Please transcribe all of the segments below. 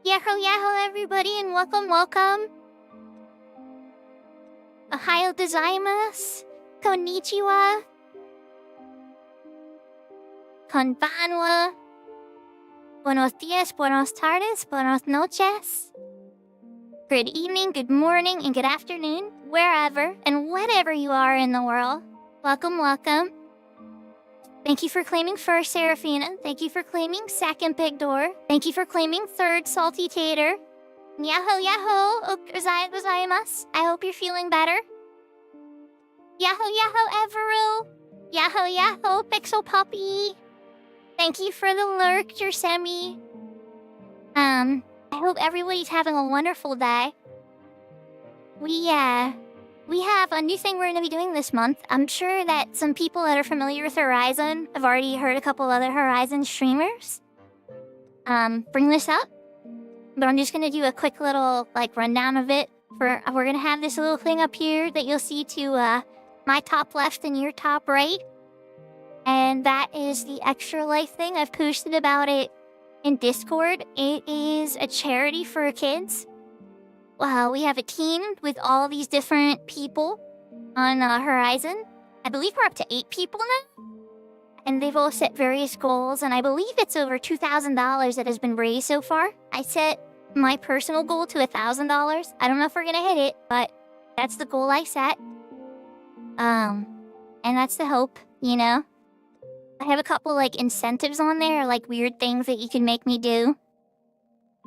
Yahoo yahoo everybody and welcome. Ohayo gozaimasu. Konnichiwa. Konbanwa. Buenos dias, buenos tardes, buenos noches. Good evening, good morning, and good afternoon, wherever and whatever you are in the world. Welcome. Thank you for claiming first, Serafina. Thank you for claiming second, Big Door. Thank you for claiming third, Salty Tater. Yahoo! Gozaimasu. I hope you're feeling better. Yahoo, Everu. Yahoo, Pixel Puppy. Thank you for the lurk, Jersemi. I hope everybody's having a wonderful day. We have a new thing we're going to be doing this month. I'm sure that some people that are familiar with Horizon have already heard a couple other Horizon streamers bring this up. But I'm just going to do a quick little rundown of it. We're going to have this little thing up here that you'll see to my top left and your top right. And that is the Extra Life thing. I've posted about it in Discord. It is a charity for kids. We have a team with all these different people on Horizon. I believe we're up to 8 people now. And they've all set various goals, and I believe it's over $2,000 that has been raised so far. I set my personal goal to $1,000. I don't know if we're gonna hit it, but that's the goal I set. And that's the hope. you know? I have a couple, like, incentives on there, like, weird things that you can make me do.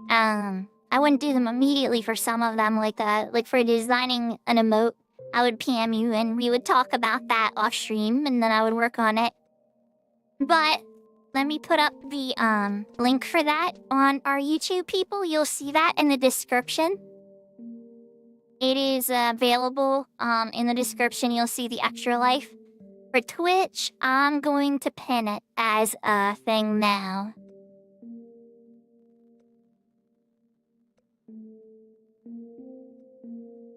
I wouldn't do them immediately for some of them, like for designing an emote, I would PM you and we would talk about that off stream, and then I would work on it. But let me put up the link for that on our YouTube, people. You'll see that in the description. It is available in the description. You'll see the extra life. For Twitch, I'm going to pin it as a thing now.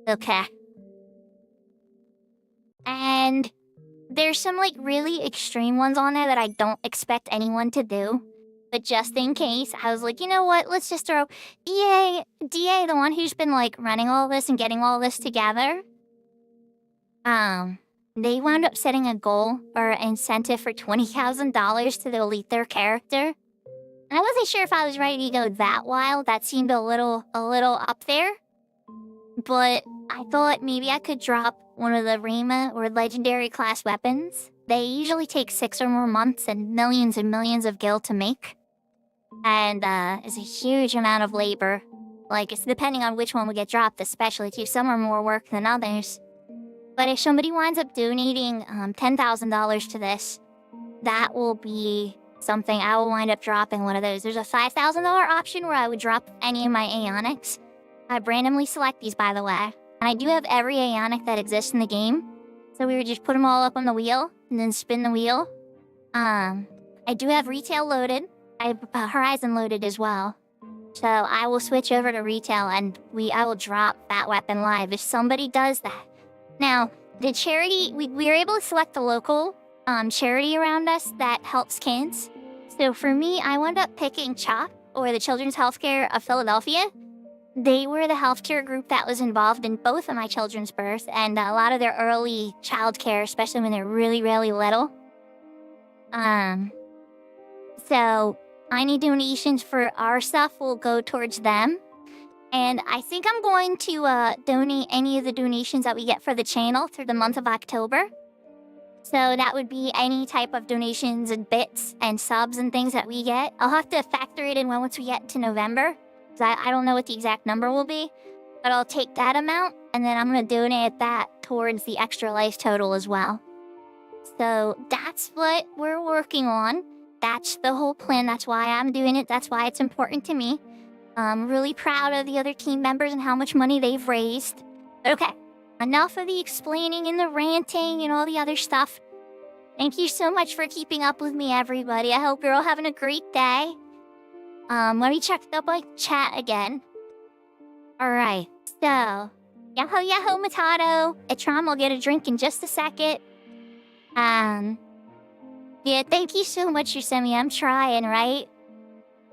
Okay. And there's some, like, really extreme ones on there that I don't expect anyone to do. But just in case, I was like, you know what? Let's just throw DA, the one who's been, like, running all this and getting all this together. They wound up setting a goal or incentive for $20,000 to delete their character. And I wasn't sure if I was ready to go that wild. That seemed a little up there. But I thought maybe I could drop one of the Rima or legendary class weapons. They usually take 6 or more months and millions of gil to make. And it's a huge amount of labor. Like, it's depending on which one would get dropped, especially too. Some are more work than others. But if somebody winds up donating $10,000 to this, that will be something I will wind up dropping one of those. There's a $5,000 option where I would drop any of my Aeonics. I randomly select these, by the way. And I do have every Aeonic that exists in the game. So we would just put them all up on the wheel and then spin the wheel. I do have retail loaded. I have Horizon loaded as well. So I will switch over to retail and I will drop that weapon live if somebody does that. Now, the charity, we were able to select the local charity around us that helps kids. So for me, I wound up picking CHOP, or the Children's Healthcare of Philadelphia. They were the healthcare group that was involved in both of my children's births and a lot of their early childcare, especially when they're really, really little. So any donations for our stuff will go towards them. And I think I'm going to donate any of the donations that we get for the channel through the month of October. So that would be any type of donations and bits and subs and things that we get. I'll have to factor it in once we get to November. I don't know what the exact number will be. But I'll take that amount, and then I'm going to donate that towards the extra life total as well. So that's what we're working on. That's the whole plan. That's why I'm doing it. That's why it's important to me. I'm really proud of the other team members and how much money they've raised. Okay, enough of the explaining and the ranting and all the other stuff. Thank you so much for keeping up with me, everybody. I hope you're all having a great day. Let me check up my chat again. Alright, so... Yahoo yahoo Matado! Etram will get a drink in just a second. Yeah, thank you so much, Yusemi. I'm trying, right?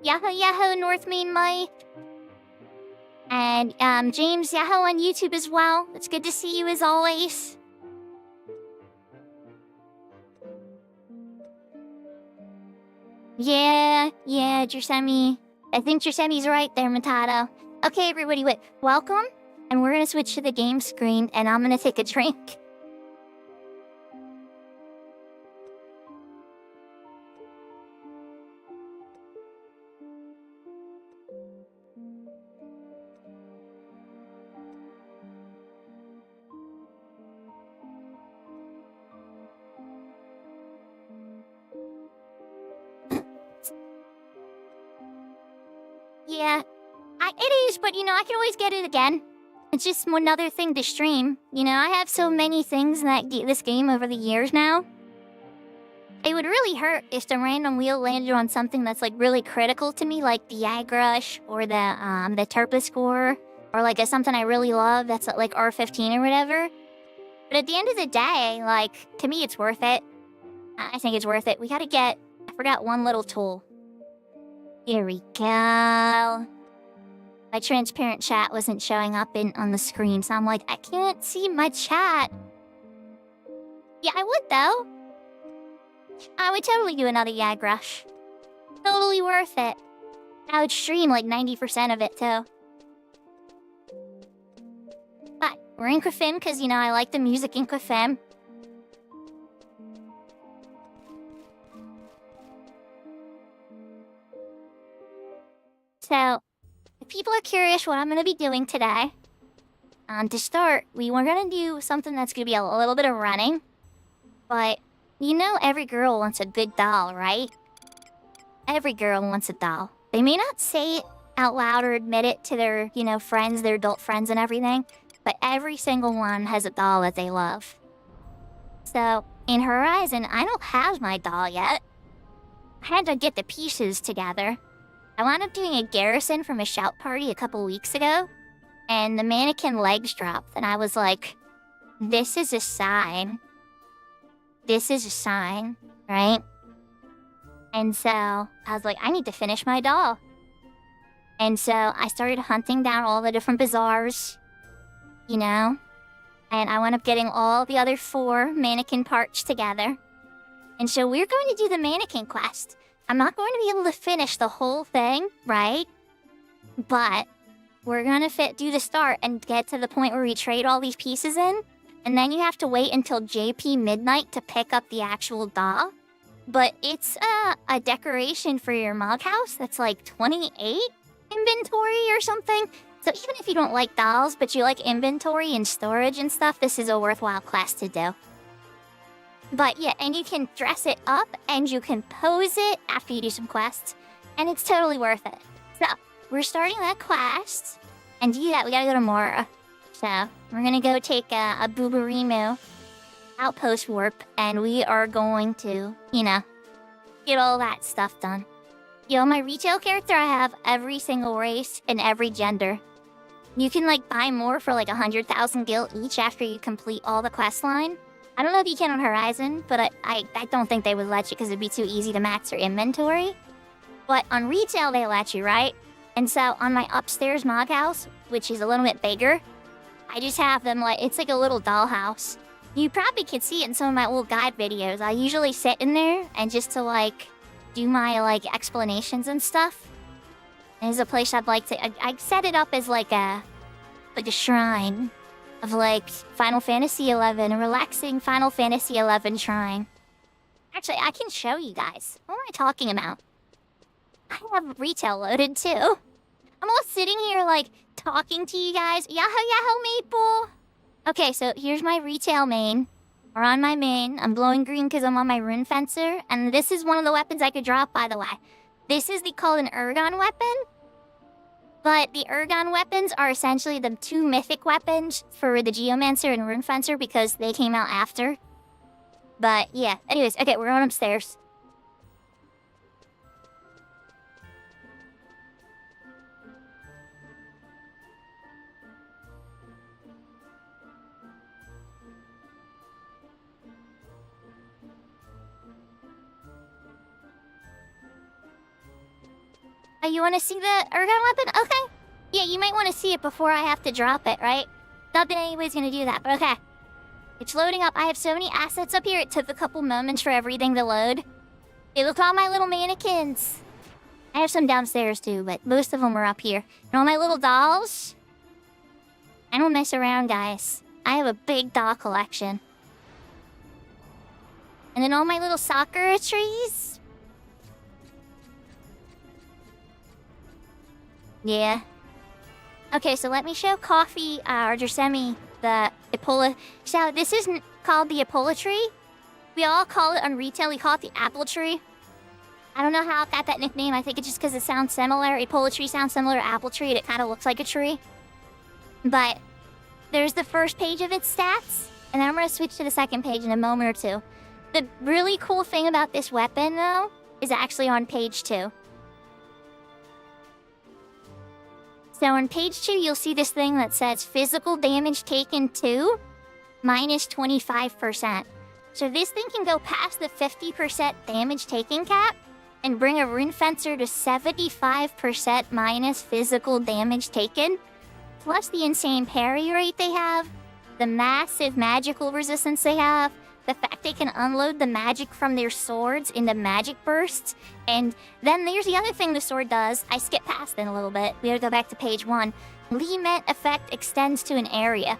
Yahoo yahoo North Main Mike. And James Yahoo on YouTube as well. It's good to see you as always. Yeah, Jusemi. I think Jusemi's right there, Matado. Okay, everybody, wait. Welcome. And we're gonna switch to the game screen, and I'm gonna take a drink. Yeah, it is, but I can always get it again. It's just another thing to stream. I have so many things that this game over the years now. It would really hurt if the random wheel landed on something that's like really critical to me, like the Yagrush or the Turpa score, or like something I really love that's like R15 or whatever. But at the end of the day, like, to me it's worth it. I think it's worth it. We gotta get... I forgot one little tool. Here we go. My transparent chat wasn't showing up on the screen, so I'm like, I can't see my chat. Yeah, I would, though. I would totally do another Yagrush. Totally worth it. I would stream like 90% of it, too. But we're in Qfim because, I like the music in Qfim. So, if people are curious what I'm going to be doing today, to start, we were going to do something that's going to be a little bit of running. But, you know every girl wants a good doll, right? Every girl wants a doll. They may not say it out loud or admit it to their, friends, their adult friends and everything, but every single one has a doll that they love. So, in Horizon, I don't have my doll yet. I had to get the pieces together. I wound up doing a garrison from a shout party a couple weeks ago, and the mannequin legs dropped, and I was like, this is a sign. This is a sign, right? And so, I was like, I need to finish my doll. And so, I started hunting down all the different bazaars, and I wound up getting all the other 4 mannequin parts together. And so, we're going to do the mannequin quest. I'm not going to be able to finish the whole thing, right? But we're going to do the start and get to the point where we trade all these pieces in. And then you have to wait until JP midnight to pick up the actual doll. But it's a decoration for your mug house that's like 28 inventory or something. So even if you don't like dolls, but you like inventory and storage and stuff, this is a worthwhile class to do. But yeah, and you can dress it up and you can pose it after you do some quests. And it's totally worth it. So, we're starting that quest. And to do that, we gotta go to Mora. So, we're gonna go take a Booberimu outpost warp. And we are going to, get all that stuff done. My retail character, I have every single race and every gender. You can, buy more for, 100,000 gil each after you complete all the quest line. I don't know if you can on Horizon, but I don't think they would let you because it'd be too easy to max your inventory. But on retail, they let you, right? And so on my upstairs mog house, which is a little bit bigger, I just have them it's like a little dollhouse. You probably could see it in some of my old guide videos. I usually sit in there and just to do my explanations and stuff. And it's a place I'd like to. I set it up as a shrine of Final Fantasy XI, a relaxing Final Fantasy XI shrine. Actually, I can show you guys. What am I talking about? I have retail loaded too. I'm all sitting here talking to you guys. Yahoo Maple. Okay, so here's my retail main. We're on my main. I'm glowing green because I'm on my rune fencer. And this is one of the weapons I could drop, by the way. This is called an Ergon weapon. But the Ergon weapons are essentially the 2 mythic weapons for the Geomancer and Rune Fencer because they came out after. But yeah, anyways, okay, we're going upstairs. Oh, you want to see the Ergon weapon? Okay. Yeah, you might want to see it before I have to drop it, right? Not that anybody's going to do that, but okay. It's loading up. I have so many assets up here, it took a couple moments for everything to load. Hey, look at all my little mannequins. I have some downstairs too, but most of them are up here. And all my little dolls. I don't mess around, guys. I have a big doll collection. And then all my little Sakura trees. Yeah. Okay, so let me show Coffee, or Jersemi, the Epola. So this isn't called the Epola tree. We all call it on retail, we call it the apple tree. I don't know how it got that nickname. I think it's just because it sounds similar. Epola tree sounds similar to apple tree, and it kind of looks like a tree. But there's the first page of its stats, and then I'm going to switch to the second page in a moment or two. The really cool thing about this weapon, though, is actually on page 2. So on page 2, you'll see this thing that says physical damage taken 2 minus 25%. So this thing can go past the 50% damage taken cap and bring a Rune Fencer to 75% minus physical damage taken, plus the insane parry rate they have, the massive magical resistance they have, the fact they can unload the magic from their swords into magic bursts, and then there's the other thing the sword does. I skipped past it a little bit. We gotta go back to page 1. Limet effect extends to an area.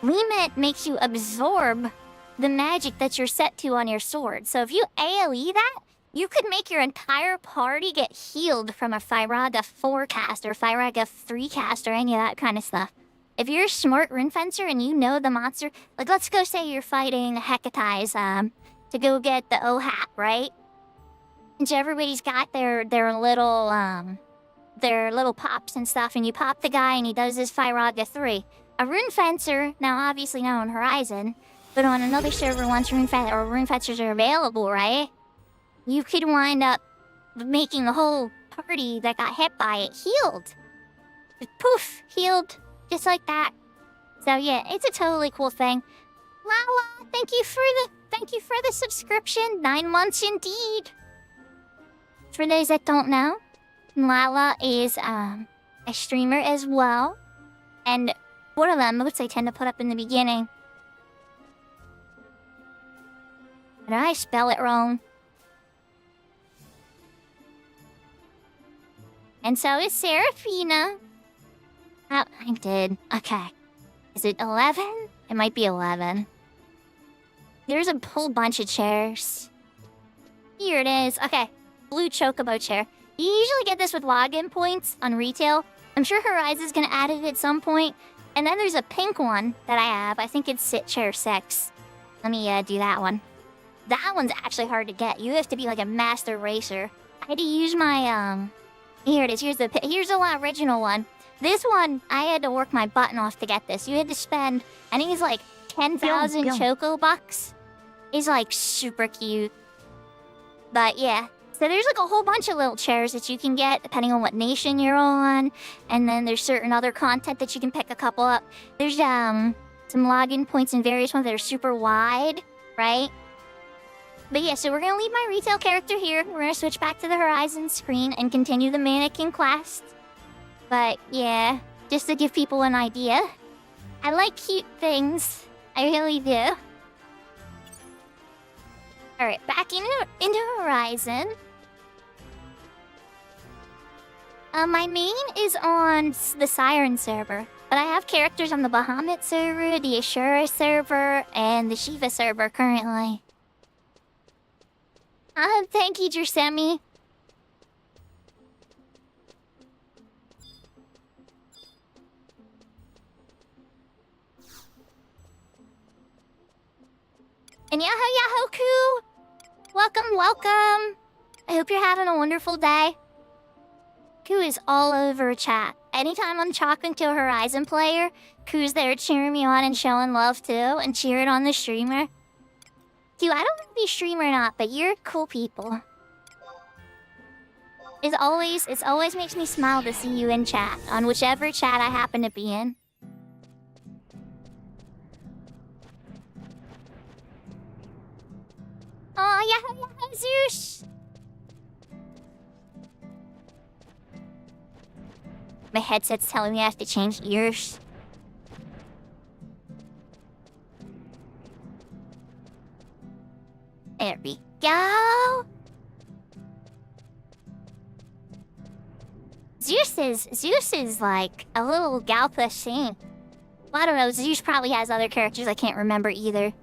Limet makes you absorb the magic that you're set to on your sword. So if you AoE that, You could make your entire party get healed from a Firaga 4 cast or Firaga 3 cast or any of that kind of stuff. If you're a smart rune fencer and you know the monster, like let's go say you're fighting Hecatize to go get the O-Hat, right? And so everybody's got their little pops and stuff, and you pop the guy and he does his Firaga 3. A rune fencer, now obviously not on Horizon, but on another server once rune fencers are available, right? You could wind up making the whole party that got hit by it healed. Just poof, healed, just like that. So yeah, it's a totally cool thing. Lala, thank you for the subscription. 9 months indeed. For those that don't know, Lala is a streamer as well, and one of the emotes I tend to put up in the beginning. Did I spell it wrong? And so is Serafina. Oh, I did. Okay. Is it 11? It might be 11. There's a whole bunch of chairs. Here it is. Okay. Blue chocobo chair. You usually get this with login points on retail. I'm sure Horizon's gonna add it at some point. And then there's a pink one that I have. I think it's sit chair 6. Let me do that one. That one's actually hard to get. You have to be like a master racer. I had to use my Here it is. Here's the original one. This one, I had to work my button off to get this. You had to spend, I think it's like 10,000 choco bucks. It's like super cute. But yeah. So there's like a whole bunch of little chairs that you can get depending on what nation you're on. And then there's certain other content that you can pick a couple up. There's some login points in various ones that are super wide, right? But yeah, so we're gonna leave my retail character here. We're gonna switch back to the Horizon screen and continue the mannequin quest. But yeah, just to give people an idea. I like cute things. I really do. Alright, back into Horizon. My main is on the Siren server. But I have characters on the Bahamut server, the Ashura server, and the Shiva server currently. Thank you, Jersemi. And Yahoo! Welcome! I hope you're having a wonderful day. Ku is all over chat. Anytime I'm talking to a Horizon player, Ku's there cheering me on and showing love too, and cheering on the streamer. Ku, I don't know if you stream or not, but you're cool people. It always makes me smile to see you in chat, on whichever chat I happen to be in. Oh, Yahoo, Zeus! My headset's telling me I have to change ears. There we go. Zeus is like a little Galpa saint. Well, I don't know, Zeus probably has other characters I can't remember either.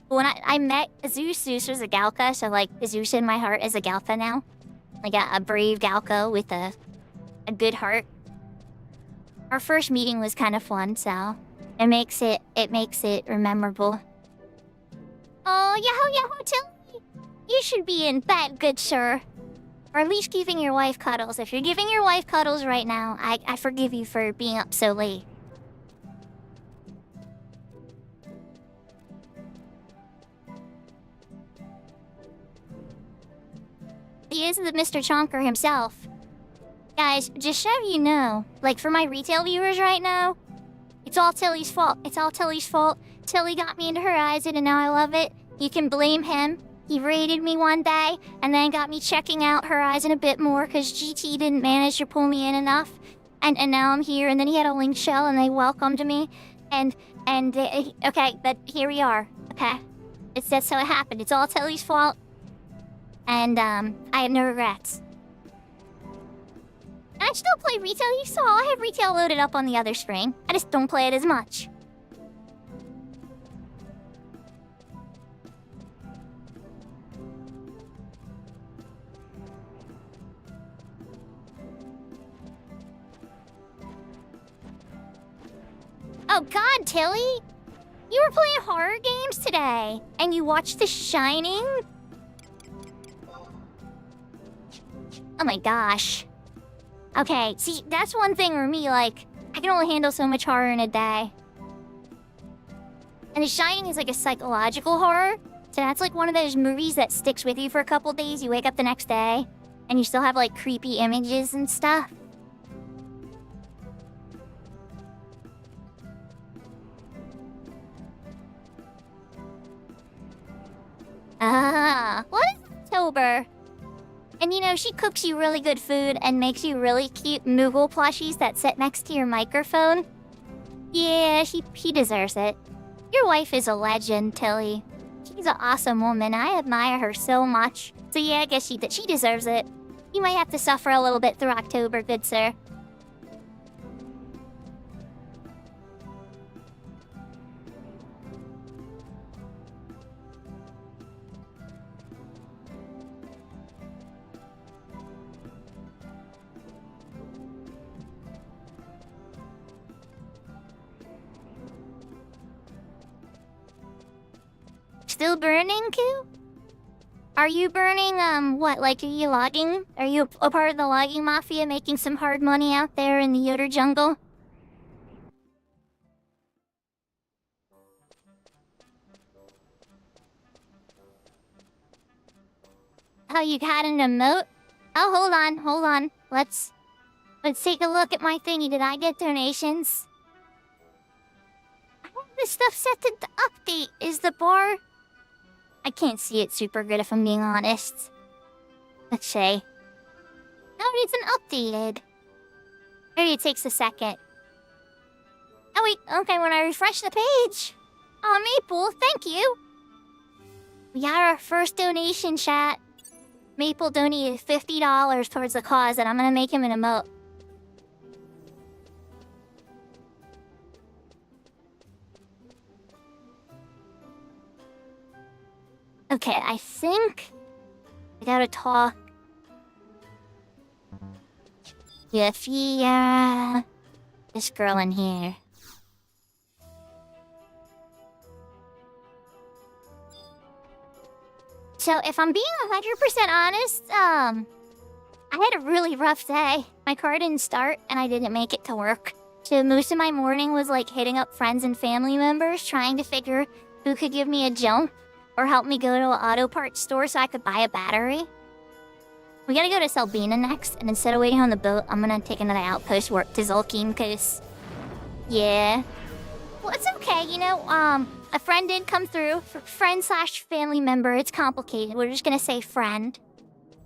But when I met Zeus was a Galka, so like Zeus in my heart is a Galpa now. Like a brave Galco with a good heart. Our first meeting was kind of fun, so it makes it memorable. Oh, Yahoo, tell me. You should be in bed, good sir. Or at least giving your wife cuddles. If you're giving your wife cuddles right now, I forgive you for being up so late. He is the Mr. Chonker himself. Guys, just so you know, like for my retail viewers right now, it's all Tilly's fault. It's all Tilly's fault. Tilly got me into Horizon and now I love it. You can blame him. He raided me one day and then got me checking out Horizon a bit more because GT didn't manage to pull me in enough. And now I'm here, and then he had a link shell and they welcomed me. Okay, but here we are. Okay. That's how it happened. It's all Tilly's fault. And I have no regrets. I still play retail, you saw. I have retail loaded up on the other screen. I just don't play it as much. Oh God, Tilly! You were playing horror games today, and you watched The Shining? Oh my gosh. Okay, see, that's one thing for me, like, I can only handle so much horror in a day. And The Shining is like a psychological horror, so that's like one of those movies that sticks with you for a couple days. You wake up the next day, and you still have like creepy images and stuff. What is October? And you know, she cooks you really good food and makes you really cute Moogle plushies that sit next to your microphone. Yeah, she deserves it. Your wife is a legend, Tilly. She's an awesome woman. I admire her so much. So yeah, I guess she deserves it. You might have to suffer a little bit through October, good sir. Still burning, Koo? Are you burning, what, like, are you logging? Are you a part of the logging mafia making some hard money out there in the Yoder jungle? Oh, you got an emote? Oh, hold on. Let's take a look at my thingy. Did I get donations? I have this stuff set to update. Is the bar... I can't see it super good if I'm being honest. Let's see. Oh, it's an updated. Maybe it takes a second. Oh wait, okay, when I refresh the page. Oh, Maple, thank you. We got our first donation, chat. Maple donated $50 towards the cause, and I'm gonna make him an emote. Okay, I think I gotta talk. Yeah, this girl in here. So if I'm being 100% honest, I had a really rough day. My car didn't start and I didn't make it to work. So most of my morning was like hitting up friends and family members, trying to figure who could give me a jump or help me go to an auto parts store so I could buy a battery. We gotta go to Selbina next, and instead of waiting on the boat, I'm gonna take another outpost work to Zulkeen, cause... yeah. Well, it's okay, you know, a friend did come through. Friend/family member, it's complicated. We're just gonna say friend.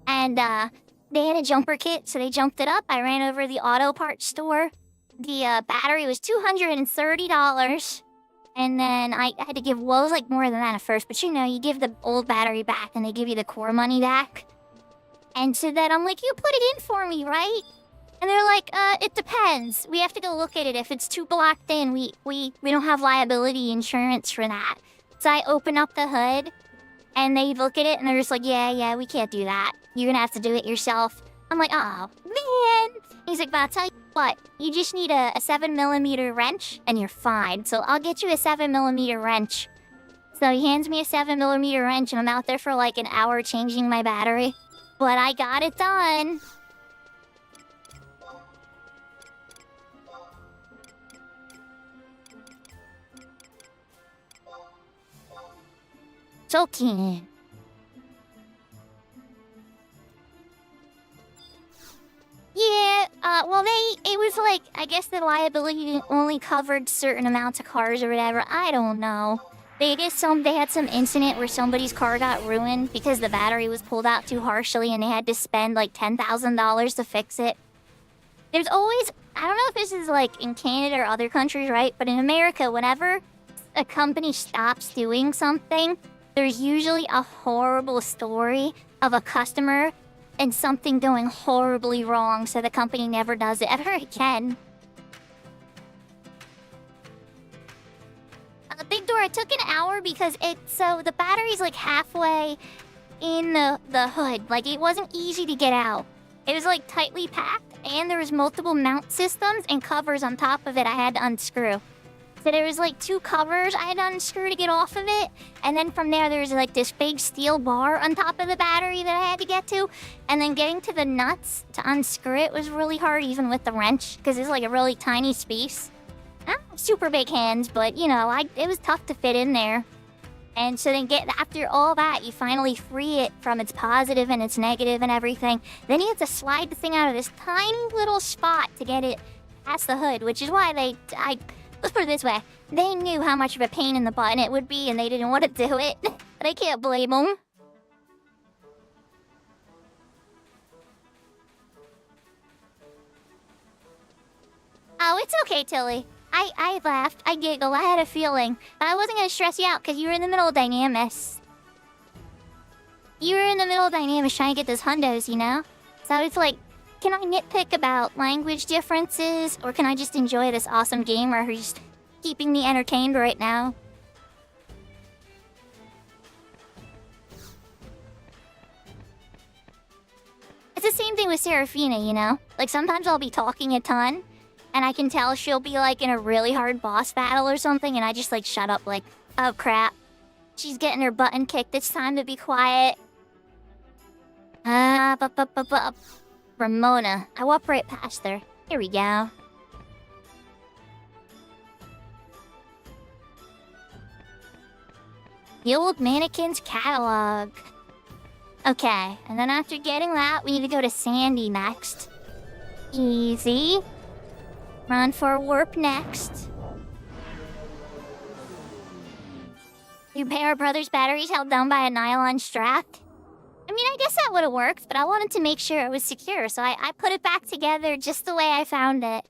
And, they had a jumper kit, so they jumped it up. I ran over to the auto parts store. The, battery was $230. And then I had to give, well, it was like more than that at first, but you know, you give the old battery back and they give you the core money back. And so then I'm like, you put it in for me, right? And they're like, it depends. We have to go look at it. If it's too blocked in, we don't have liability insurance for that. So I open up the hood and they look at it and they're just like, yeah, we can't do that. You're gonna have to do it yourself. I'm like, oh, man. He's like, but I'll tell you what, you just need a 7mm wrench and you're fine. So I'll get you a 7mm wrench. So he hands me a 7mm wrench and I'm out there for like an hour changing my battery. But I got it done. Joking. Yeah, well, it was like, I guess the liability only covered certain amounts of cars or whatever. I don't know. They had some incident where somebody's car got ruined because the battery was pulled out too harshly and they had to spend like $10,000 to fix it. There's always, I don't know if this is like in Canada or other countries, right? But in America, whenever a company stops doing something, there's usually a horrible story of a customer and something going horribly wrong, so the company never does it ever again. Big door, it took an hour because so the battery's like halfway in the hood. Like, it wasn't easy to get out. It was like tightly packed and there was multiple mount systems and covers on top of it I had to unscrew. So there was like 2 covers I had to unscrew to get off of it. And then from there was like this big steel bar on top of the battery that I had to get to. And then getting to the nuts to unscrew it was really hard, even with the wrench, because it's like a really tiny space. I don't have super big hands, but you know, it was tough to fit in there. And so then after all that, you finally free it from its positive and its negative and everything. Then you have to slide the thing out of this tiny little spot to get it past the hood, which is why let's put it this way. They knew how much of a pain in the butt it would be, and they didn't want to do it. But I can't blame them. Oh, it's okay, Tilly. I laughed, I giggled, I had a feeling. I wasn't gonna stress you out because you were in the middle of Dynamis. You were in the middle of Dynamis trying to get those hundos, you know? So it's like, can I nitpick about language differences, or can I just enjoy this awesome gamer who's keeping me entertained right now? It's the same thing with Serafina, you know? Like, sometimes I'll be talking a ton, and I can tell she'll be, like, in a really hard boss battle or something, and I just, like, shut up, like, oh, crap. She's getting her button kicked. It's time to be quiet. Ramona. I walked right past her. Here we go. The old mannequin's catalog. Okay, and then after getting that, we need to go to Sandy next. Easy. Run for warp next. Your pair of brothers' batteries held down by a nylon strap. I mean, I guess that would have worked, but I wanted to make sure it was secure, so I put it back together just the way I found it.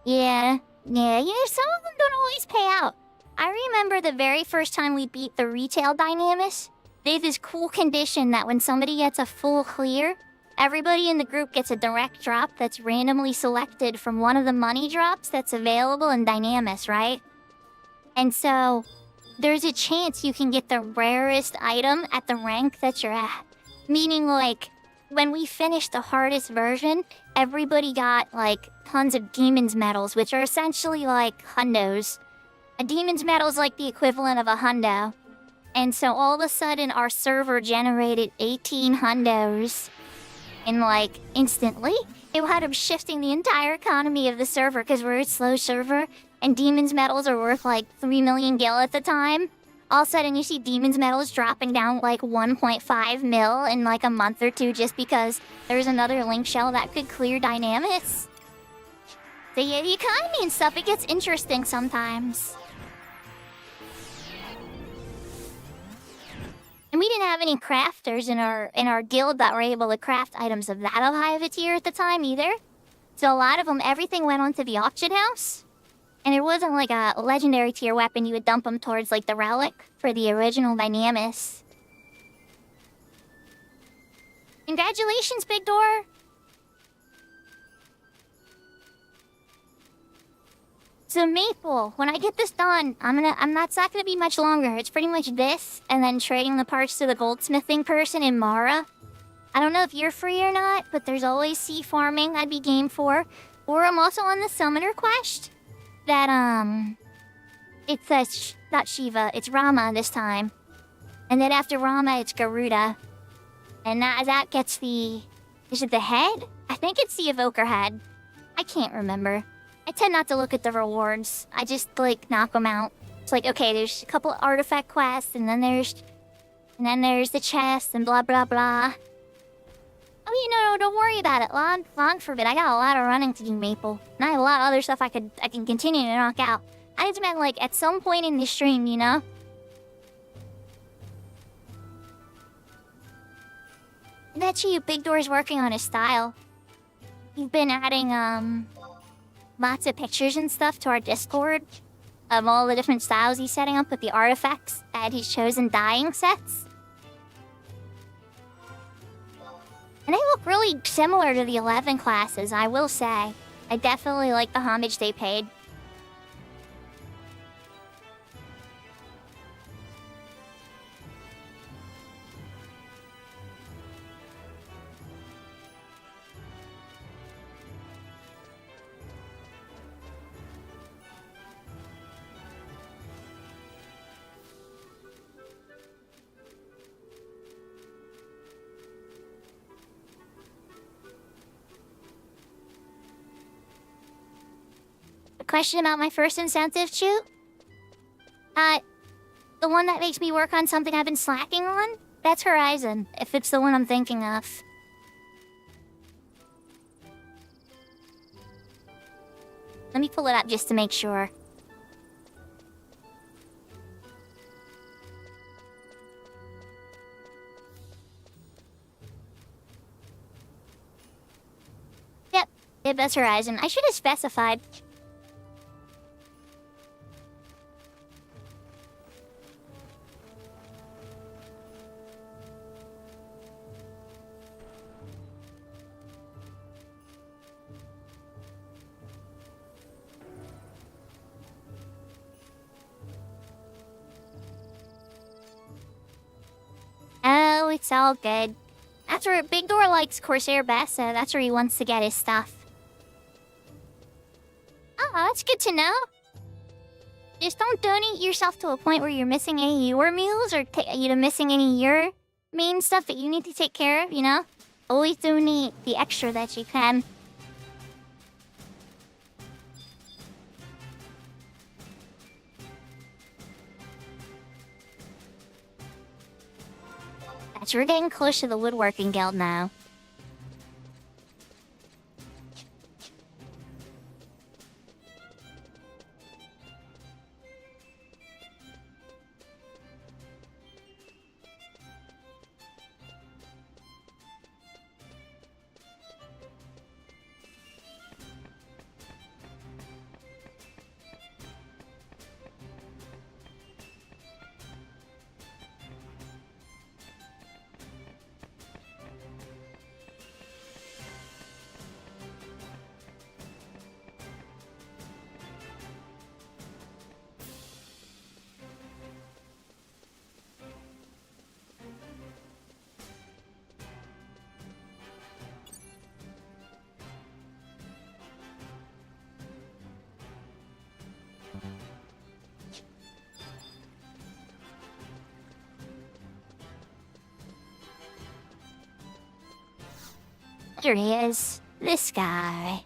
Yeah, you know, some of them don't always pay out. I remember the very first time we beat the retail Dynamis. They have this cool condition that when somebody gets a full clear, everybody in the group gets a direct drop that's randomly selected from one of the money drops that's available in Dynamis, right? And so, there's a chance you can get the rarest item at the rank that you're at. Meaning, like, when we finished the hardest version, everybody got, like, tons of Demon's Medals, which are essentially like hundos. A Demon's Medal is like the equivalent of a hundo. And so all of a sudden, our server generated 18 hundos. And, like, instantly, it wound up shifting the entire economy of the server because we're a slow server, and Demon's Medals are worth, like, 3 million gil at the time. All of a sudden, you see Demon's Medals dropping down, like, 1.5 mil in, like, a month or two just because there's another link shell that could clear Dynamis. So, yeah, the economy and stuff, it gets interesting sometimes. And we didn't have any crafters in our guild that were able to craft items of that high of a tier at the time either. So a lot of them, everything went onto the auction house. And there wasn't like a legendary tier weapon. You would dump them towards like the relic for the original Dynamis. Congratulations, Big Door! So Maple, when I get this done, it's not gonna be much longer. It's pretty much this, and then trading the parts to the goldsmithing person in Mara. I don't know if you're free or not, but there's always sea farming I'd be game for. Or I'm also on the summoner quest. That, it's, not Shiva, it's Rama this time. And then after Rama, it's Garuda. And that gets the... Is it the head? I think it's the evoker head. I can't remember. I tend not to look at the rewards. I just, like, knock them out. It's like, okay, there's a couple artifact quests, and then there's the chest, and blah, blah, blah. Oh, you know, don't worry about it. Long forbid. I got a lot of running to do, Maple. And I have a lot of other stuff I can continue to knock out. I just meant, like, at some point in the stream, you know? I bet you Big Door's working on his style. He's been adding, lots of pictures and stuff to our Discord of all the different styles he's setting up with the artifacts that he's chosen dyeing sets. And they look really similar to the 11 classes, I will say. I definitely like the homage they paid. question about my first incentive shoot? The one that makes me work on something I've been slacking on? That's Horizon, if it's the one I'm thinking of. Let me pull it up just to make sure. Yep, that's Horizon. I should have specified. Oh, it's all good. That's where Big Door likes Corsair best, so that's where he wants to get his stuff. Oh, that's good to know. Just don't donate yourself to a point where you're missing any of your meals or missing any of your main stuff that you need to take care of, you know? Always donate the extra that you can. We're getting close to the woodworking guild now. Here he is. This guy.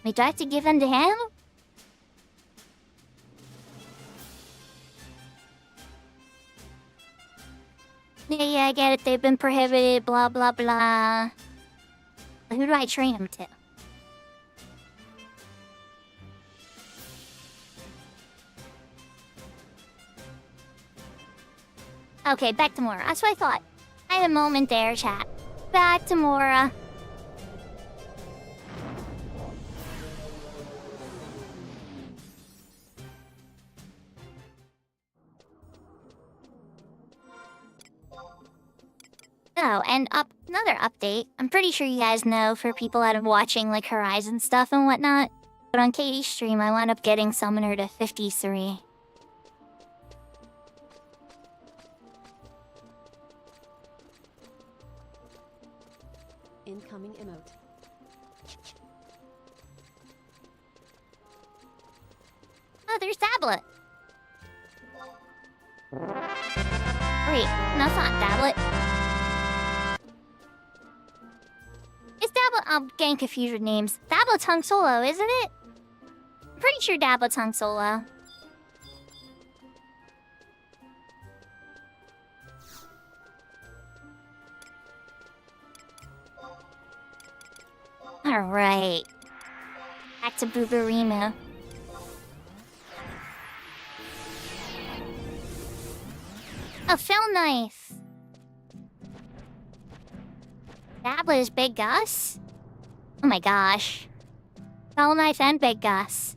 Wait, do I have to give them to him? Yeah, I get it. They've been prohibited, blah, blah, blah. But who do I train him to? Okay, back to Mora. That's what I thought. I had a moment there, chat. Back to Mora. Oh, and another update. I'm pretty sure you guys know for people that are watching like Horizon stuff and whatnot. But on Katie's stream, I wound up getting Summoner to 53. Incoming emote. Oh, there's Tablet. Wait, no, it's not Tablet. It's Tablet. I'm getting confused with names. Tablet's Hung Solo, isn't it? I'm pretty sure Tablet's Hung Solo. Alright. Back to Boobarima. A fell knife. Tablet is Big Gus? Oh my gosh. Fell knife and Big Gus.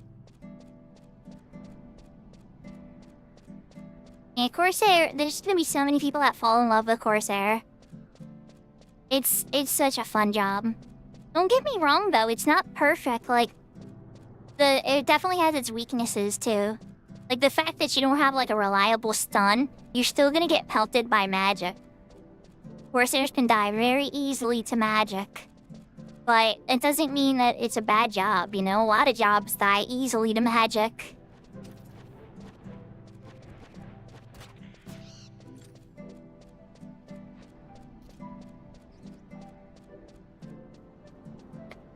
Yeah, Corsair, there's gonna be so many people that fall in love with Corsair. It's such a fun job. Don't get me wrong though, it's not perfect, like... It definitely has its weaknesses too. Like the fact that you don't have like a reliable stun, you're still gonna get pelted by magic. Corsairs can die very easily to magic. But it doesn't mean that it's a bad job, you know? A lot of jobs die easily to magic.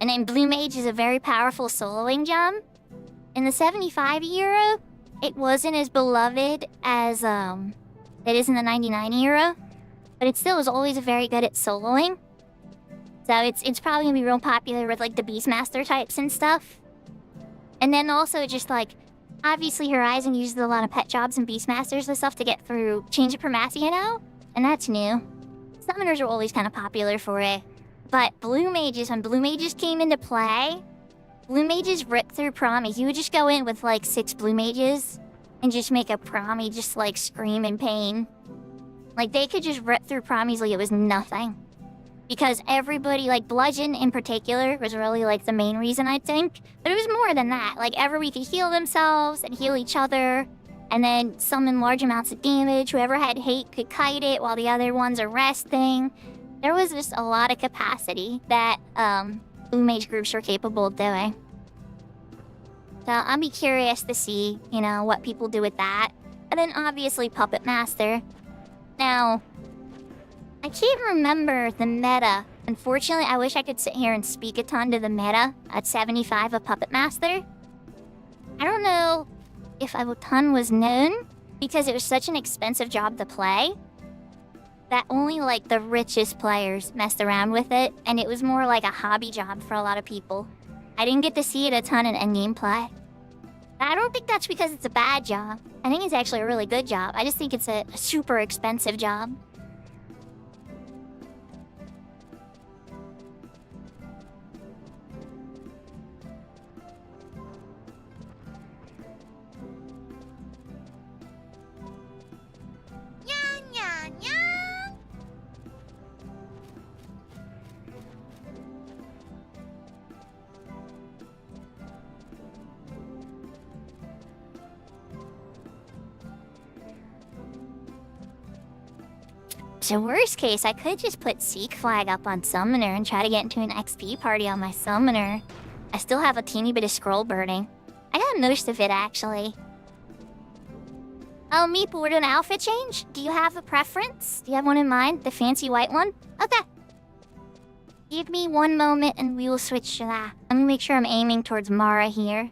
And then Blue Mage is a very powerful soloing gem. In the 75 era, it wasn't as beloved as it is in the 99 era, but it still was always very good at soloing. So it's probably gonna be real popular with like the Beastmaster types and stuff. And then also just like, obviously Horizon uses a lot of pet jobs and Beastmasters and stuff to get through Change of Primacia now, and that's new. Summoners are always kind of popular for it. But Blue Mages, when Blue Mages came into play, Blue Mages ripped through Promies. You would just go in with like 6 Blue Mages and just make a Promie just like scream in pain. Like they could just rip through Promies like it was nothing. Because everybody, like Bludgeon in particular, was really like the main reason I think. But it was more than that. Like everybody could heal themselves and heal each other. And then summon large amounts of damage. Whoever had hate could kite it while the other ones are resting. There was just a lot of capacity that Blue Mage groups were capable of doing. So I'll be curious to see, you know, what people do with that. And then obviously Puppet Master. Now, I can't remember the meta. Unfortunately, I wish I could sit here and speak a ton to the meta at 75 of Puppet Master. I don't know if a ton was known because it was such an expensive job to play that only like the richest players messed around with it, and it was more like a hobby job for a lot of people. I didn't get to see it a ton in endgame play. I don't think that's because it's a bad job. I think it's actually a really good job. I just think it's a super expensive job. So worst case, I could just put Seek Flag up on Summoner and try to get into an XP party on my Summoner. I still have a teeny bit of scroll burning. I got most of it, actually. Oh, Meeple, we're doing an outfit change? Do you have a preference? Do you have one in mind? The fancy white one? Okay. Give me one moment and we will switch to that. Let me make sure I'm aiming towards Mara here.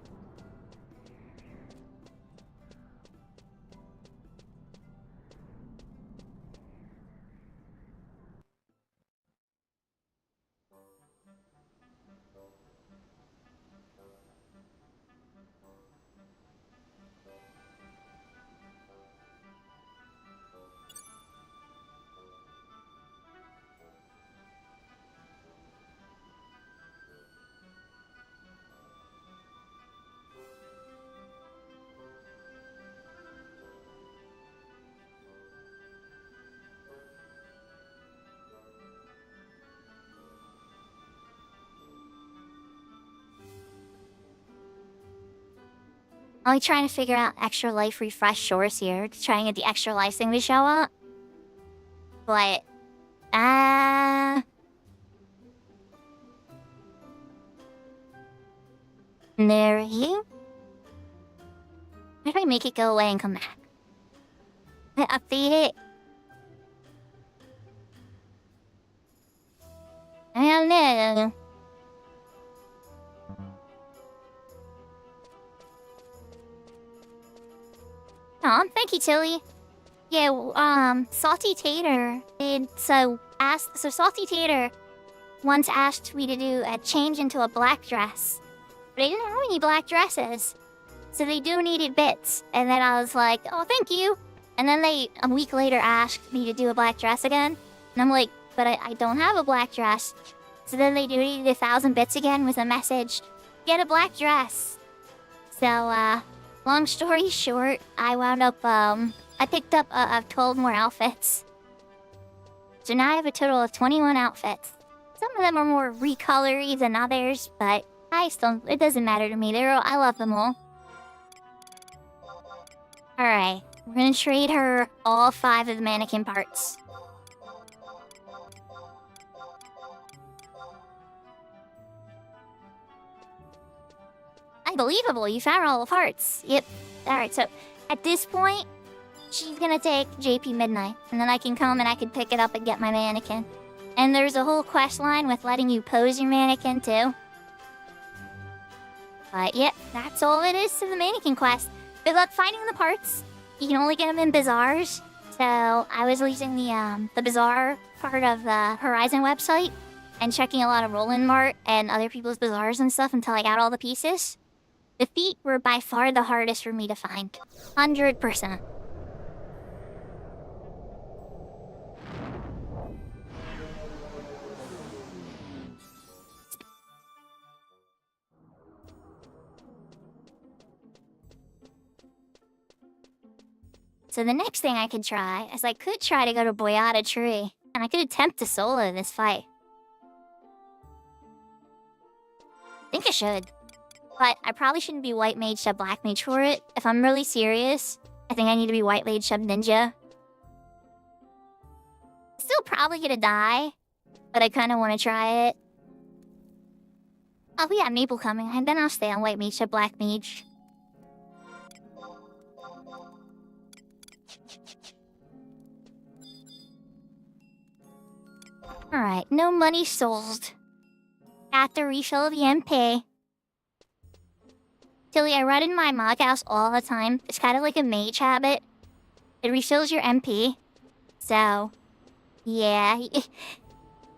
I'm trying to figure out extra life refresh shores here to try and get the extra life thing to show up. But, there you. How do I make it go away and come back? I update it. I don't know. Oh, thank you, Tilly. Yeah, Salty Tater Salty Tater once asked me to do a change into a black dress. But I didn't have any black dresses. So they donated bits. And then I was like, oh, thank you. And then they, a week later, asked me to do a black dress again. And I'm like, but I don't have a black dress. So then they donated 1,000 bits again with a message, get a black dress. So, long story short, I wound up, I picked up 12 more outfits. So now I have a total of 21 outfits. Some of them are more recolory than others, but it doesn't matter to me. I love them all. Alright, we're gonna trade her all 5 of the mannequin parts. Unbelievable, you found all the parts. Yep. Alright, so at this point, she's gonna take JP Midnight, and then I can come and I can pick it up and get my mannequin. And there's a whole quest line with letting you pose your mannequin too. But yeah, that's all it is to the mannequin quest. Good luck finding the parts. You can only get them in bazaars. So I was using the bazaar part of the Horizon website and checking a lot of Roland Mart and other people's bazaars and stuff until I got all the pieces. The feet were by far the hardest for me to find. 100%. So the next thing I could try is I could try to go to Boyata Tree, and I could attempt to solo this fight. I think I should. But I probably shouldn't be White Mage Sub Black Mage for it. If I'm really serious, I think I need to be White Mage Sub Ninja. Still probably gonna die, but I kinda wanna try it. Oh, we got Maple coming, and then I'll stay on White Mage Sub Black Mage. Alright, no money sold. Got the refill of the MP. Tilly, I run in my mod house all the time. It's kind of like a mage habit. It refills your MP. So, yeah.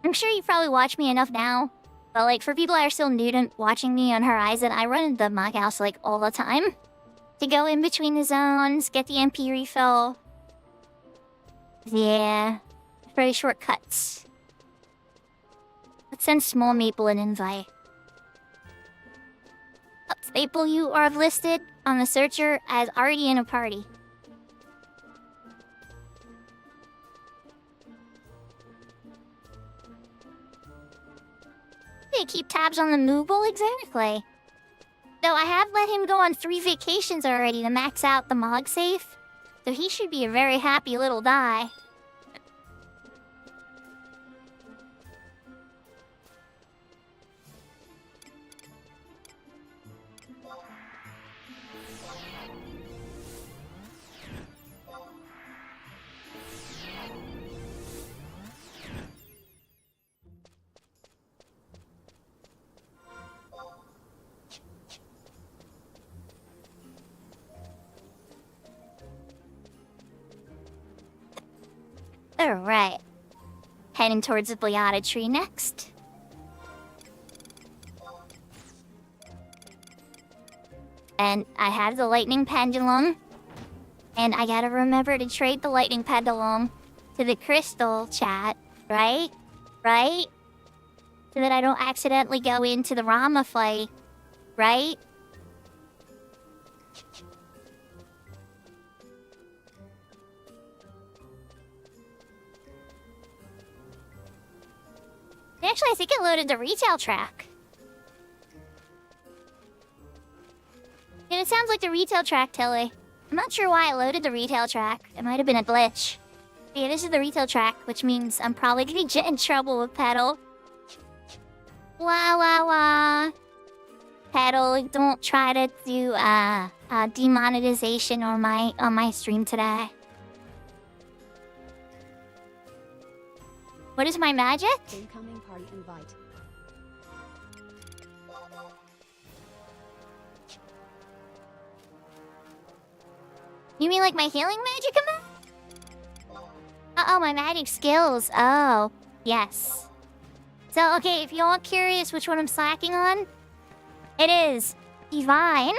I'm sure you probably watch me enough now. But like, for people that are still new to watching me on Horizon, I run in the mod house like all the time. To go in between the zones, get the MP refill. Yeah. Very shortcuts. Let's send Small Maple an invite. Oh, Maple, you are listed on the searcher as already in a party. They keep tabs on the Moogle, exactly. Though I have let him go on 3 vacations already to max out the Mog safe, so he should be a very happy little die. Alright. Heading towards the Boyata Tree next. And I have the lightning pendulum. And I gotta remember to trade the lightning pendulum to the crystal chat, right? Right? So that I don't accidentally go into the Rama fight, right? Actually, I think it loaded the retail track. And it sounds like the retail track, Tilly. I'm not sure why it loaded the retail track. It might have been a glitch. But yeah, this is the retail track, which means I'm probably gonna get in trouble with Petal. Wah wah wah. Petal, don't try to do demonetization on my stream today. What is my magic? Incoming party invite. You mean like my healing magic amount? Oh, my magic skills. Oh, yes. So, okay, if y'all curious which one I'm slacking on, it is Divine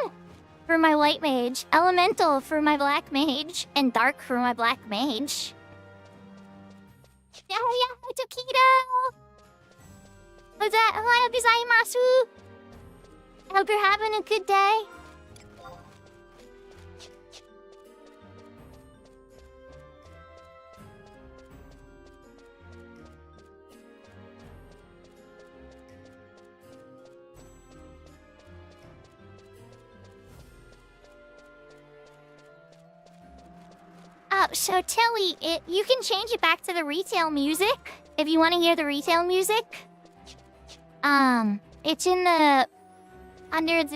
for my White Mage, Elemental for my Black Mage, and Dark for my Black Mage. Oh yeah, Tokido! Ohayou gozaimasu! I hope you're having a good day. So Tilly, you can change it back to the retail music if you want to hear the retail music. It's in the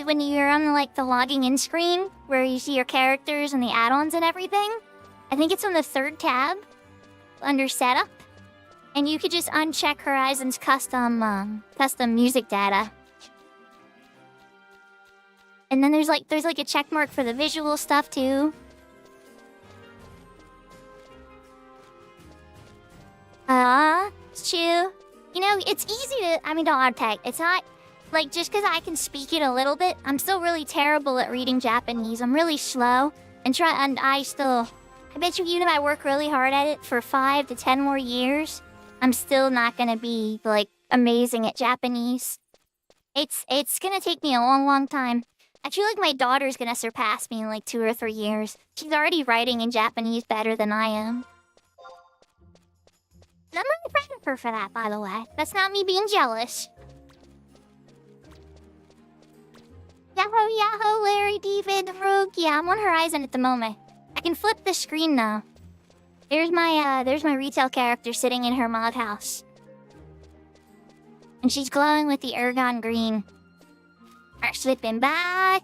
when you're on like the logging in screen where you see your characters and the add-ons and everything. I think it's on the 3rd tab under setup, and you could just uncheck Horizon's custom music data. And then there's like a check mark for the visual stuff too. It's true. You know, it's easy to, I mean, don't tag. It's not, like, just because I can speak it a little bit, I'm still really terrible at reading Japanese. I'm really slow. And I bet you even if I work really hard at it for 5 to 10 more years, I'm still not gonna be, like, amazing at Japanese. It's gonna take me a long, long time. I feel like my daughter's gonna surpass me in, like, 2 or 3 years. She's already writing in Japanese better than I am. I'm really proud of her for that, by the way. That's not me being jealous. Yahoo, Yahoo, Larry, David, Rogue. Yeah, I'm on Horizon at the moment. I can flip the screen now. There's my retail character sitting in her mod house. And she's glowing with the Ergon green. We're slipping back.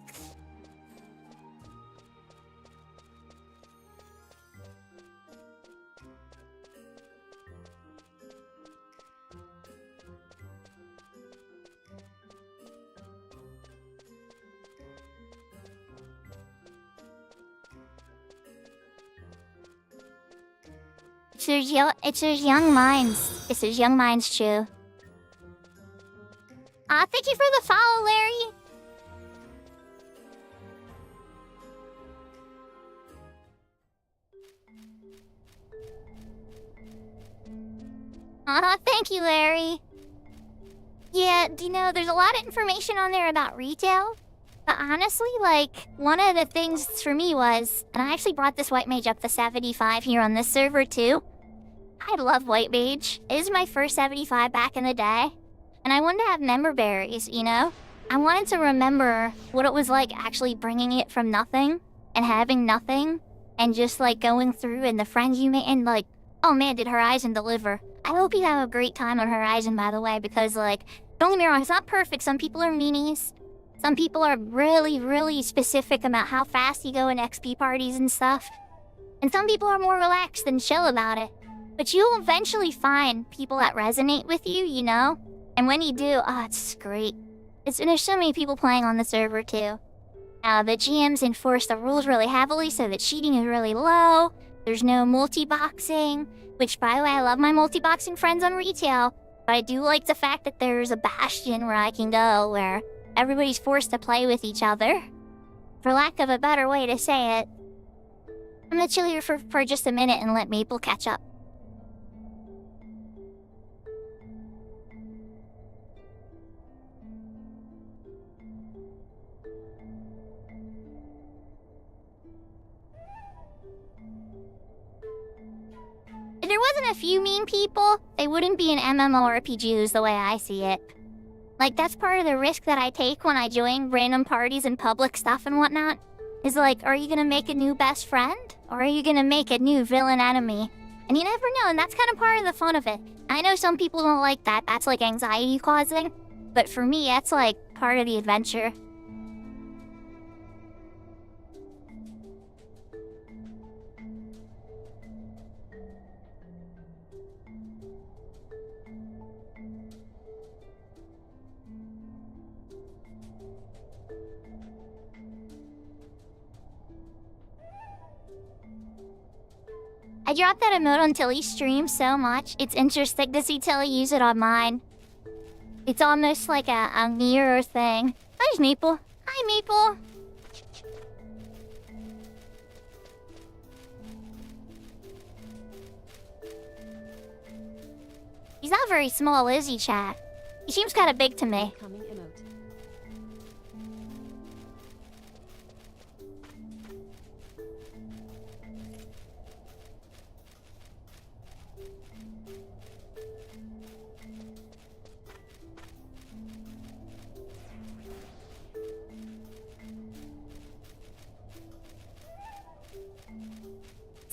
It's there's young minds. It's there's young minds too. Thank you for the follow, Larry. Thank you, Larry. Yeah, do you know, there's a lot of information on there about retail. But honestly, like, one of the things for me was, and I actually brought this White Mage up to 75 here on this server too. I love White Mage. It was my first 75 back in the day. And I wanted to have member berries, you know? I wanted to remember what it was like actually bringing it from nothing and having nothing and just like going through and the friends you made and like, oh man, did Horizon deliver. I hope you have a great time on Horizon, by the way, because like, don't get me wrong, it's not perfect. Some people are meanies. Some people are really, really specific about how fast you go in XP parties and stuff. And some people are more relaxed and chill about it. But you'll eventually find people that resonate with you, you know? And when you do, it's great. There's so many people playing on the server too. The GMs enforce the rules really heavily so that cheating is really low. There's no multi-boxing, which by the way, I love my multi-boxing friends on retail. But I do like the fact that there's a bastion where I can go where everybody's forced to play with each other. For lack of a better way to say it. I'm gonna chill here for just a minute and let Maple catch up. If there wasn't a few mean people, they wouldn't be in MMORPGs the way I see it. Like, that's part of the risk that I take when I join random parties and public stuff and whatnot. Is like, are you gonna make a new best friend? Or are you gonna make a new villain enemy? And you never know, and that's kind of part of the fun of it. I know some people don't like that, that's like anxiety causing. But for me, that's like part of the adventure. I dropped that emote on Tilly's stream so much, it's interesting to see Tilly use it on mine. It's almost like a mirror thing. There's Maple. Hi, Maple. He's not very small, is he, chat? He seems kind of big to me. Incoming emote.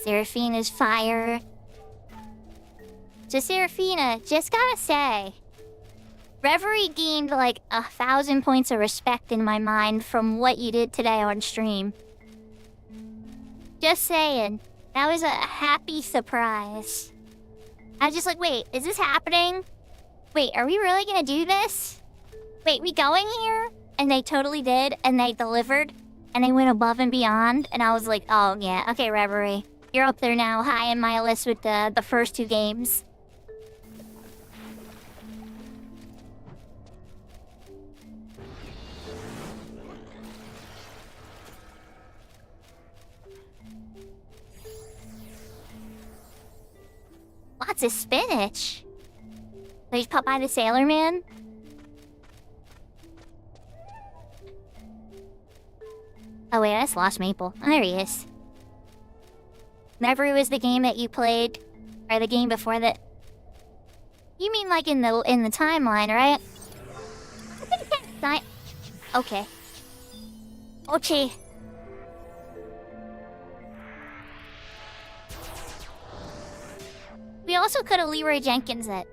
Seraphina's fire. So Seraphina, just gotta say, Reverie gained like 1,000 points of respect in my mind from what you did today on stream. Just saying, that was a happy surprise. I was just like, wait, is this happening? Wait, are we really gonna do this? Wait, we going here? and they totally did, and they delivered, and they went above and beyond, and I was like, oh yeah, okay, Reverie. You're up there now, high in my list with the first 2 games. Lots of spinach. So he's put by the Sailor Man. Oh wait, that's Lost Maple. Oh, there he is. Never was the game that you played, or the game before that. You mean like in the timeline, right? Okay. Okay. We also could have Leroy Jenkins it.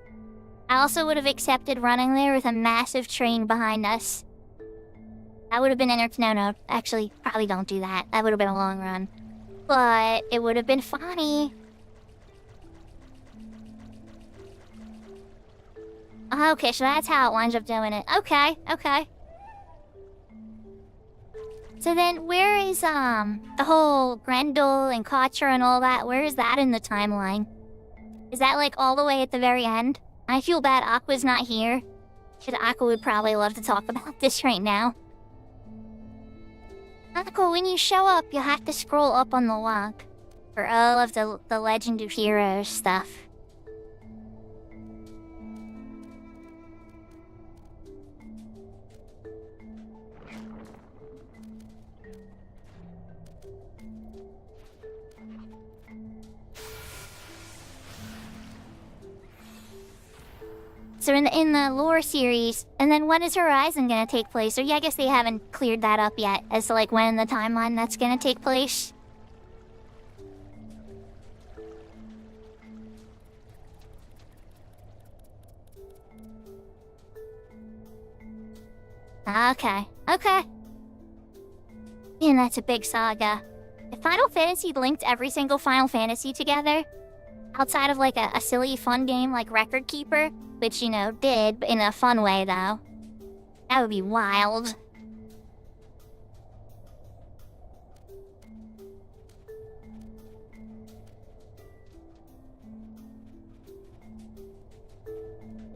I also would have accepted running there with a massive train behind us. That would have been no, actually, probably don't do that. That would have been a long run. But it would have been funny. Okay, so that's how it winds up doing it. Okay. So then, where is, the whole Grendel and Katra and all that? Where is that in the timeline? Is that, like, all the way at the very end? I feel bad Aqua's not here. Because Aqua would probably love to talk about this right now. Aqua, when you show up, you have to scroll up on the log. For all of the Legend of Heroes stuff. So in the lore series, and then when is Horizon gonna take place? Or yeah, I guess they haven't cleared that up yet as to like when in the timeline that's gonna take place. Okay. And that's a big saga. If Final Fantasy linked every single Final Fantasy together, outside of like a silly fun game like Record Keeper, which, you know, did, but in a fun way, though. That would be wild.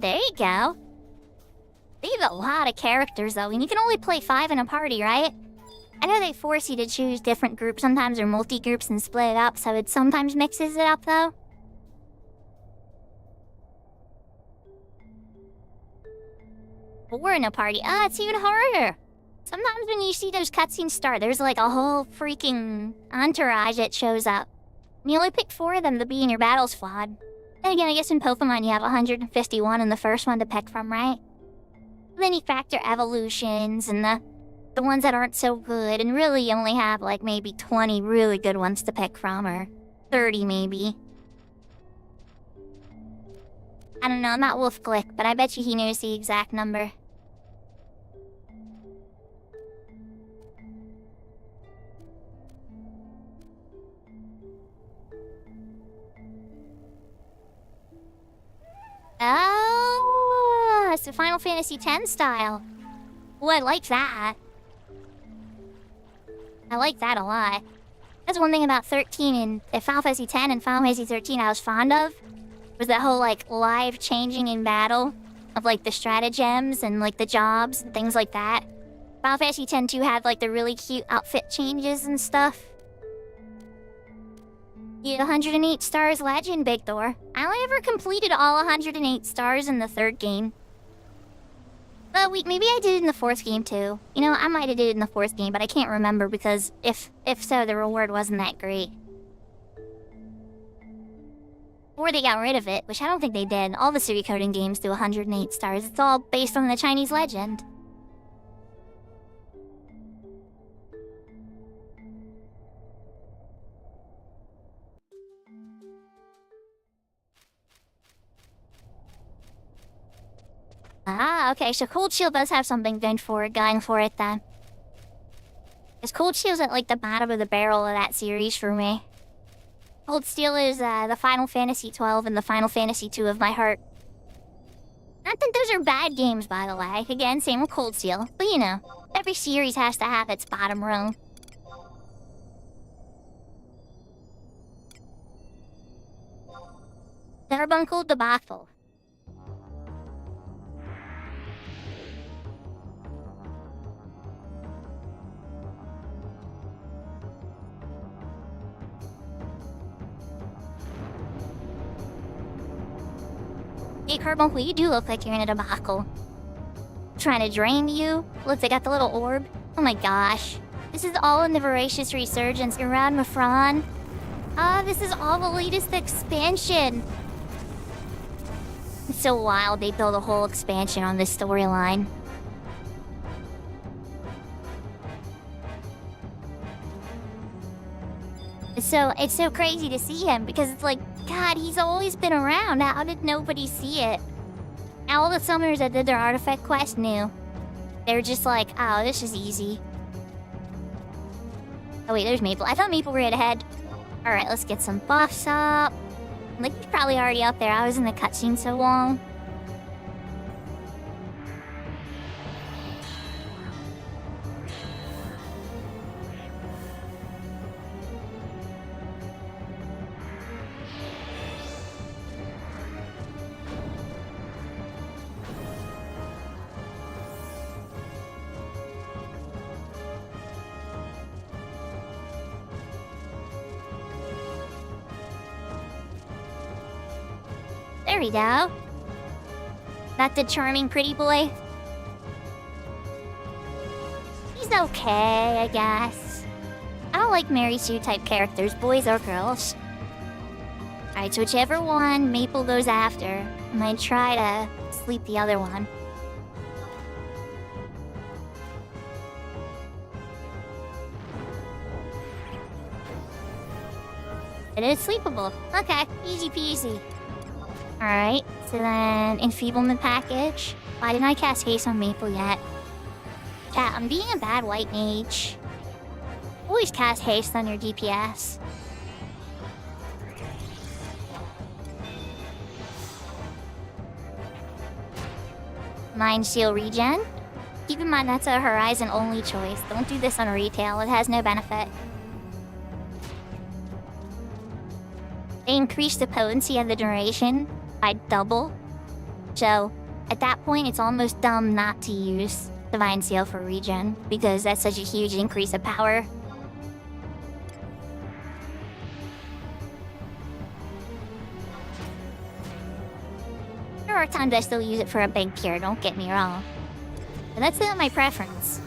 There you go. They have a lot of characters, though, and you can only play 5 in a party, right? I know they force you to choose different groups sometimes, or multi-groups, and split it up, so it sometimes mixes it up, though. 4 in a party. It's even harder. Sometimes when you see those cutscenes start, there's like a whole freaking entourage that shows up. And you only pick 4 of them to be in your battle squad. Then again, I guess in Pokemon you have 151 in the first one to pick from, right? And then you factor evolutions and the ones that aren't so good, and really you only have like maybe 20 really good ones to pick from, or 30 maybe. I don't know, I'm not Wolf Glick, but I bet you he knows the exact number. Oh, it's the Final Fantasy X style. Oh, I like that. I like that a lot. That's one thing about 13 and Final Fantasy X and Final Fantasy 13 I was fond of. Was that whole, like, live changing in battle of, like, the stratagems and, like, the jobs and things like that. Final Fantasy X 2 had, like, the really cute outfit changes and stuff. You 108 stars legend, Big Thor. I only ever completed all 108 stars in the 3rd game. But wait, maybe I did it in the 4th game too. You know, I might have did it in the 4th game, but I can't remember because if so, the reward wasn't that great. Or they got rid of it, which I don't think they did. All the Suikoden games do 108 stars. It's all based on the Chinese legend. Ah, okay, so Cold Shield does have something going for it then. Because Cold Shield's at like the bottom of the barrel of that series for me. Cold Steel is the Final Fantasy 12 and the Final Fantasy 2 of my heart. Not that those are bad games, by the way. Again, same with Cold Steel. But you know, every series has to have its bottom rung. Carbuncle debacle. Hey, Carbuncle, you do look like you're in a debacle. Trying to drain you? Look, they got the little orb. Oh my gosh. This is all in the Voracious Resurgence around Mafron. This is all the latest expansion. It's so wild they build a whole expansion on this storyline. It's so crazy to see him because it's like, God, he's always been around. How did nobody see it? All the summoners that did their artifact quest knew. They were just like, oh, this is easy. Oh wait, there's Maple. I thought Maple ran ahead. Alright, let's get some buffs up. Like, he's probably already up there. I was in the cutscene so long. There we go. That's the charming pretty boy. He's okay, I guess. I don't like Mary Sue type characters, boys or girls. Alright, so whichever one Maple goes after, I might try to sleep the other one. It is sleepable. Okay, easy peasy. Alright, so then Enfeeblement package. Why didn't I cast haste on Maple yet? Chat, I'm being a bad white mage. Always cast haste on your DPS. Mind Seal regen. Keep in mind that's a Horizon only choice. Don't do this on retail, it has no benefit. They increase the potency of the duration by double. So, at that point, it's almost dumb not to use Divine Seal for regen, because that's such a huge increase of power. There are times I still use it for a big cure, don't get me wrong. But that's not my preference.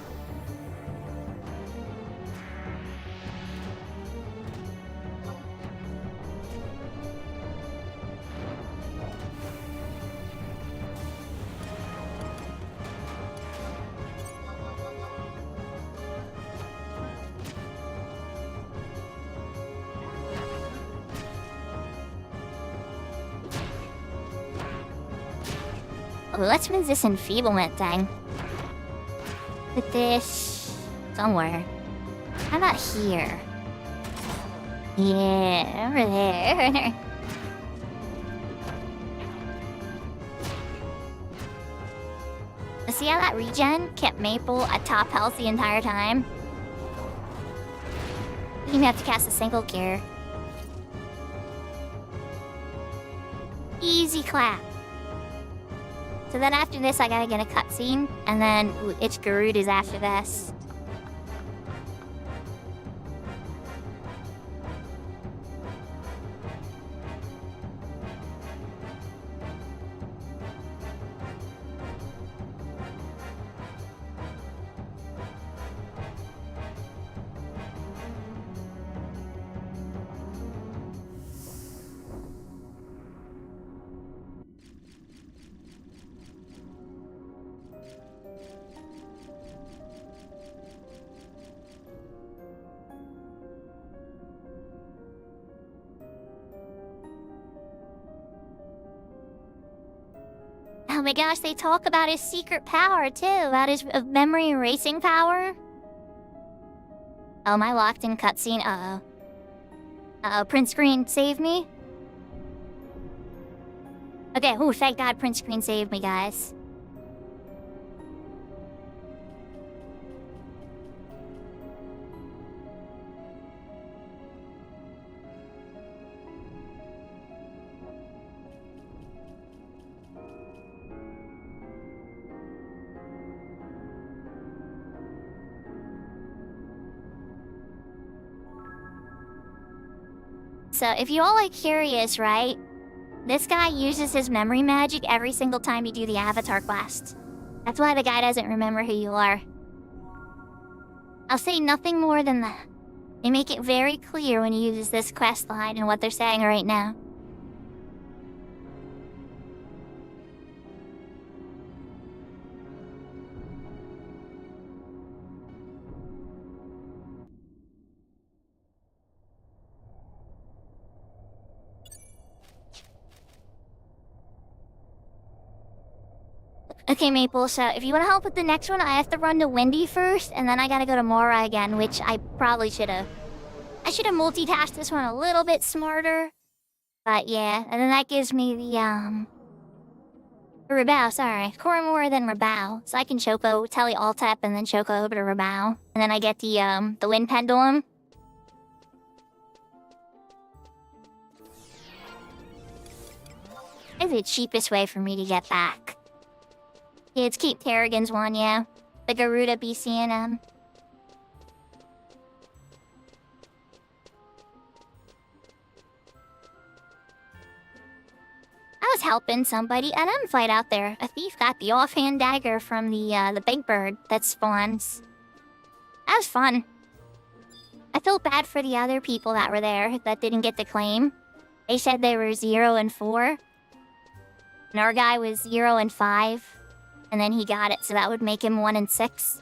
Let's move this enfeeblement thing. Put this somewhere. How about here? Yeah, over there. See how that regen kept Maple at top health the entire time? You didn't have to cast a single cure. Easy clap. So then after this, I gotta get a cutscene, and then Itch Garud is after this. Oh my gosh, they talk about his secret power too, about his memory erasing power. Oh, am I locked in cutscene? Uh-oh. Uh-oh, print screen, save me? Okay, ooh, thank God print screen saved me, guys. So, if you all are curious, right? This guy uses his memory magic every single time you do the avatar quest. That's why the guy doesn't remember who you are. I'll say nothing more than that. They make it very clear when he uses this quest line and what they're saying right now. Okay, Maple, so if you want to help with the next one, I have to run to Wendy first, and then I gotta go to Mora again, which I probably should've. I should've multitasked this one a little bit smarter. But yeah, and then that gives me the, Rabao, sorry. Koramora, then Rabao. So I can Choco, Telly Altep, and then Choco over to Rabao. And then I get the Wind Pendulum. It's the cheapest way for me to get back. Yeah, it's keep Tarragon's one, yeah. The Garuda BCNM. I was helping somebody at an fight out there. A thief got the offhand dagger from the big bird that spawns. That was fun. I felt bad for the other people that were there that didn't get the claim. They said they were 0 and 4. And our guy was 0 and 5. And then he got it, so that would make him 1 and 6.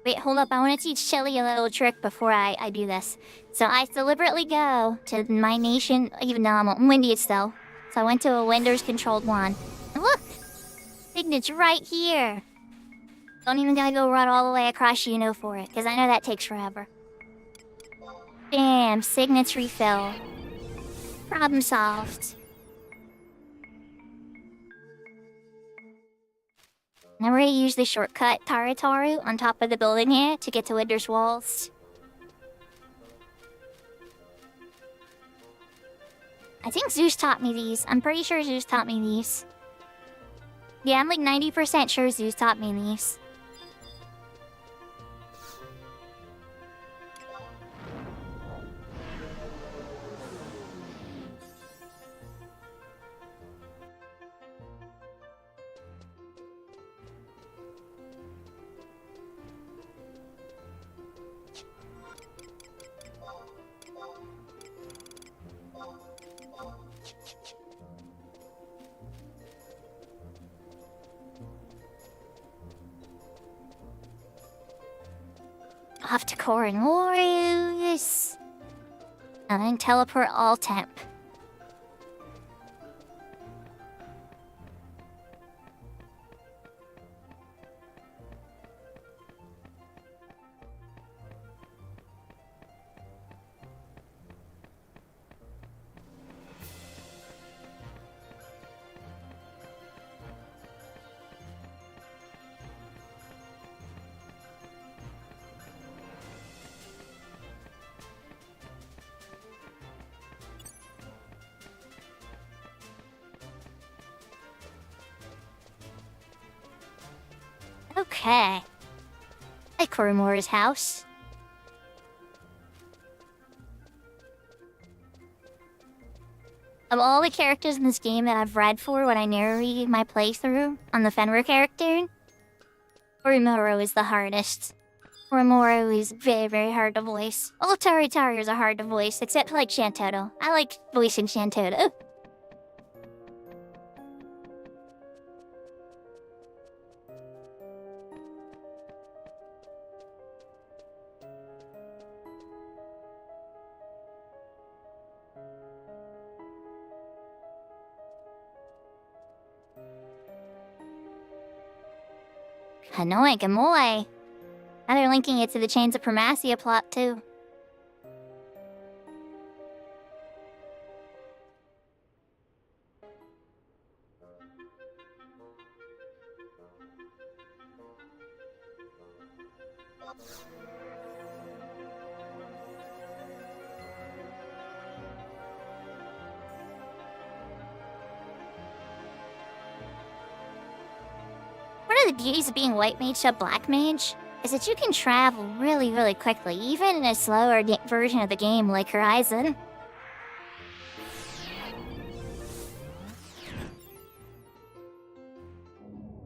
Wait, hold up. I want to teach Shelly a little trick before I do this. So I deliberately go to my nation, even though I'm windy still. So I went to a Windows controlled one. And look! Signet's right here. Don't even gotta go run all the way across Yuno for it, because I know that takes forever. Bam! Signet's refill. Problem solved. Now we're gonna use the shortcut Tarataru on top of the building here to get to Winter's Walls. I think Zeus taught me these. I'm pretty sure Zeus taught me these. Yeah, I'm like 90% sure Zeus taught me these. Off to Corin Warriors. And then teleport all temp. Okay. At Korimora's house. Of all the characters in this game that I've read for when I narrated my playthrough on the Fenrir character, Korimura is the hardest. Korimura is very, very hard to voice. All Taritarios are hard to voice, except like Shantoto. I like voicing Shantoto. Hanoi Gamole. Now they're linking it to the Chains of Primacia plot, too. One of the beauties of being white mage to black mage is that you can travel really, really quickly, even in a slower version of the game like Horizon.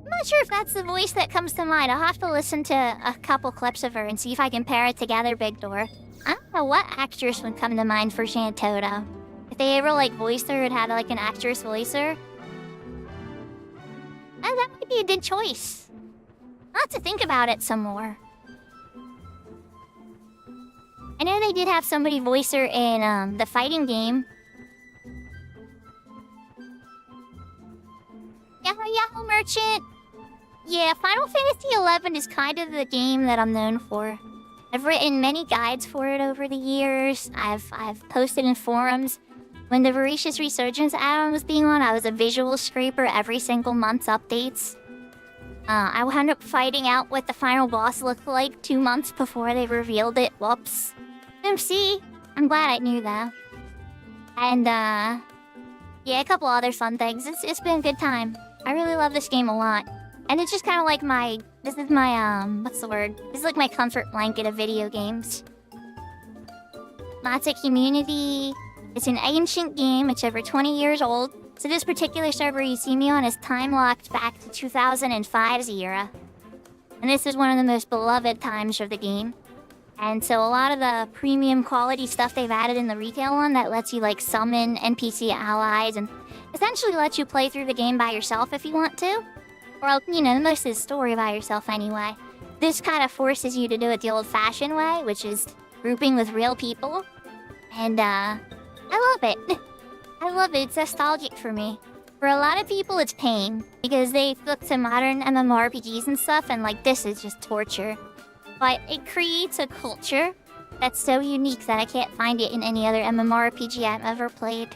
I'm not sure if that's the voice that comes to mind. I'll have to listen to a couple clips of her and see if I can pair it together, Big Door. I don't know what actress would come to mind for Shantoto. If they ever, voiced her and had, an actress voice her. That might be a good choice. I'll have to think about it some more. I know they did have somebody voice her in, the fighting game. Yahoo Merchant! Yeah, Final Fantasy XI is kind of the game that I'm known for. I've written many guides for it over the years. I've posted in forums. When the Voracious Resurgence add-on was being on, I was a visual scraper every single month's updates. I wound up fighting out what the final boss looked like 2 months before they revealed it. Whoops. Oopsie. I'm glad I knew that. And, yeah, a couple other fun things. It's been a good time. I really love this game a lot. And it's just kind of like this is my, what's the word? This is like my comfort blanket of video games. Lots of community. It's an ancient game. It's over 20 years old. So this particular server you see me on is time-locked back to 2005's era. And this is one of the most beloved times of the game. And so a lot of the premium quality stuff they've added in the retail one that lets you, summon NPC allies and essentially lets you play through the game by yourself if you want to. Or, most of the story by yourself anyway. This kind of forces you to do it the old-fashioned way, which is grouping with real people. And, I love it. I love it. It's nostalgic for me. For a lot of people, it's pain. Because they look to modern MMORPGs and stuff, and, this is just torture. But it creates a culture that's so unique that I can't find it in any other MMORPG I've ever played.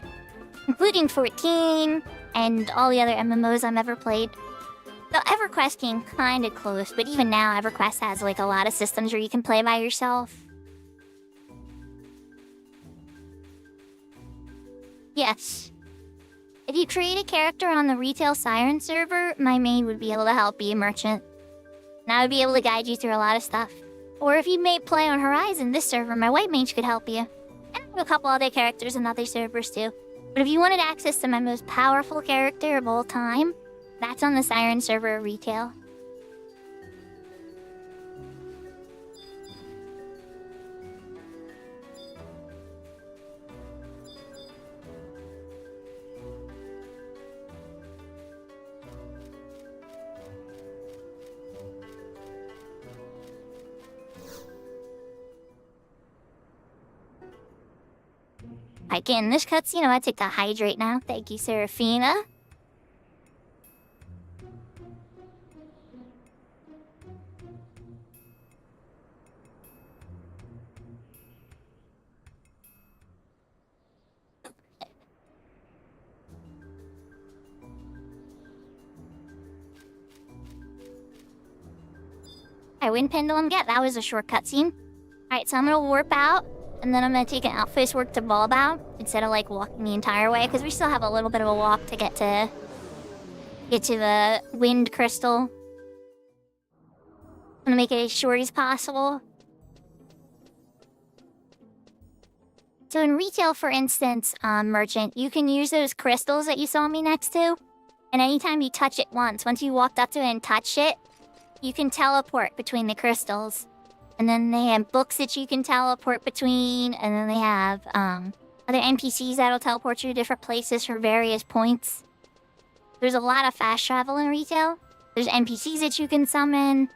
Including 14, and all the other MMOs I've ever played. Though EverQuest came kinda close, but even now, EverQuest has, a lot of systems where you can play by yourself. Yes. If you create a character on the retail Siren server, my main would be able to help be a merchant. And I would be able to guide you through a lot of stuff. Or if you may play on Horizon, this server, my white mage could help you. And I have a couple other characters in other servers too. But if you wanted access to my most powerful character of all time, that's on the Siren server retail. Again, this cutscene, I take to hydrate now. Thank you, Seraphina. Alright, Wind Pendulum Get. That was a short cutscene. Alright, so I'm gonna warp out. And then I'm gonna take an Outfist work to Bulbout instead of walking the entire way, because we still have a little bit of a walk to get to the wind crystal. I'm gonna make it as short as possible. So in retail, for instance, Merchant, you can use those crystals that you saw me next to, and anytime you touch it once you walked up to it and touched it, you can teleport between the crystals. And then they have books that you can teleport between, and then they have other NPCs that'll teleport you to different places for various points. There's a lot of fast travel in retail. There's NPCs that you can summon,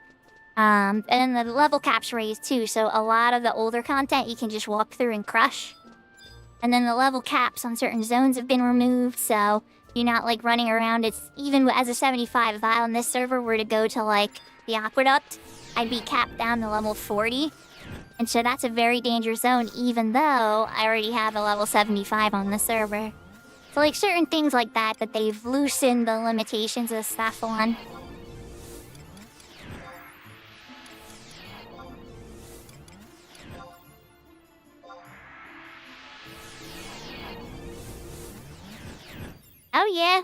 and then the level cap's raised too, so a lot of the older content you can just walk through and crush. And then the level caps on certain zones have been removed, so you're not like running around. It's even as a 75, if I on this server were to go to like the aqueduct, I'd be capped down to level 40. And so that's a very dangerous zone, even though I already have a level 75 on the server. So like certain things like that they've loosened the limitations of stuff on. Oh yeah.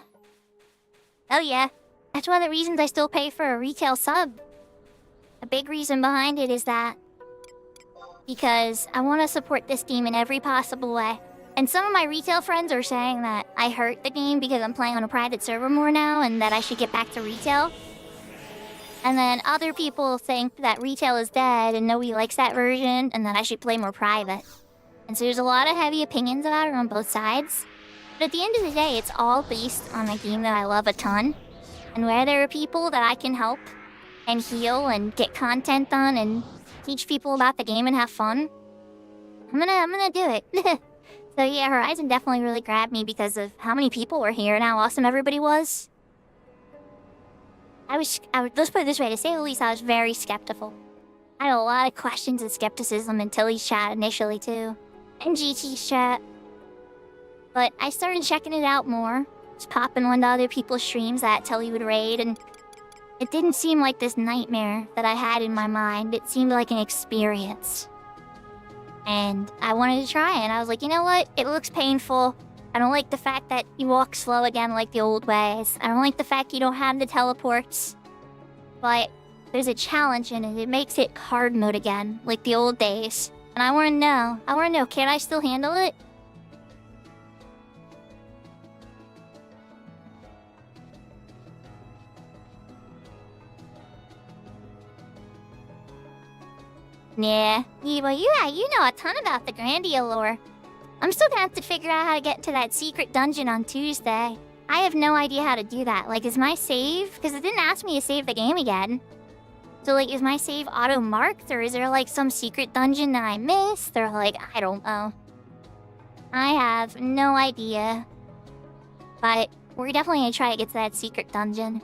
Oh yeah. That's one of the reasons I still pay for a retail sub. A big reason behind it is that because I want to support this game in every possible way. And some of my retail friends are saying that I hurt the game because I'm playing on a private server more now and that I should get back to retail. And then other people think that retail is dead and nobody likes that version and that I should play more private. And so there's a lot of heavy opinions about it on both sides. But at the end of the day, it's all based on a game that I love a ton. And where there are people that I can help and heal and get content on and teach people about the game and have fun, I'm gonna do it. So yeah, Horizon definitely really grabbed me because of how many people were here and how awesome everybody was. Let's put it this way, to say the least, I was very skeptical. I had a lot of questions and skepticism in Tilly's chat initially too, and GT's chat. But I started checking it out more, just popping one to other people's streams that Tilly would raid, and it didn't seem like this nightmare that I had in my mind. It seemed like an experience. And I wanted to try it, and I was like, you know what? It looks painful. I don't like the fact that you walk slow again like the old ways. I don't like the fact you don't have the teleports. But there's a challenge in it. It makes it hard mode again, like the old days. And I want to know, can I still handle it? Yeah, well, you know a ton about the Grandia lore. I'm still gonna have to figure out how to get into that secret dungeon on Tuesday. I have no idea how to do that. Like, is my save... Because it didn't ask me to save the game again. So, like, is my save auto-marked? Or is there, like, some secret dungeon that I missed? Or, like, I don't know. I have no idea. But we're definitely gonna try to get to that secret dungeon.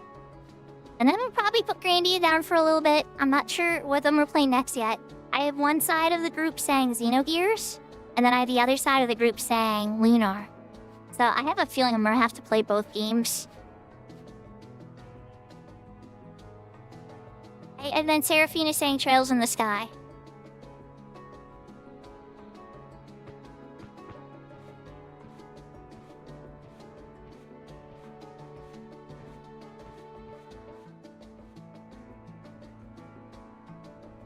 And then we'll probably put Grandia down for a little bit. I'm not sure what them we're playing next yet. I have one side of the group saying Xenogears, and then I have the other side of the group saying Lunar. So I have a feeling I'm gonna have to play both games. And then Seraphine is saying Trails in the Sky.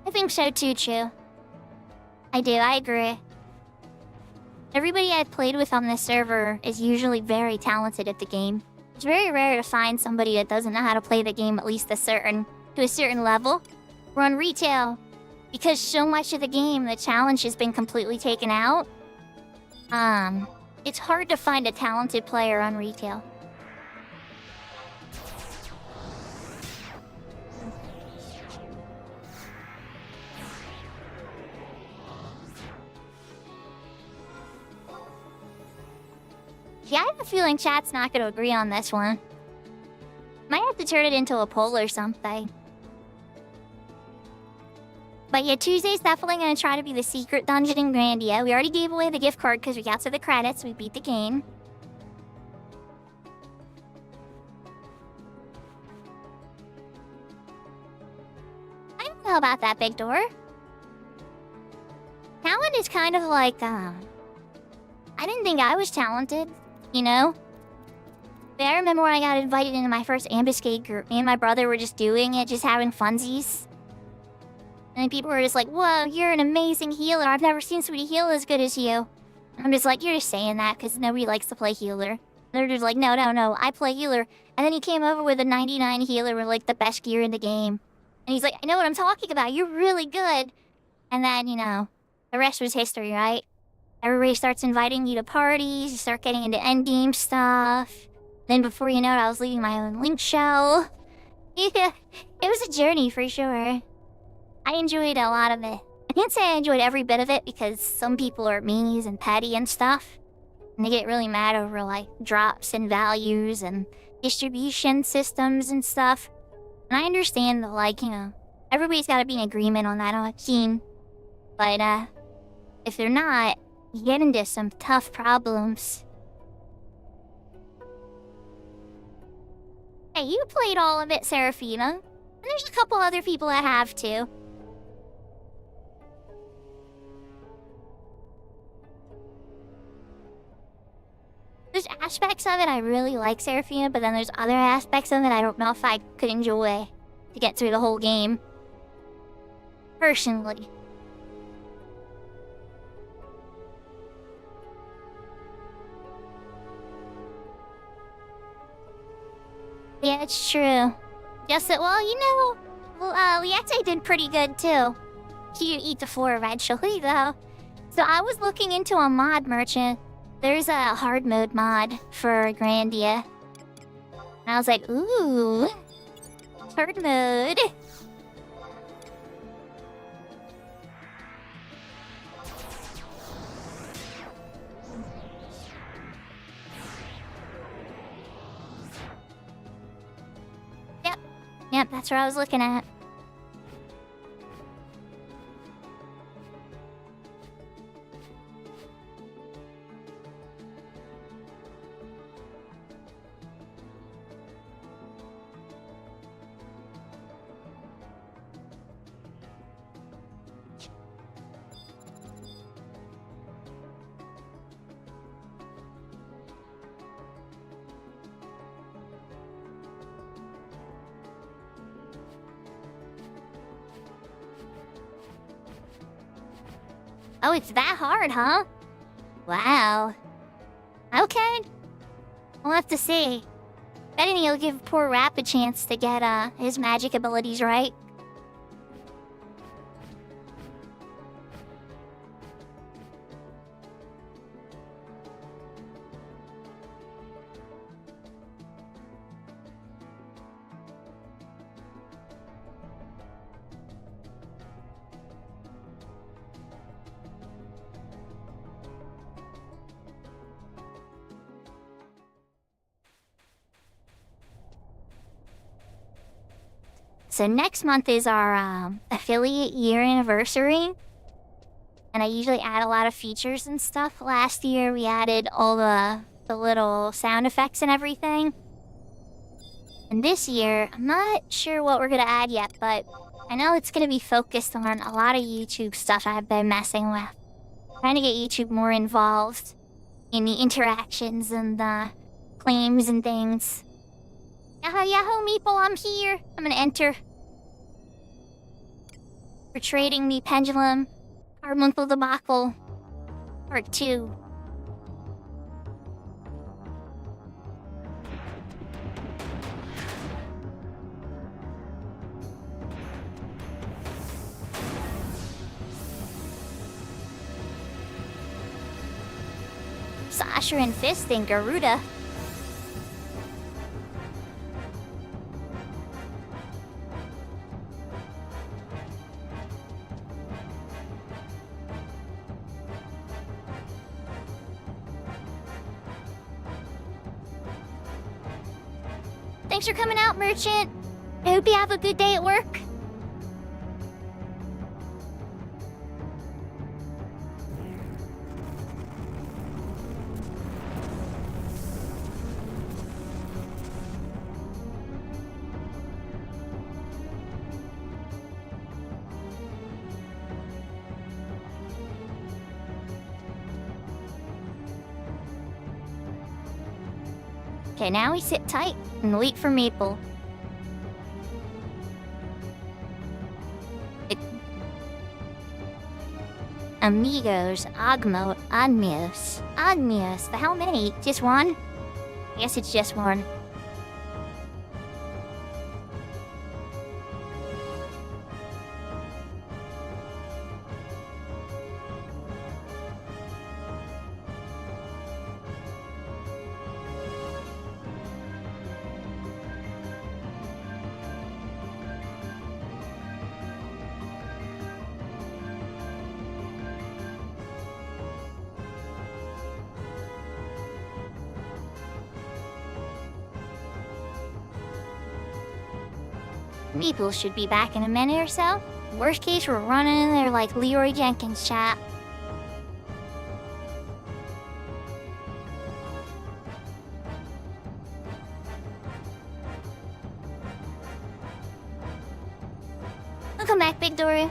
I think so too, Chu. I do, I agree. Everybody I've played with on this server is usually very talented at the game. It's very rare to find somebody that doesn't know how to play the game at least to a certain level. We're on retail. Because so much of the game, the challenge has been completely taken out. It's hard to find a talented player on retail. Yeah, I have a feeling chat's not going to agree on this one. Might have to turn it into a poll or something. But yeah, Tuesday's definitely going to try to be the secret dungeon in Grandia. We already gave away the gift card because we got to the credits. We beat the game. I don't know about that big door. Talent is kind of like, I didn't think I was talented. You know? But I remember when I got invited into my first ambuscade group, me and my brother were just doing it, just having funsies. And then people were just like, whoa, you're an amazing healer. I've never seen somebody heal as good as you. And I'm just like, you're just saying that because nobody likes to play healer. And they're just like, no, I play healer. And then he came over with a 99 healer with like the best gear in the game. And he's like, I know what I'm talking about. You're really good. And then, you know, the rest was history, right? Everybody starts inviting you to parties, you start getting into endgame stuff. Then before you know it, I was leading my own link show. Yeah, it was a journey for sure. I enjoyed a lot of it. I can't say I enjoyed every bit of it because some people are meanies and petty and stuff. And they get really mad over like drops in values and distribution systems and stuff. And I understand that, like, you know, everybody's got to be in agreement on that on a team. But if they're not, you get into some tough problems. Hey, you played all of it, Seraphina. And there's a couple other people that have too. There's aspects of it I really like, Seraphina, but then there's other aspects of it I don't know if I could enjoy to get through the whole game. Personally. Yeah, it's true. Just that, well, you know, Liette did pretty good too. He could eat the floor eventually, though. So I was looking into a mod merchant. There's a hard mode mod for Grandia. And I was like, ooh, hard mode. Yep, that's what I was looking at. Oh, it's that hard, huh? Wow. Okay. We'll have to see. Betting he'll give poor Rap a chance to get his magic abilities right. So next month is our affiliate year anniversary. And I usually add a lot of features and stuff. Last year we added all the little sound effects and everything. And this year, I'm not sure what we're going to add yet, but I know it's going to be focused on a lot of YouTube stuff I've been messing with. Trying to get YouTube more involved in the interactions and the claims and things. Yahoo, yahoo, meeple, I'm here. I'm gonna enter. For trading the pendulum. Carbuncle debacle. Part 2. Sasha and Fist and Garuda. Thanks for coming out, Merchant. I hope you have a good day at work. Okay, now we sit tight and wait for Maple. Amigos, Ogmo, Ogmios. Ogmios, how many? Just one? I guess it's just one. Maple should be back in a minute or so. Worst case, we're running in there like Leroy Jenkins, chat. Welcome back, Big Dory.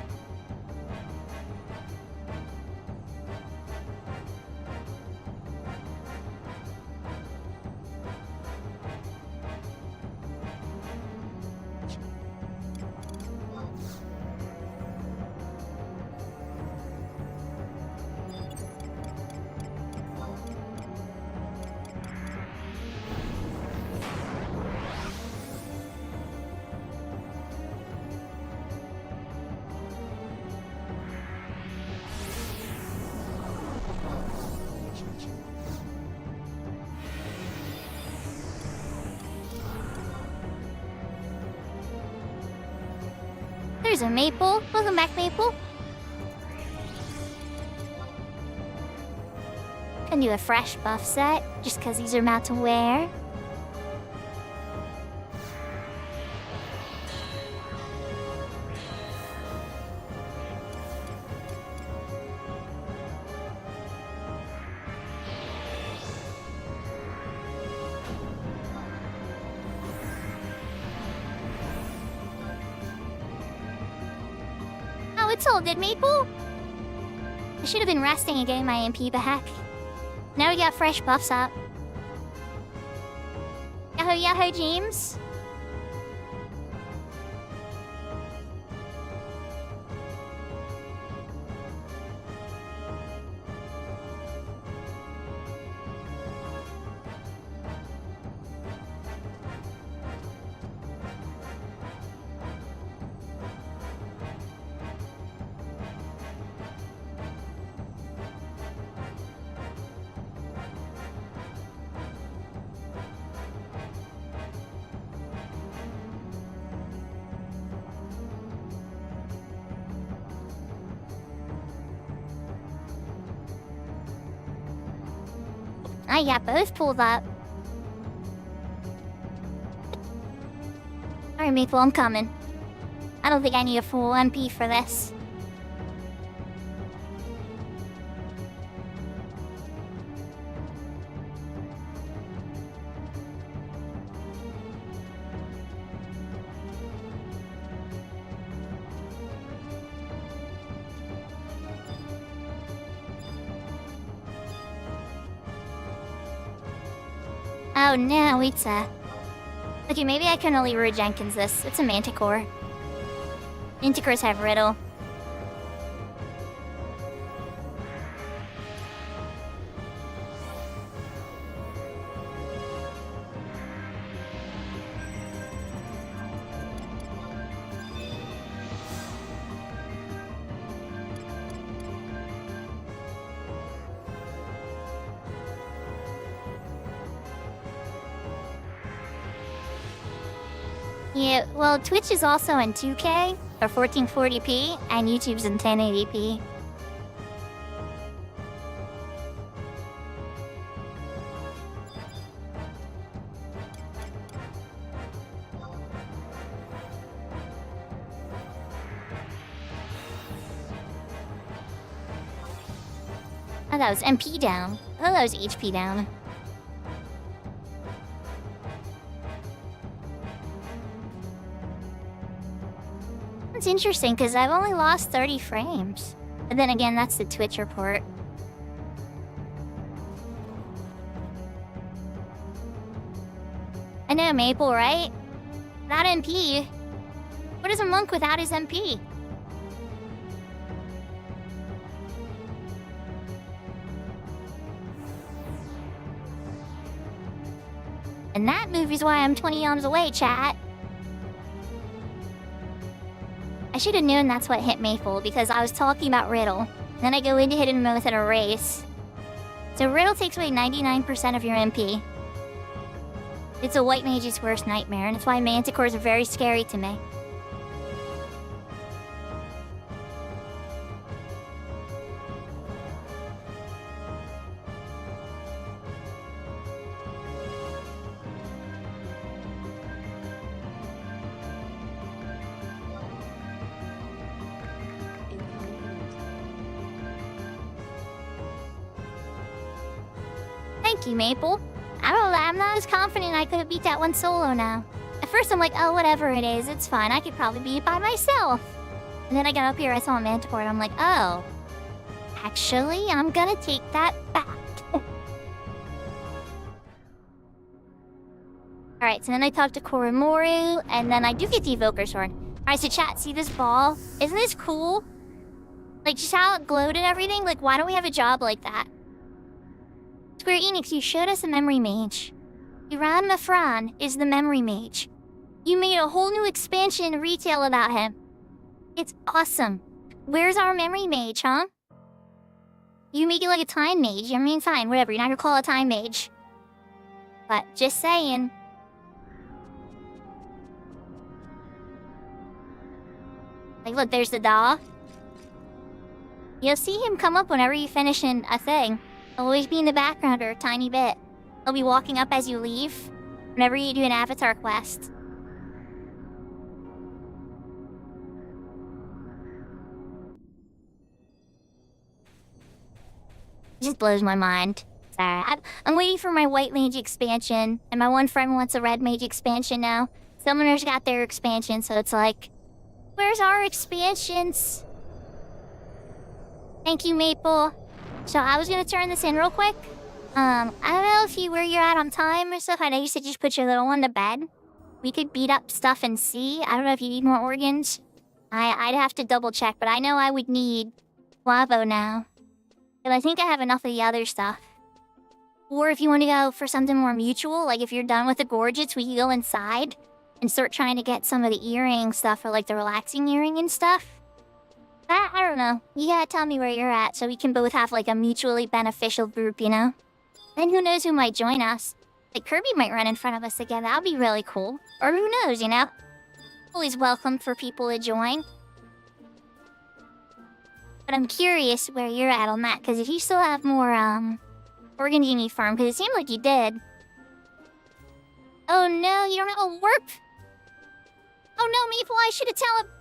There's a Maple. Welcome back, Maple. Can do a fresh buff set, just cause these are about to wear. Oh, it's all good, Maple. I should have been resting and getting my MP back. Now we got fresh buffs up. Yahoo, Yahoo, James. I got both pulled up. Alright, Maple, I'm coming. I don't think I need a full MP for this. Oh no, it's okay, maybe I can only Leroy Jenkins this. It's a Manticore. Manticores have Riddle. Yeah, well, Twitch is also in 2K, or 1440p, and YouTube's in 1080p. Oh, that was MP down. Oh, that was HP down. It's interesting because I've only lost 30 frames. But then again, that's the Twitch report. I know, Maple, right? That MP. What is a monk without his MP? And that movie's why I'm 20 arms away, chat. I should have known that's what hit Maple, because I was talking about Riddle. Then I go into hitting him with an erase. So Riddle takes away 99% of your MP. It's a white mage's worst nightmare, and it's why Manticores are very scary to me. Thank you, Maple. I don't know, I'm not as confident I could have beat that one solo now. At first I'm like, oh, whatever it is, it's fine, I could probably beat it by myself. And then I got up here, I saw a Manticore, and I'm like, oh. Actually, I'm gonna take that back. Alright, so then I talk to Koromoru, and then I do get the Evoker Sword. Alright, so chat, see this ball? Isn't this cool? Like, just how it glowed and everything? Like, why don't we have a job like that? Square Enix, you showed us a memory mage. Iran Mafran is the memory mage. You made a whole new expansion in retail about him. It's awesome. Where's our memory mage, huh? You make it like a time mage. I mean, fine, whatever. You're not gonna call it a time mage. But, just saying. Like, look, there's the doll. You'll see him come up whenever you finish in a thing. He'll always be in the background or a tiny bit. He'll be walking up as you leave, whenever you do an avatar quest. It just blows my mind. Sorry, I'm waiting for my white mage expansion, and my one friend wants a red mage expansion now. Summoners got their expansion, so it's like, where's our expansions? Thank you, Maple. So I was gonna turn this in real quick. I don't know if where you're at on time or stuff. I know you said you just put your little one to bed. We could beat up stuff and see. I don't know if you need more organs. I'd have to double check, but I know I would need Lavo now. But I think I have enough of the other stuff. Or if you want to go for something more mutual, like if you're done with the gorgets, we can go inside and start trying to get some of the earring stuff, or like the relaxing earring and stuff. I don't know. You gotta tell me where you're at so we can both have like a mutually beneficial group, you know? Then who knows who might join us. Like Kirby might run in front of us again, that would be really cool. Or who knows, you know? Always welcome for people to join. But I'm curious where you're at on that, because if you still have more, organs you need farm, because it seemed like you did. Oh no, you don't have a warp? Oh no, Maple, I should have told him.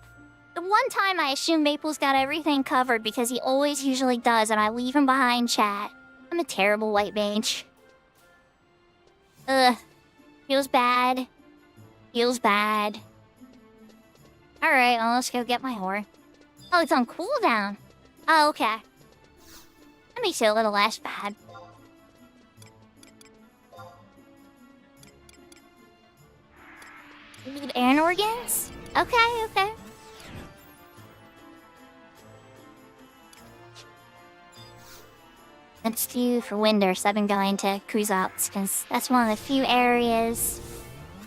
The one time I assume Maple's got everything covered because he always usually does, and I leave him behind chat. I'm a terrible white mage. Ugh. Feels bad. Feels bad. Alright, well, let's go get my whore. Oh, it's on cooldown. Oh, okay. That makes it a little less bad. You need iron organs? Okay, okay. Let's do for Winders. I've been going to cruise outs because that's one of the few areas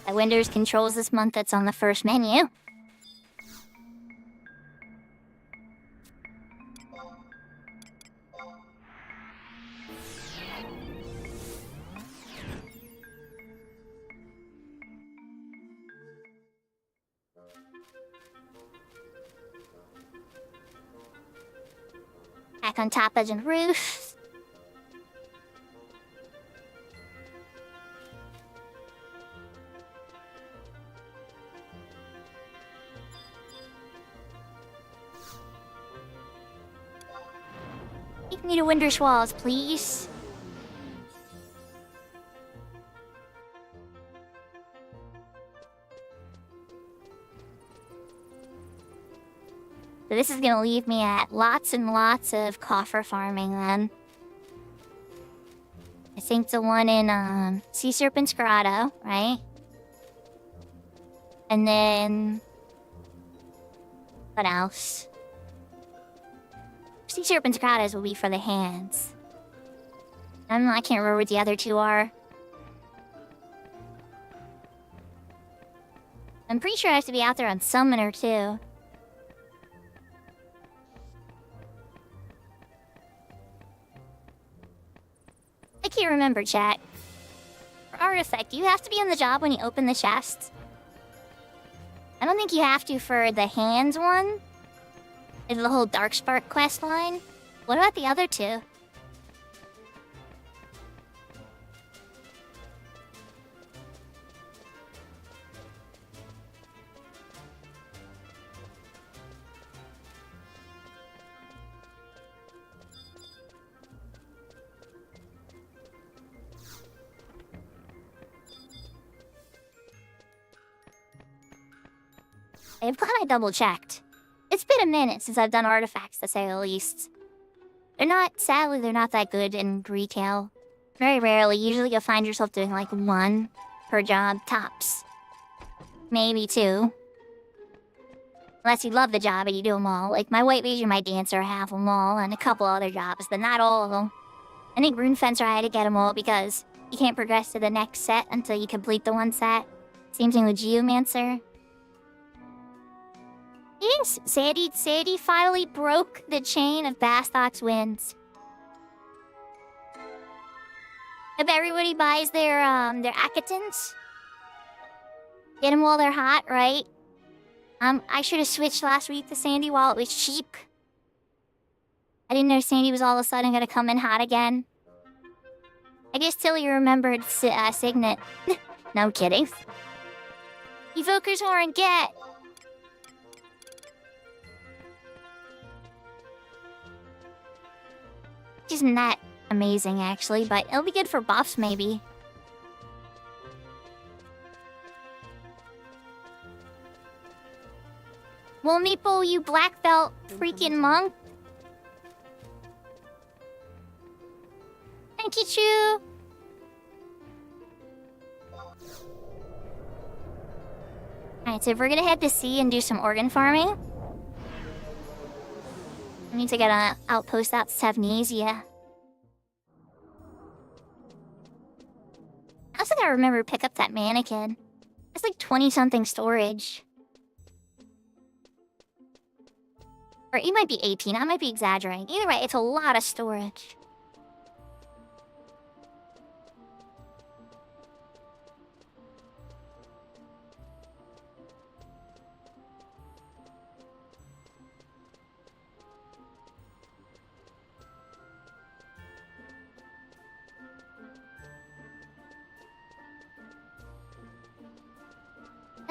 that Winders controls this month that's on the first menu. Back on top of the roof. Take me to Winder's Walls, please. So this is gonna leave me at lots and lots of coffer farming then. I think the one in Sea Serpent's Grotto, right? And then what else? Sea Serpent's Grottos will be for the hands. I can't remember what the other two are. I'm pretty sure I have to be out there on Summoner too. I can't remember, chat. For Artifact, do you have to be on the job when you open the chest? I don't think you have to for the hands one. Is the whole Darkspark quest line? What about the other two? I'm glad I double-checked. It's been a minute since I've done artifacts, to say the least. Sadly, they're not that good in retail. Very rarely, usually you'll find yourself doing like 1 per job, tops. Maybe 2. Unless you love the job and you do them all. Like my white mage and my dancer have them all, and a couple other jobs, but not all of them. I think Rune Fencer I had to get them all because you can't progress to the next set until you complete the 1 set. Same thing with Geomancer. Yes, Sandy finally broke the chain of Bastoc's wins. If everybody buys their Akatans, get them while they're hot, right? I should have switched last week to Sandy while it was cheap. I didn't know Sandy was all of a sudden gonna come in hot again. I guess Tilly remembered Signet. No kidding. Evoker's Horn, get! Isn't that amazing, actually, but it'll be good for buffs, maybe. Well, Meeple, you black belt freaking monk. Thank you, Chu. Alright, so if we're gonna head to sea and do some organ farming, I need to get an outpost out to Tavnesia. I also gotta remember to pick up that mannequin. It's like 20-something storage. Or it might be 18, I might be exaggerating. Either way, it's a lot of storage.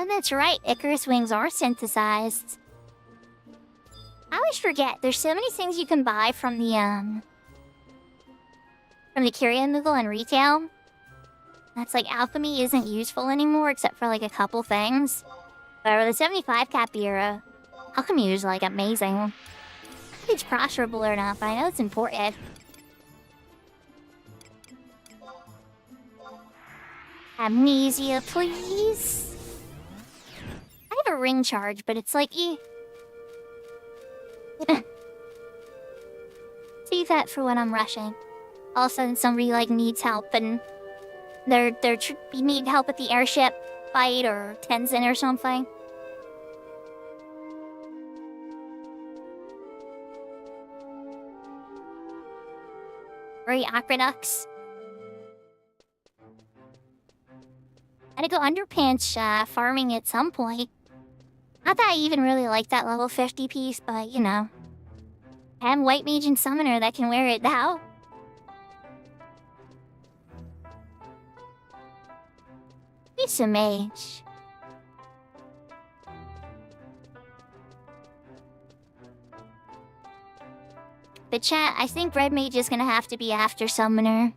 And that's right, Icarus wings are synthesized. I always forget, there's so many things you can buy from the Curia Moogle and retail. That's like, alchemy isn't useful anymore, except for like a couple things. But with the 75 cap era, alchemy is like amazing. I don't think it's prosperable or not, but I know it's important. Amnesia, please. I have a ring charge, but it's like, save that for when I'm rushing. All of a sudden somebody like needs help and they need help with the airship fight or Tenzin or something. Right, Aqueducts. I had to go underpants farming at some point. Not that I even really like that level 50 piece, but you know. I have White Mage and Summoner that can wear it now. It's a mage. But chat, I think Red Mage is gonna have to be after Summoner.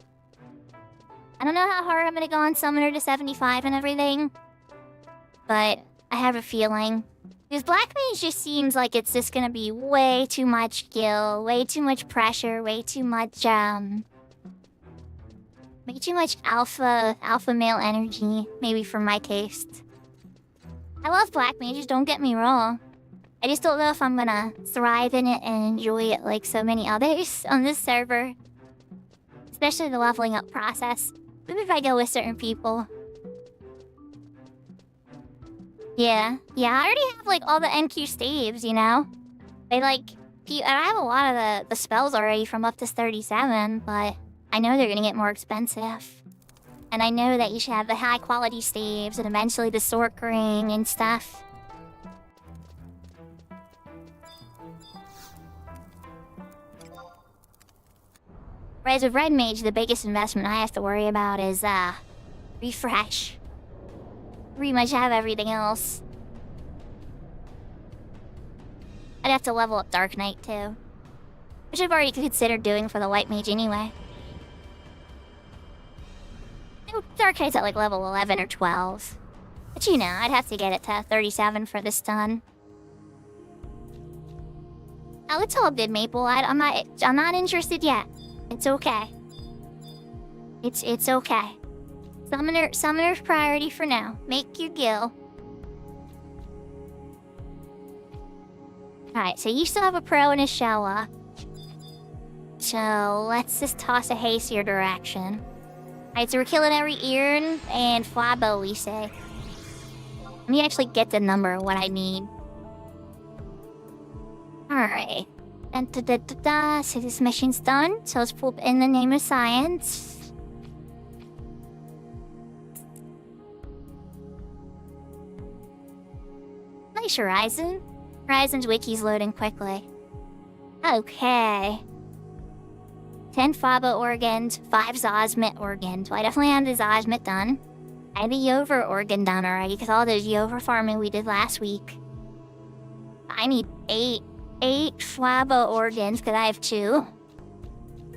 I don't know how hard I'm gonna go on Summoner to 75 and everything. But I have a feeling. Because Black Mage just seems like it's just gonna be way too much skill, way too much pressure, way too much alpha male energy, maybe for my taste. I love Black Mages, don't get me wrong. I just don't know if I'm gonna thrive in it and enjoy it like so many others on this server. Especially the leveling up process. Maybe if I go with certain people. Yeah, I already have like all the NQ staves, you know? They like, and I have a lot of the spells already from up to 37, but I know they're gonna get more expensive. And I know that you should have the high quality staves and eventually the Sork Ring and stuff. Whereas with Red Mage, the biggest investment I have to worry about is, refresh. Pretty much have everything else. I'd have to level up Dark Knight, too. Which I've already considered doing for the White Mage anyway. Dark Knight's at like level 11 or 12. But you know, I'd have to get it to 37 for this done. Oh, it's all good, Maple. I'm not interested yet. It's okay. It's okay. Summoner's priority for now. Make your gill. Alright, so you still have a pro and a Showa. So let's just toss a haste your direction. Alright, so we're killing every Iron and Flabo, we say. Let me actually get the number of what I need. Alright. So this mission's done. So let's pull in the name of science. Nice, Horizon. Horizon's wiki's loading quickly. Okay. 10 Faba organs, 5 Zosmit organs. Well, I definitely have the Zosmit done. I have the Yover organ done already, because all those Yover farming we did last week. I need 8 Flabo organs, because I have 2.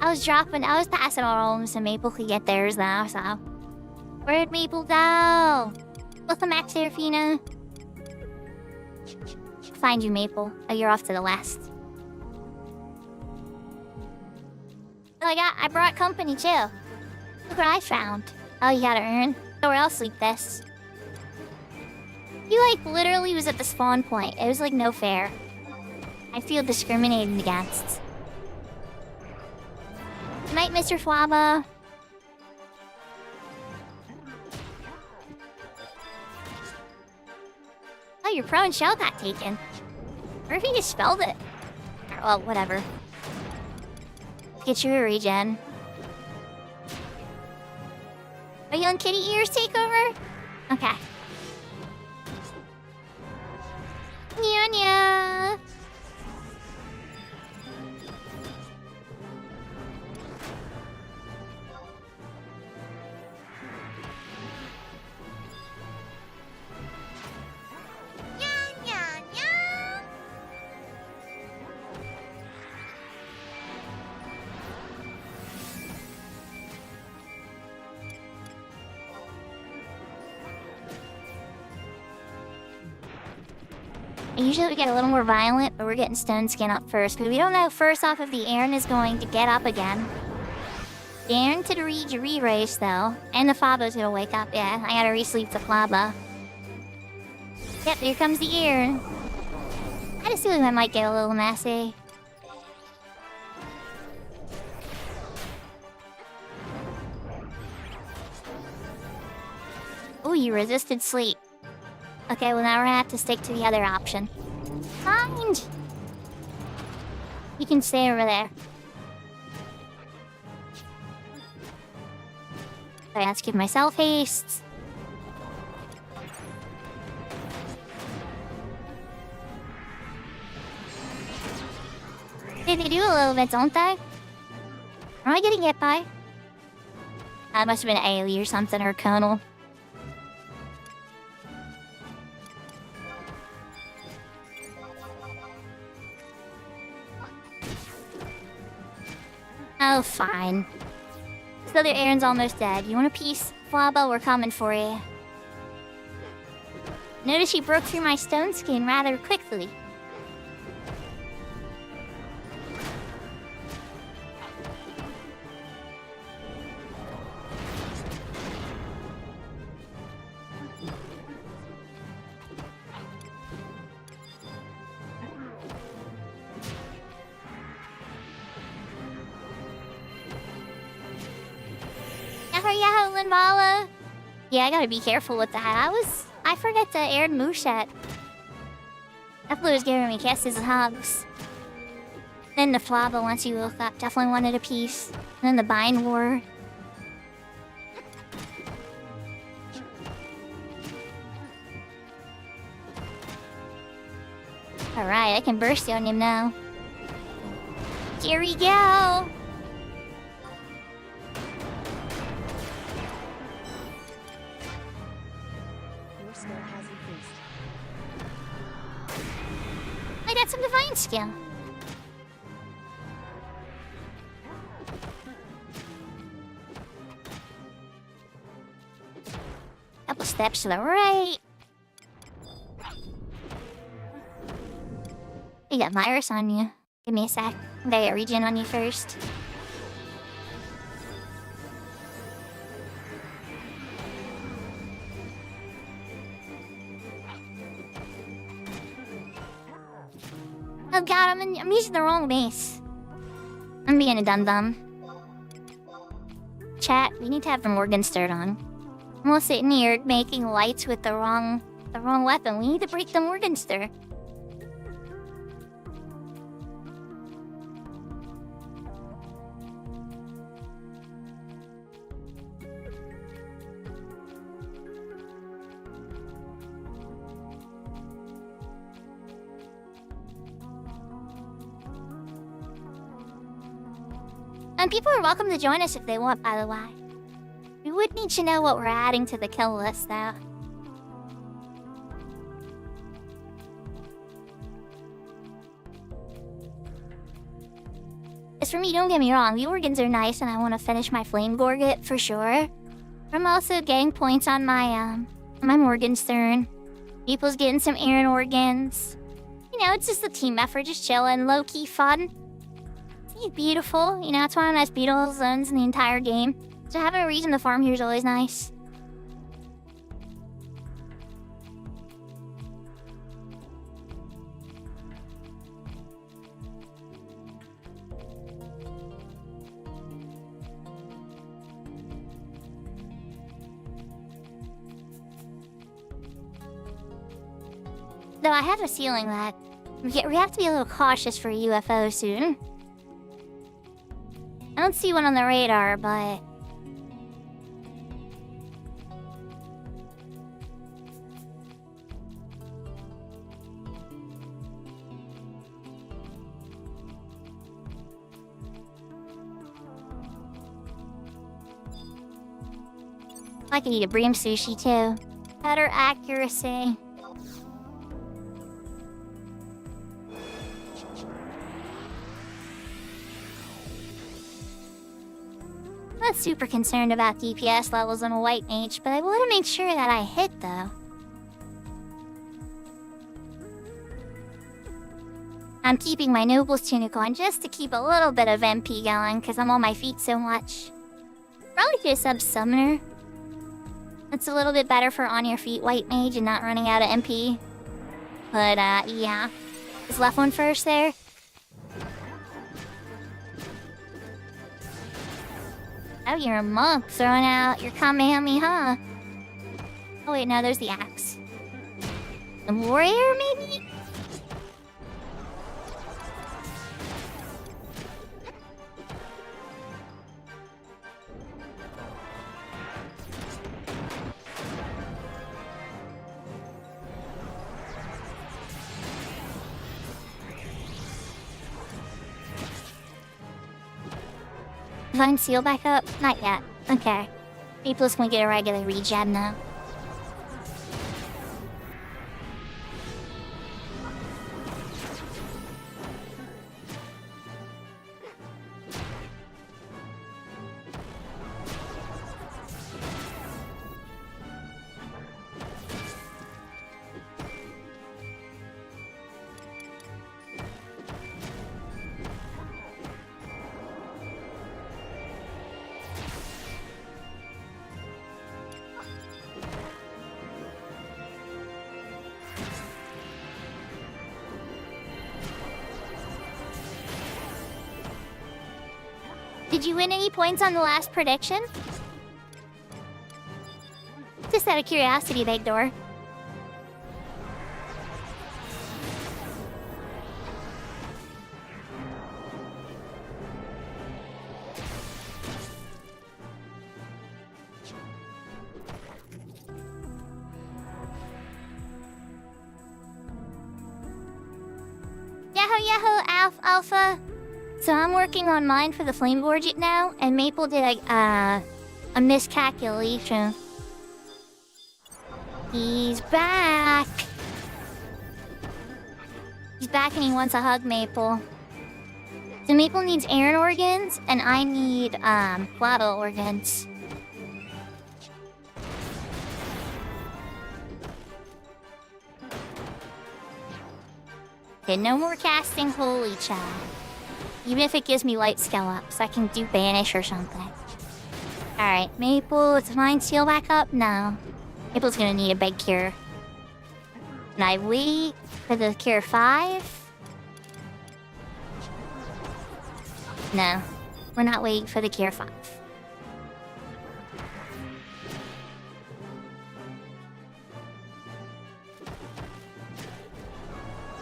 I was passing all of them so Maple could get theirs now, so. Where'd Maple go? Welcome back, Serafina. Find you, Maple. Oh, you're off to the west. Oh, I brought company too. Look what I found. Oh, you gotta earn. So where else sleep this? You literally was at the spawn point. It was no fair. I feel discriminated against. Good night, Mr. Flaba. Oh, your pro and shell got taken. Or if he just spelled it. Well, whatever. Get you a regen. Are you on kitty ears takeover? Okay. Nya nya. Usually we get a little more violent, but we're getting Stone Skin up first, because we don't know first off if the Aaron is going to get up again. The Aaron to re-race, though, and the Fabo's gonna wake up, yeah. I gotta re-sleep the Flaba. Yep, here comes the Aaron. I had a feeling that might get a little messy. Ooh, you resisted sleep. Okay, well now we're gonna have to stick to the other option. Mind! You can stay over there. Okay, let's give myself haste. They do a little bit, don't they? Am I getting hit by? That must have been AoE or something, or Conal. Oh, fine. This other Aaron's almost dead. You want a piece? Flabo, we're coming for you. Notice she broke through my stone skin rather quickly. Yahoo, Linvala! Yeah, I gotta be careful with that. I forget to air moveset. Definitely was giving me kisses and hugs. Then the Flaba, once you woke up, definitely wanted a piece. And then the Bind War. Alright, I can burst on him now. Here we go! I got some divine skill. Couple steps to the right. You got virus on you. Give me a sec. I gotta get regen on you first. Oh god, I'm using the wrong base. I'm being a dum-dum. Chat, we need to have the Morgenstern on. I'm all sitting here making lights with the wrong weapon. We need to break the Morgenstern. And people are welcome to join us if they want, by the way. We would need to know what we're adding to the kill list, though. As for me, don't get me wrong, the organs are nice and I want to finish my Flame Gorget for sure. I'm also getting points on my Morgenstern. People's getting some Aaron organs. You know, it's just a team effort, just chilling, low-key fun. It's beautiful, you know, it's one of the most beautiful zones in the entire game. So having a reason to farm here is always nice. Though I have a feeling that we have to be a little cautious for a UFO soon. I don't see one on the radar, but... I could eat a bream sushi too. Better accuracy. I'm not super concerned about DPS levels on a white mage, but I want to make sure that I hit though. I'm keeping my Noble's Tunic on just to keep a little bit of MP going, because I'm on my feet so much. Probably should sub Summoner. That's a little bit better for on your feet white mage and not running out of MP. But yeah. Is left one first there? Oh, you're a monk throwing out your Kamehameha. Oh wait, no, there's the axe. The warrior, maybe? Divine Seal back up? Not yet. Okay. People's gonna get a regular regen now. Did you win any points on the last prediction? Just out of curiosity, Big Door. Yahoo, Alpha. So I'm working on mine for the Flame Gorget now, and Maple did a miscalculation. He's back! He's back and he wants a hug, Maple. So Maple needs Aaron organs, and I need, Flabbo organs. Okay, no more casting Holy Child. Even if it gives me light skill up, so I can do Banish or something. Alright, Maple, is mine seal back up? No. Maple's gonna need a big cure. Can I wait for the cure 5? No. We're not waiting for the cure 5.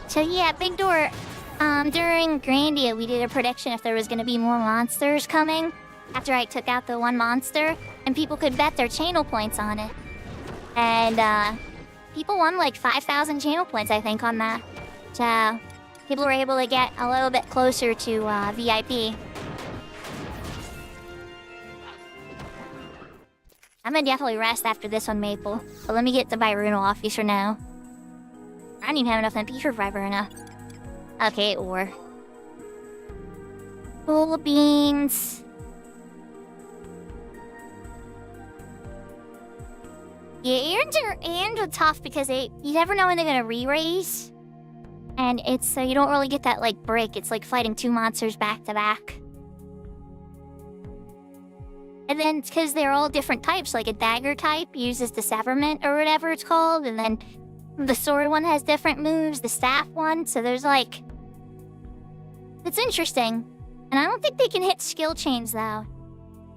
So yeah, Big Door, during Grandia we did a prediction if there was gonna be more monsters coming after I took out the one monster, and people could bet their channel points on it. And people won like 5,000 channel points, I think, on that. So people were able to get a little bit closer to VIP. I'm gonna definitely rest after this one, Maple. But let me get the Byruno off you for now. I don't even have enough MP for Byruno. Okay, ore. Full beans. Yeah, Aaron's are tough because you never know when they're gonna re-raise. And it's so you don't really get that like break. It's like fighting 2 monsters back to back. And then it's because they're all different types, like a dagger type uses disseverment or whatever it's called, and then the sword one has different moves, the staff one, so there's like... It's interesting. And I don't think they can hit skill chains though.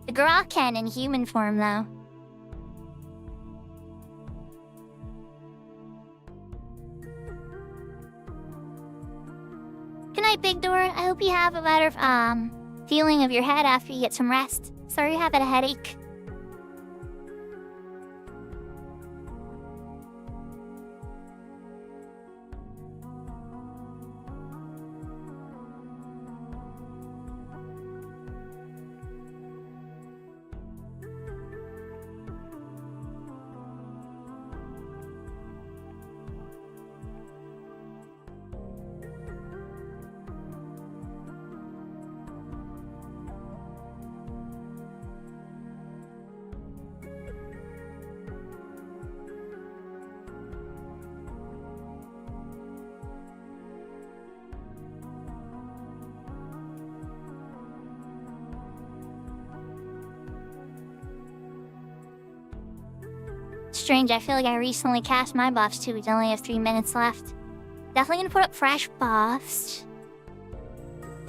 The Grok can in human form though. Good night, Big Door. I hope you have a better feeling of your head after you get some rest. Sorry you're having a headache. Strange, I feel like I recently cast my buffs too. We only have 3 minutes left. Definitely gonna put up fresh buffs.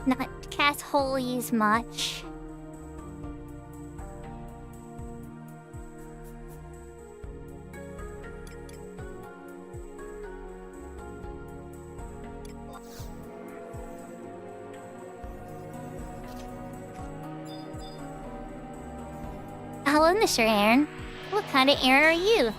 Not cast holy as much. Hello, Mr. Aaron. What kind of Aaron are you?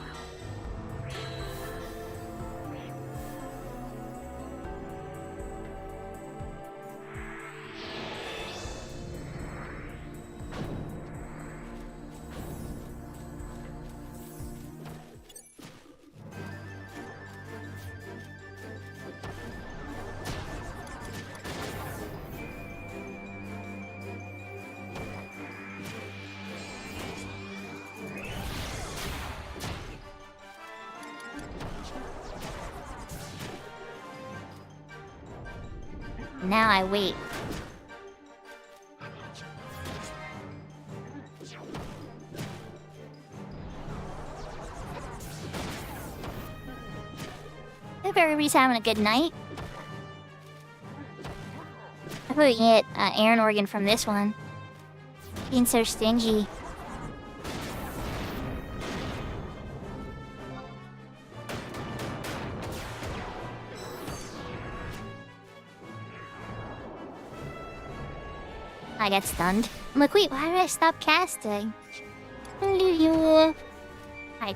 Now I wait. Hope everybody's having a good night. I hope we can get Aaron organ from this one. Being so stingy. I got stunned. I'm like, wait, why did I stop casting? Alright,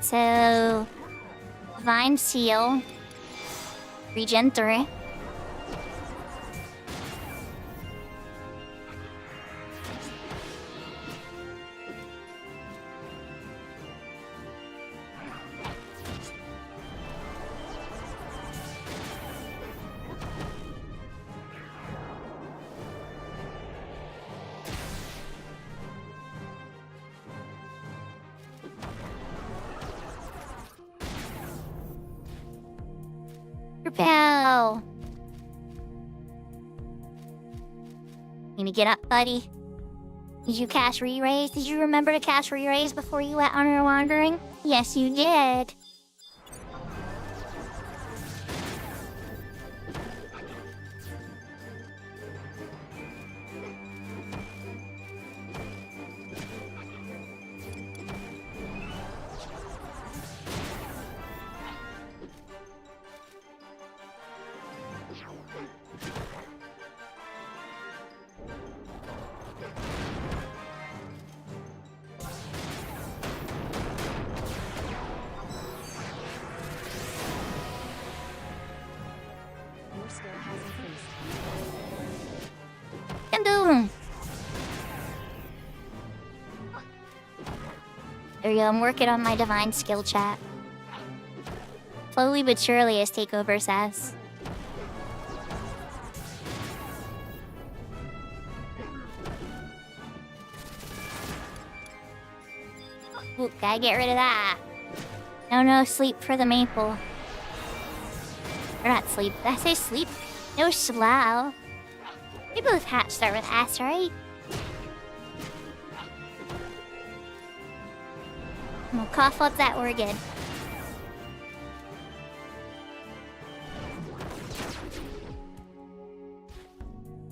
so... Divine Seal. Regen 3. Repel. Need to get up, buddy. Did you cast re-raise? Did you remember to cast re-raise before you went on your wandering? Yes, you did. Your skill has increased. Kandoom! There you go, I'm working on my divine skill chat. Slowly but surely, as Takeover says. Ooh, gotta get rid of that. No, sleep for the maple. Or not sleep, did I say sleep? No, slow. We both hats start with S, right? I'm gonna cough up that organ.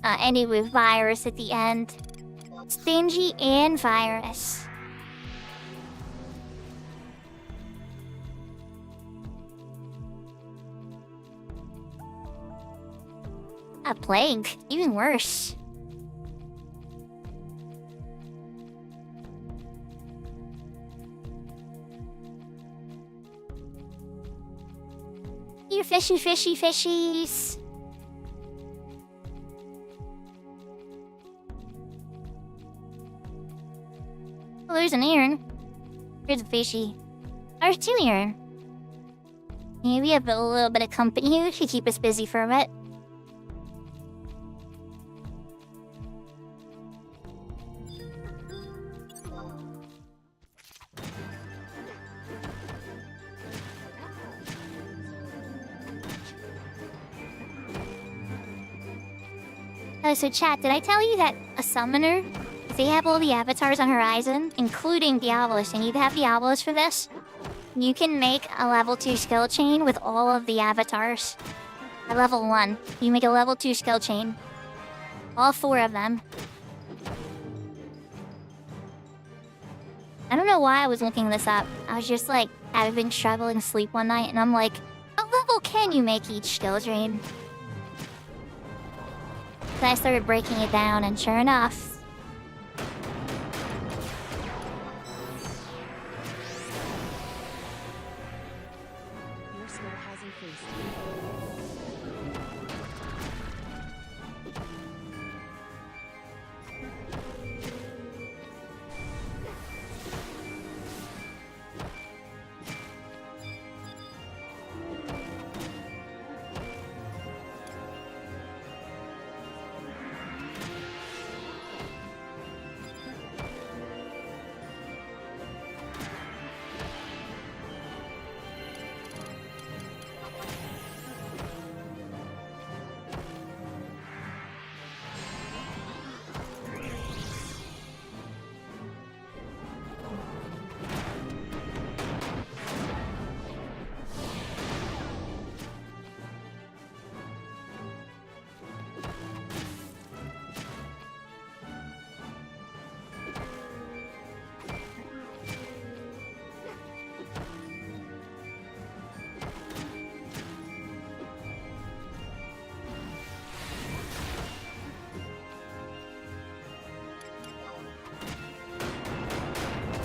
Ending with virus at the end. Stingy and virus. A plague, even worse. You fishies. Well, there's an iron. Here's a fishy. There's two iron. Maybe have a little bit of company here to keep us busy for a bit. So chat, did I tell you that a summoner, if they have all the avatars on Horizon, including Diablos, and you have Diablos for this, you can make a level 2 skill chain with all of the avatars. At level 1, you make a level 2 skill chain. All 4 of them. I don't know why I was looking this up. I was just like, I've been struggling to sleep one night, and I'm like, what level can you make each skill chain? So I started breaking it down, and sure enough, Your skill has increased.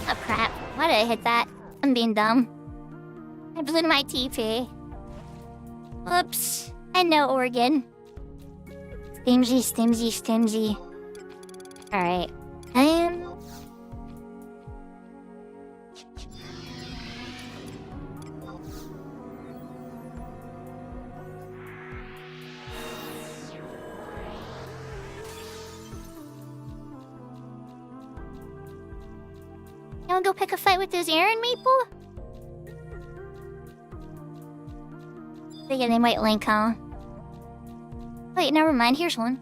oh crap, why did I hit that? I'm being dumb. I blew my TP. Oops, and no organ. Stingy. Alright, you wanna go pick a fight with those Aaron Maple? Thinking they might link, huh? Wait, never mind, here's one.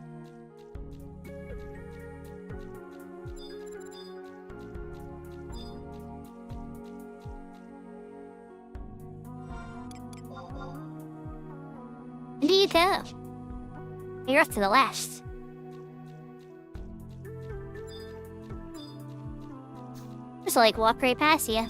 Where do you go? You're off to the left. Just like walk right past you.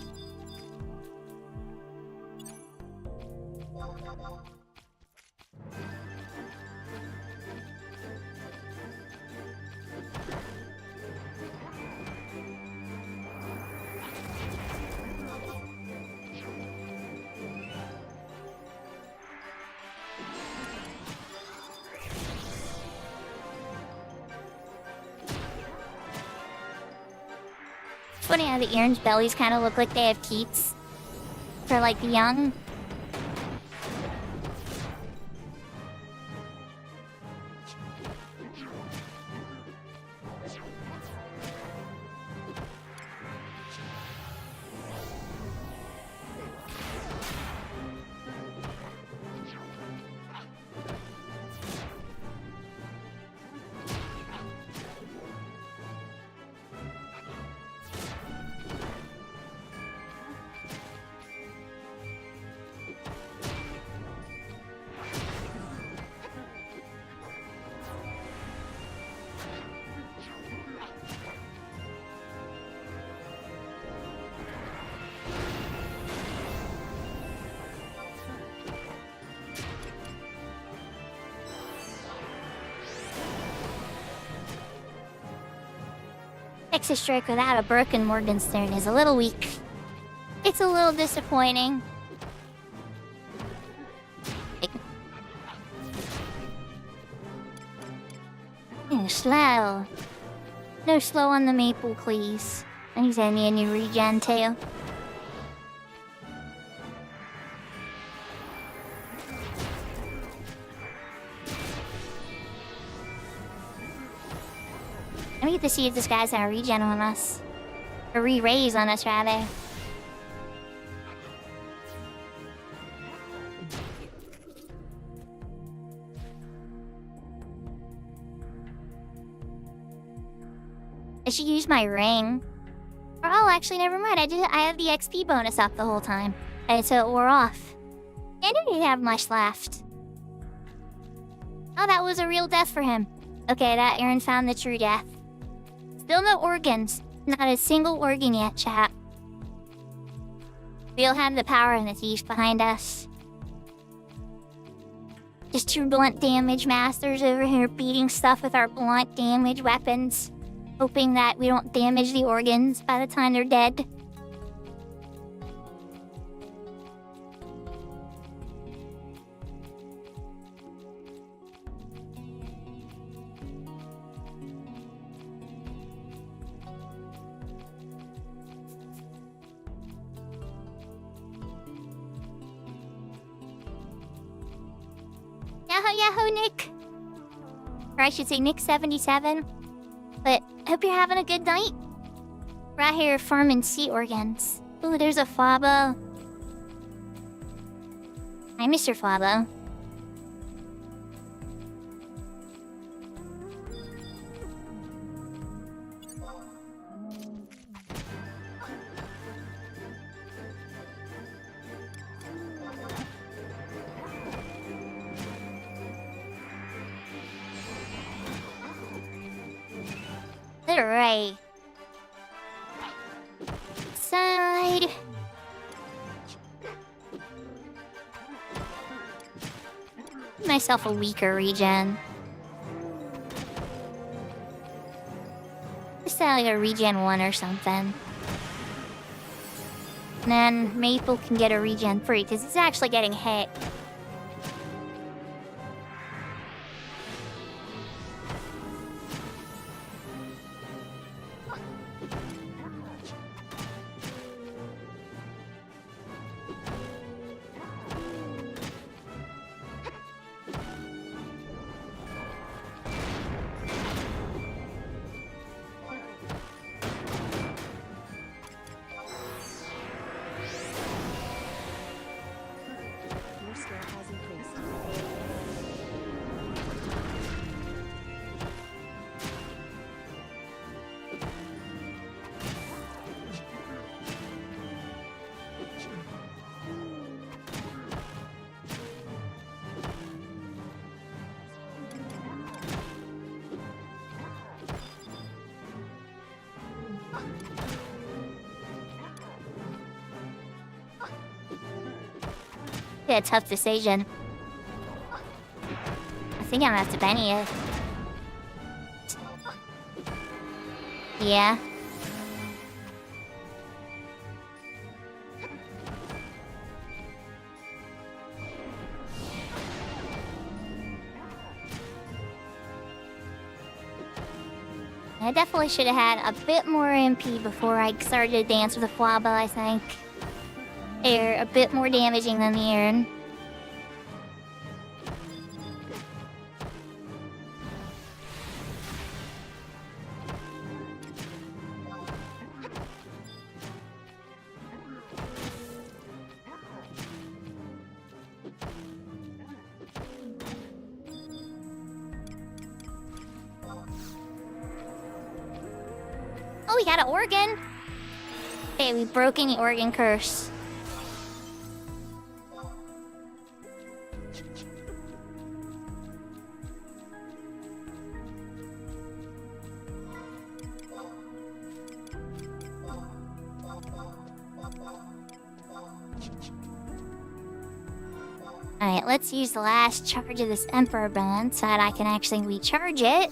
It's funny how the orange bellies kind of look like they have teats. For like the young. Exit strike without a broken Morgenstern is a little weak. It's a little disappointing. Slow. No slow on the maple, please. And he's me a new regen too. I get to see if this guy's gonna regen on us. Or re-raise on us, rather. I should use my ring. Or, oh, actually, never mind. I have the XP bonus up the whole time. And so it wore off. I didn't have much left. Oh, that was a real death for him. Okay, that Aaron found the true death. Still no organs. Not a single organ yet, chat. We don't have the power and the thief behind us. Just two blunt damage masters over here beating stuff with our blunt damage weapons. Hoping that we don't damage the organs by the time they're dead. Yahoo, Nick! Or I should say Nick77. But hope you're having a good night. Right here farming sea organs. Ooh, there's a Fabo. Hi, Mr. Fabo. Alright. Side. Myself a weaker regen. Just like a regen 1 or something. And then Maple can get a regen 3 because it's actually getting hit. Yeah, tough decision. I think I'm gonna have to Benny it. Yeah. I definitely should have had a bit more MP before I started to dance with the Flaba, I think. They're a bit more damaging than the Aaron. Oh, we got an organ! Okay, we've broken the organ curse. Alright, let's use the last charge of this Emperor Bone so that I can actually recharge it.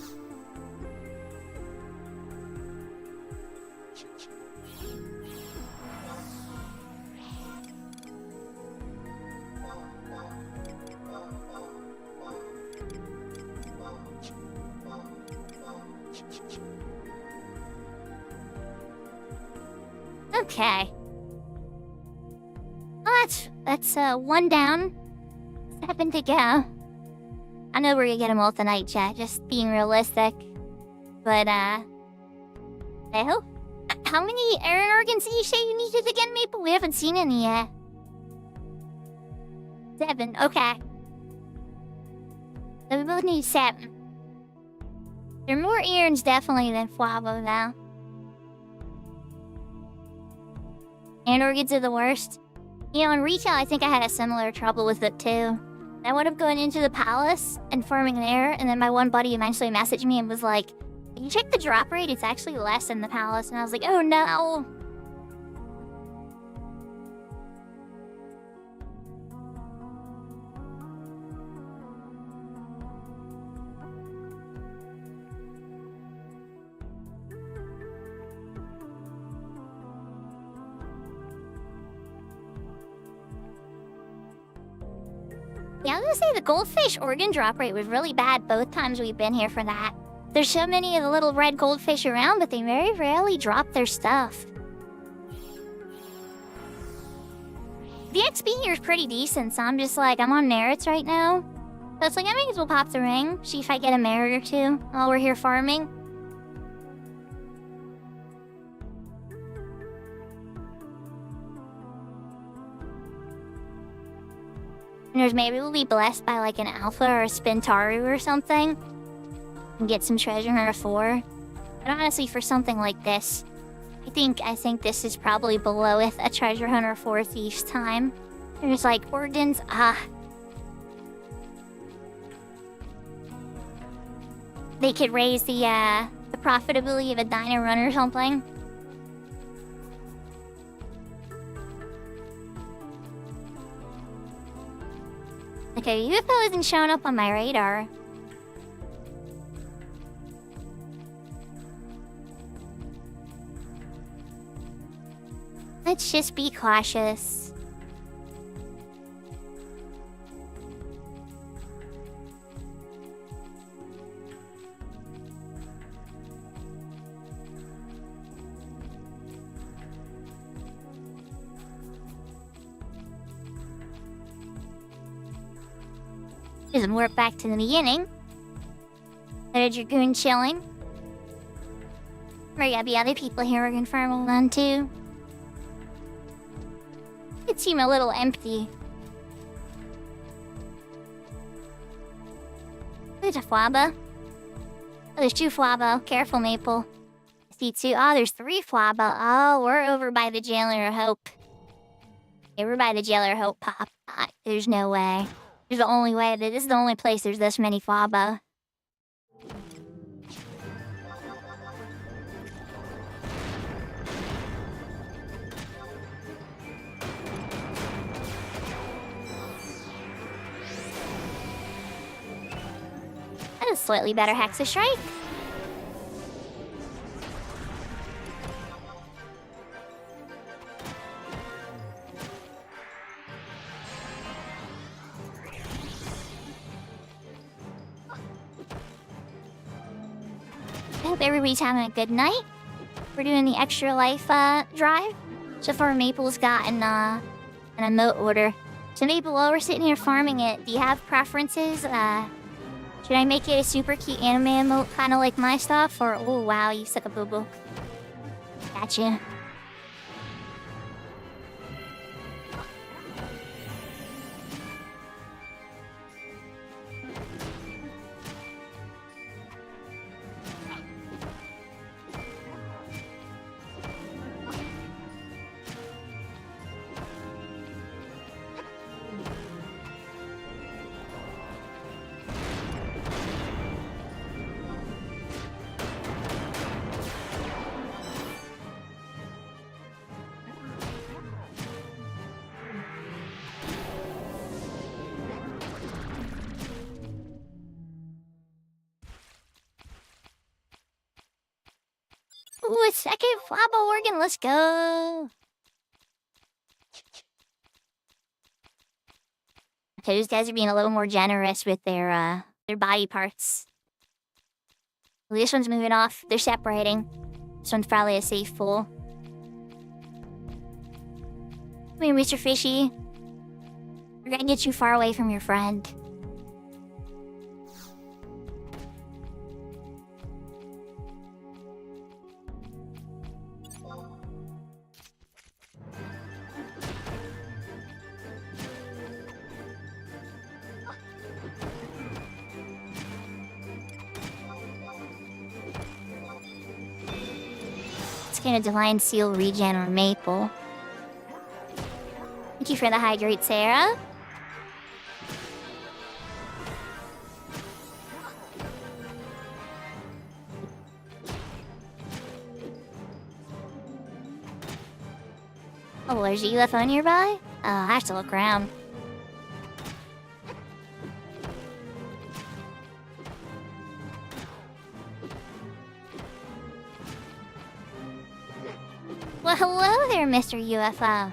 Okay. Well, that's one down. 7 to go. I know we're gonna get him all tonight, chat. Just being realistic. But, how many Aaron organs did you say you needed again, Maple? We haven't seen any yet. 7, okay. So we both need 7. There are more Aarons definitely than Flavo now. Aaron organs are the worst. You know, in retail, I think I had a similar trouble with it too. I wound up going into the palace and farming there, and then my one buddy eventually messaged me and was like, "Can you check the drop rate? It's actually less in the palace." And I was like, "Oh no." Yeah, I was gonna say the goldfish organ drop rate was really bad both times we've been here for that. There's so many of the little red goldfish around, but they very rarely drop their stuff. The XP here is pretty decent, so I'm just like, I'm on merits right now. So it's like, I may as well pop the ring, see if I get a merit or two while we're here farming. And maybe we'll be blessed by like an alpha or a Spintaru or something. And get some treasure hunter 4. But honestly, for something like this, I think this is probably below it a treasure hunter 4 thief's time. There's like organs, they could raise the profitability of a dino run or something. Okay, UFO isn't showing up on my radar. Let's just be cautious. Just warp back to the beginning. There's a Dragoon chilling. There gotta be other people here we're confirming on too. It seem a little empty. There's a Flaba. Oh, there's 2 Flaba. Careful, Maple. I see 2. Oh, there's 3 Flaba. Oh, we're over by the Jailer of Hope. Okay, we're by the Jailer of Hope pop. There's no way. There's the only way. This is the only place there's this many Flaba. a slightly better Hexa Strike. I hope everybody's having a good night. We're doing the extra life drive. So far, Maple's gotten an emote order. So Maple, while we're sitting here farming it, do you have preferences? Should I make it a super cute anime emote, kind of like my stuff? Or, oh wow, you suck a boo-boo. Gotcha. Ooh, a second flabba organ, let's go! Okay, those guys are being a little more generous with their body parts. Well, this one's moving off, they're separating. This one's probably a safe pool. Come here, Mr. Fishy. We're gonna get you far away from your friend. Get a Divine Seal regen on Maple. Thank you for the hydrate, Sarah. Oh, there's a UFO nearby? Oh, I have to look around. Well, hello there, Mr. UFO.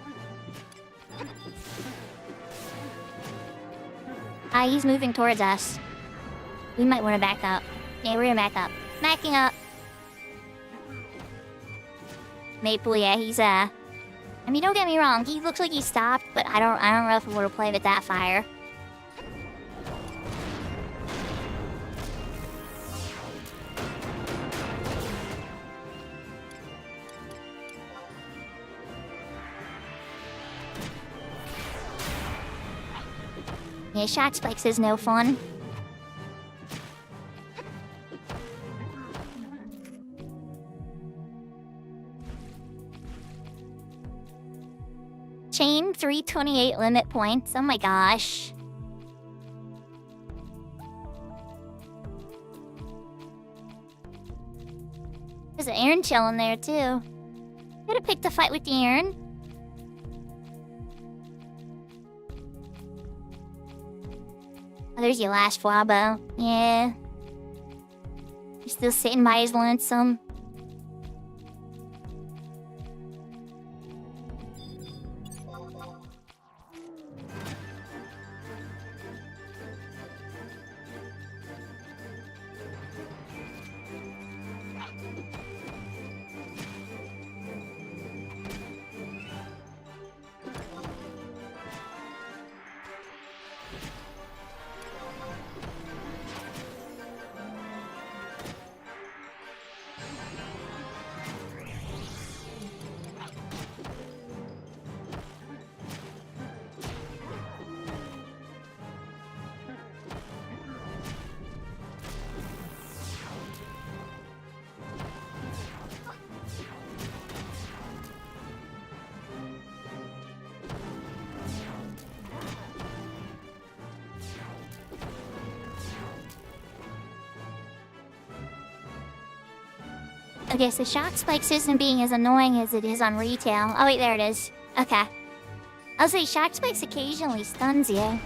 He's moving towards us. We might want to back up. Yeah, we're gonna back up. Backing up. Maple, yeah, he's I mean, don't get me wrong, he looks like he stopped, but I don't know if we want to play with that fire. Yeah, shot spikes is no fun. Chain 328 limit points. Oh my gosh. There's an Aaron chilling there too. Could have picked a fight with the Aaron. Oh, there's your last Flabo. Yeah. He's still sitting by his lonesome. Okay, so Shock Spikes isn't being as annoying as it is on retail. Oh wait, there it is. Okay. I'll say Shock Spikes occasionally stuns you.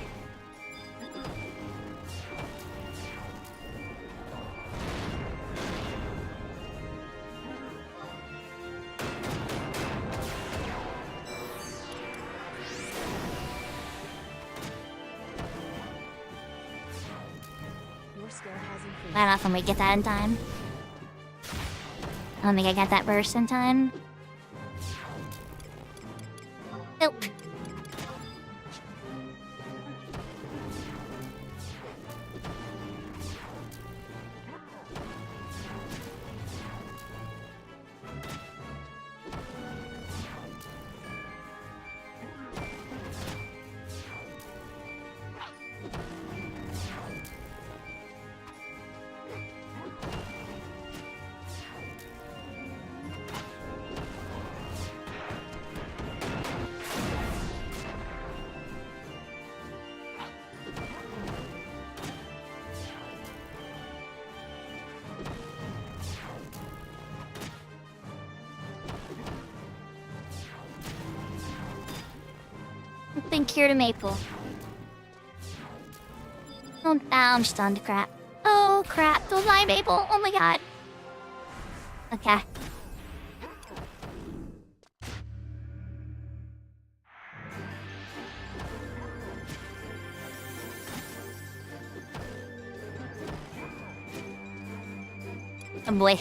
I don't know if I'm gonna get that in time. I don't think I got that burst in time. Nope. Been cured of maple. Oh, I'm stunned. Crap. Oh, crap. Don't die, maple. Oh my god. Okay. Oh boy.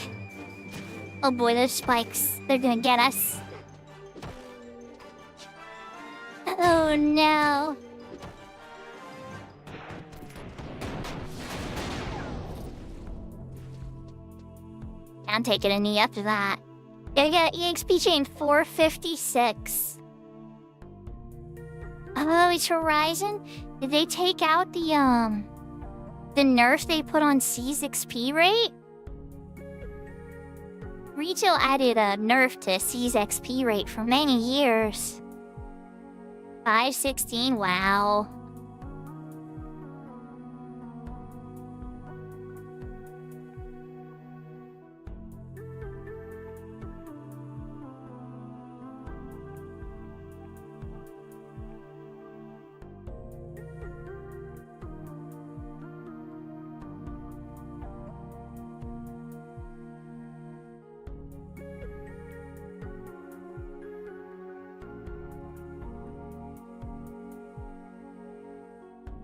Oh boy, those spikes. They're gonna get us. Oh no. I'm taking a knee after that. Gotta get EXP chain 456. Oh, it's Horizon? Did they take out the nerf they put on C's XP rate? Retail added a nerf to C's XP rate for many years. 516, wow.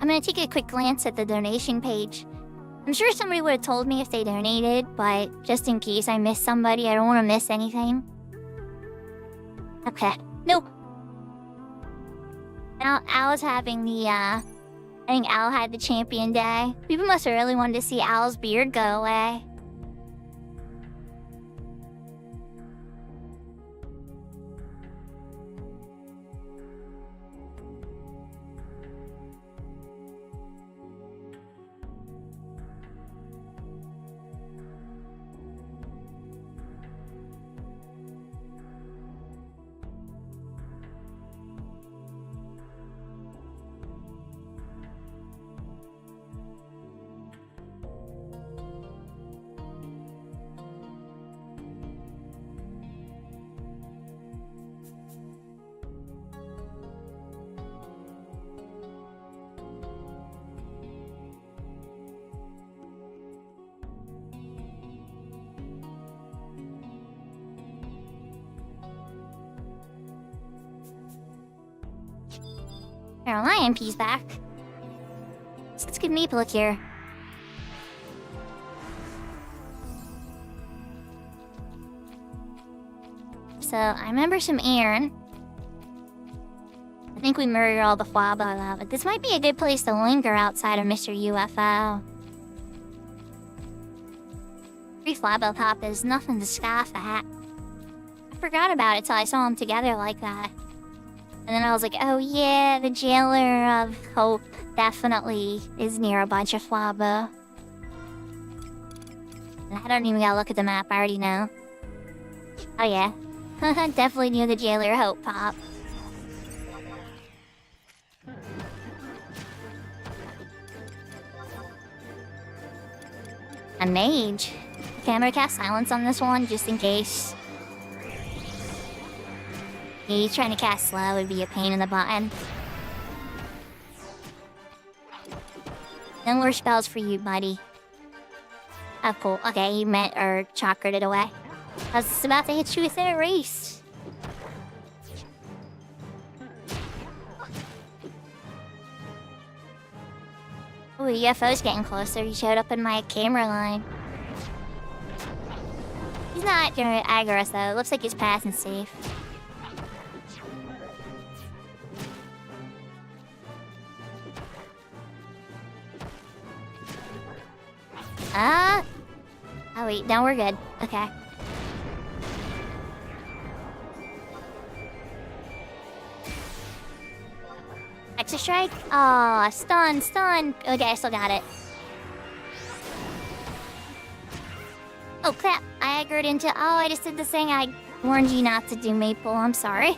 I'm gonna take a quick glance at the donation page. I'm sure somebody would have told me if they donated, but just in case I miss somebody, I don't want to miss anything. Okay. No! Al's having the, I think Al had the champion day. People must have really wanted to see Al's beard go away. Our IMP's back. Let's give Meep a look here. So, I remember some Aaron. I think we murdered all the Flabba, but this might be a good place to linger outside of Mr. UFO. 3 Flabba Pop is nothing to scoff at. I forgot about it till I saw them together like that. And then I was like, oh yeah, the Jailer of Hope definitely is near a bunch of Flabba. And I don't even gotta look at the map, I already know. Oh yeah. Definitely near the Jailer of Hope Pop. A mage. Okay, I'm gonna cast silence on this one just in case. Yeah, he's trying to cast slow would be a pain in the button. No more spells for you, buddy. Oh, cool. Okay, he met or chakred it away. I was just about to hit you with an erase. Ooh, Ooh, UFO's getting closer. He showed up in my camera line. He's not gonna aggro us though. It looks like he's passing safe. Oh wait, no, we're good. Okay. Extra strike? Aw, stun. Okay, I still got it. Oh crap, I aggroed into... Oh, I just did the thing I warned you not to do, Maple. I'm sorry.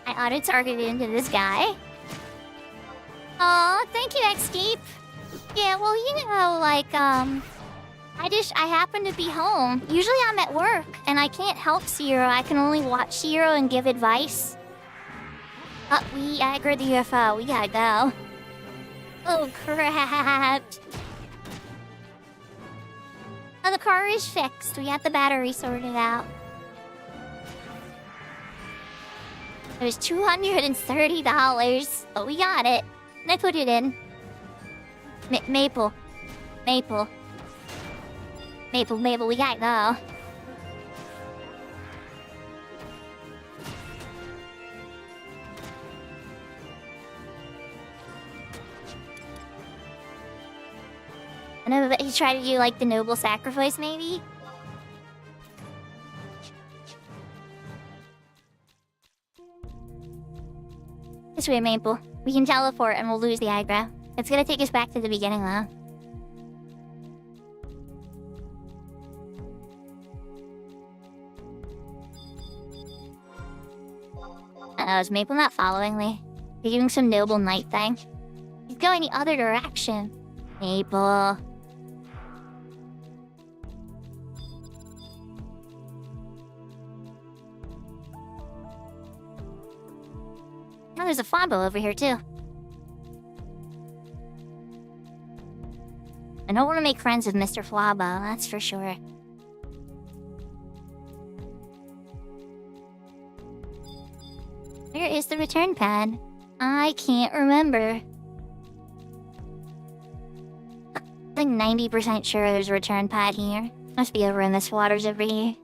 I auto-targeted into this guy. Aw, thank you, Escape. Yeah, well, you know, like, I happen to be home. Usually I'm at work, and I can't help Zero. I can only watch Zero and give advice. We aggroed the UFO. We gotta go. Oh, crap. Oh, the car is fixed. We got the battery sorted out. It was $230, but we got it. And I put it in. Maple, we gotta go. I know that he tried to do like the noble sacrifice, maybe? This way, Maple. We can teleport and we'll lose the aggro. It's gonna take us back to the beginning, though. Uh-oh, is Maple not following me? He's doing some noble knight thing. He's going the other direction. Maple. Oh, there's a Fombo over here, too. I don't want to make friends with Mr. Flabo, that's for sure. Where is the return pad? I can't remember. I'm like 90% sure there's a return pad here. Must be over in this waters over here.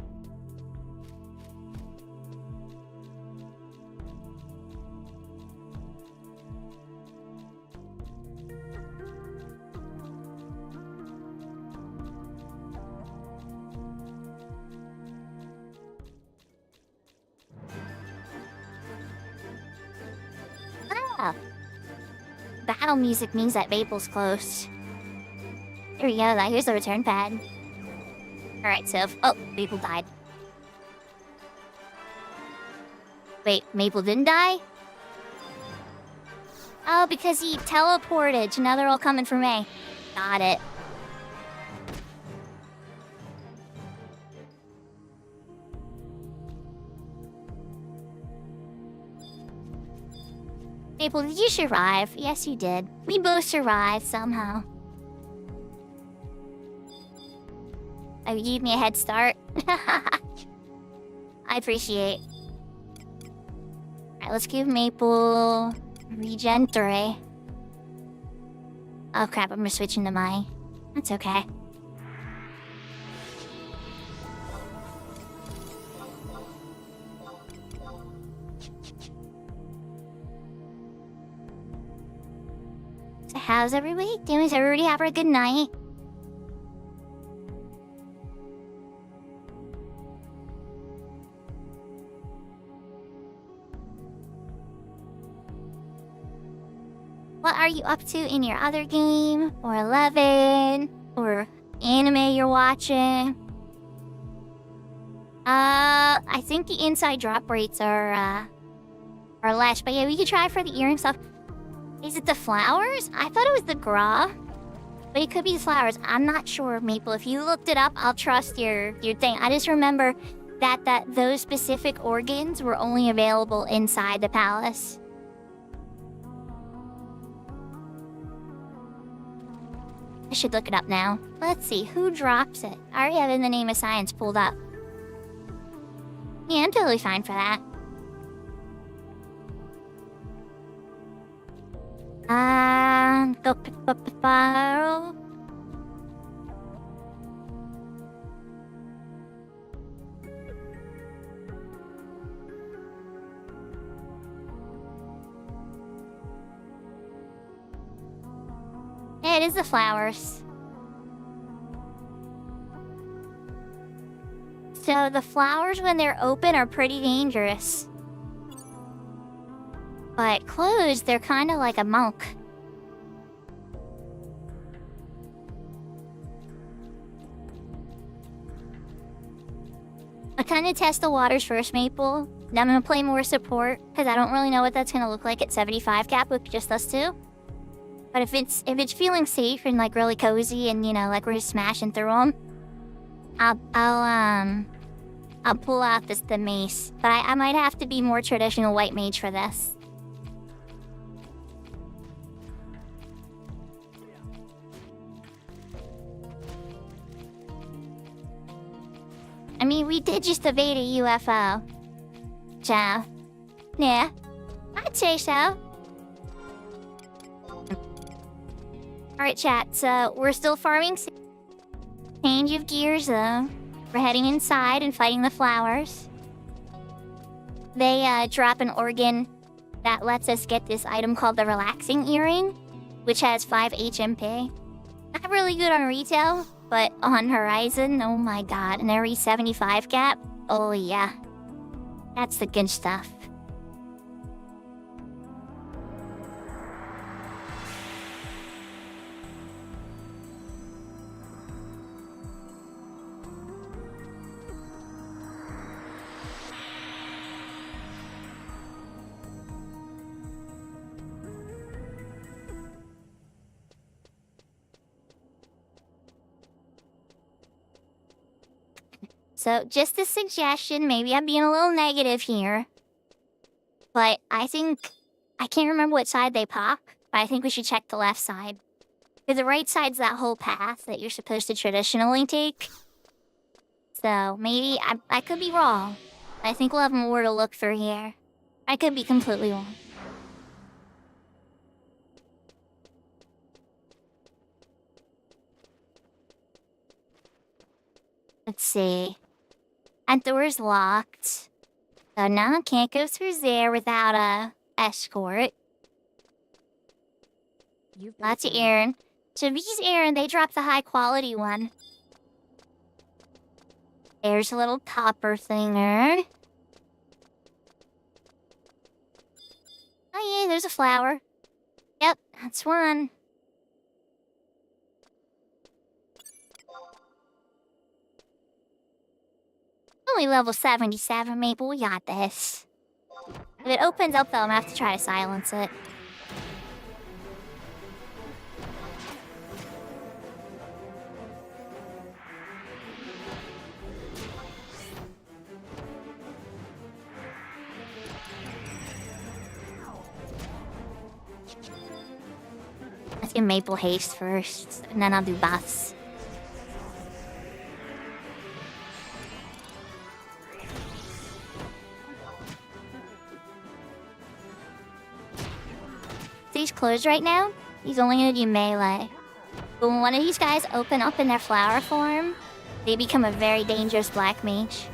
Battle music means that Maple's close. Here we go, here's the return pad. Alright, so... Oh, Maple died. Wait, Maple didn't die? Oh, because he teleported, so now they're all coming for me. Got it. Maple, did you survive? Yes, you did. We both survived somehow. Oh, you gave me a head start. I appreciate. Alright, let's give Maple regen 3. Oh crap, I'm switching to mine. That's okay. So how's everybody doing? Is everybody having a good night? What are you up to in your other game? Or 11? Or anime you're watching? I think the inside drop rates are less. But yeah, we could try for the earring stuff. Is it the flowers? I thought it was the gra. But it could be the flowers. I'm not sure, Maple. If you looked it up, I'll trust your thing. I just remember that those specific organs were only available inside the palace. I should look it up now. Let's see, who drops it? I already have In the Name of Science pulled up. Yeah, I'm totally fine for that. Go pick up the file. Yeah, it is the flowers. So the flowers, when they're open, are pretty dangerous. But closed, they're kind of like a monk. I kind of test the waters first, Maple. Then I'm gonna play more support, because I don't really know what that's gonna look like at 75 cap with just us two. But if it's feeling safe and like really cozy and like we're just smashing through them, I'll pull out the mace. But I might have to be more traditional white mage for this. I mean, we did just evade a UFO. So, yeah, I'd say so. Alright, chat, so we're still farming. Change of gears, though. We're heading inside and fighting the flowers. They drop an organ that lets us get this item called the Relaxing Earring, which has 5 HP. Not really good on retail, but on Horizon, oh my god, and every 75 cap, oh yeah. That's the good stuff. So, just a suggestion, maybe I'm being a little negative here. But I can't remember what side they pop, but I think we should check the left side. Because the right side's that whole path that you're supposed to traditionally take. So, maybe, I could be wrong. I think we'll have more to look through here. I could be completely wrong. Let's see. That door's locked. So now I can't go through there without a escort. Lots of Aaron. So these Aaron, they drop the high quality one. There's a little copper thinger. Oh yeah, there's a flower. Yep, that's one. Only level 77, Maple, we got this. If it opens up though, I'm gonna have to try to silence it. Let's get Maple haste first, and then I'll do buffs. These closed right now, he's only gonna do melee. But when one of these guys open up in their flower form, they become a very dangerous black mage.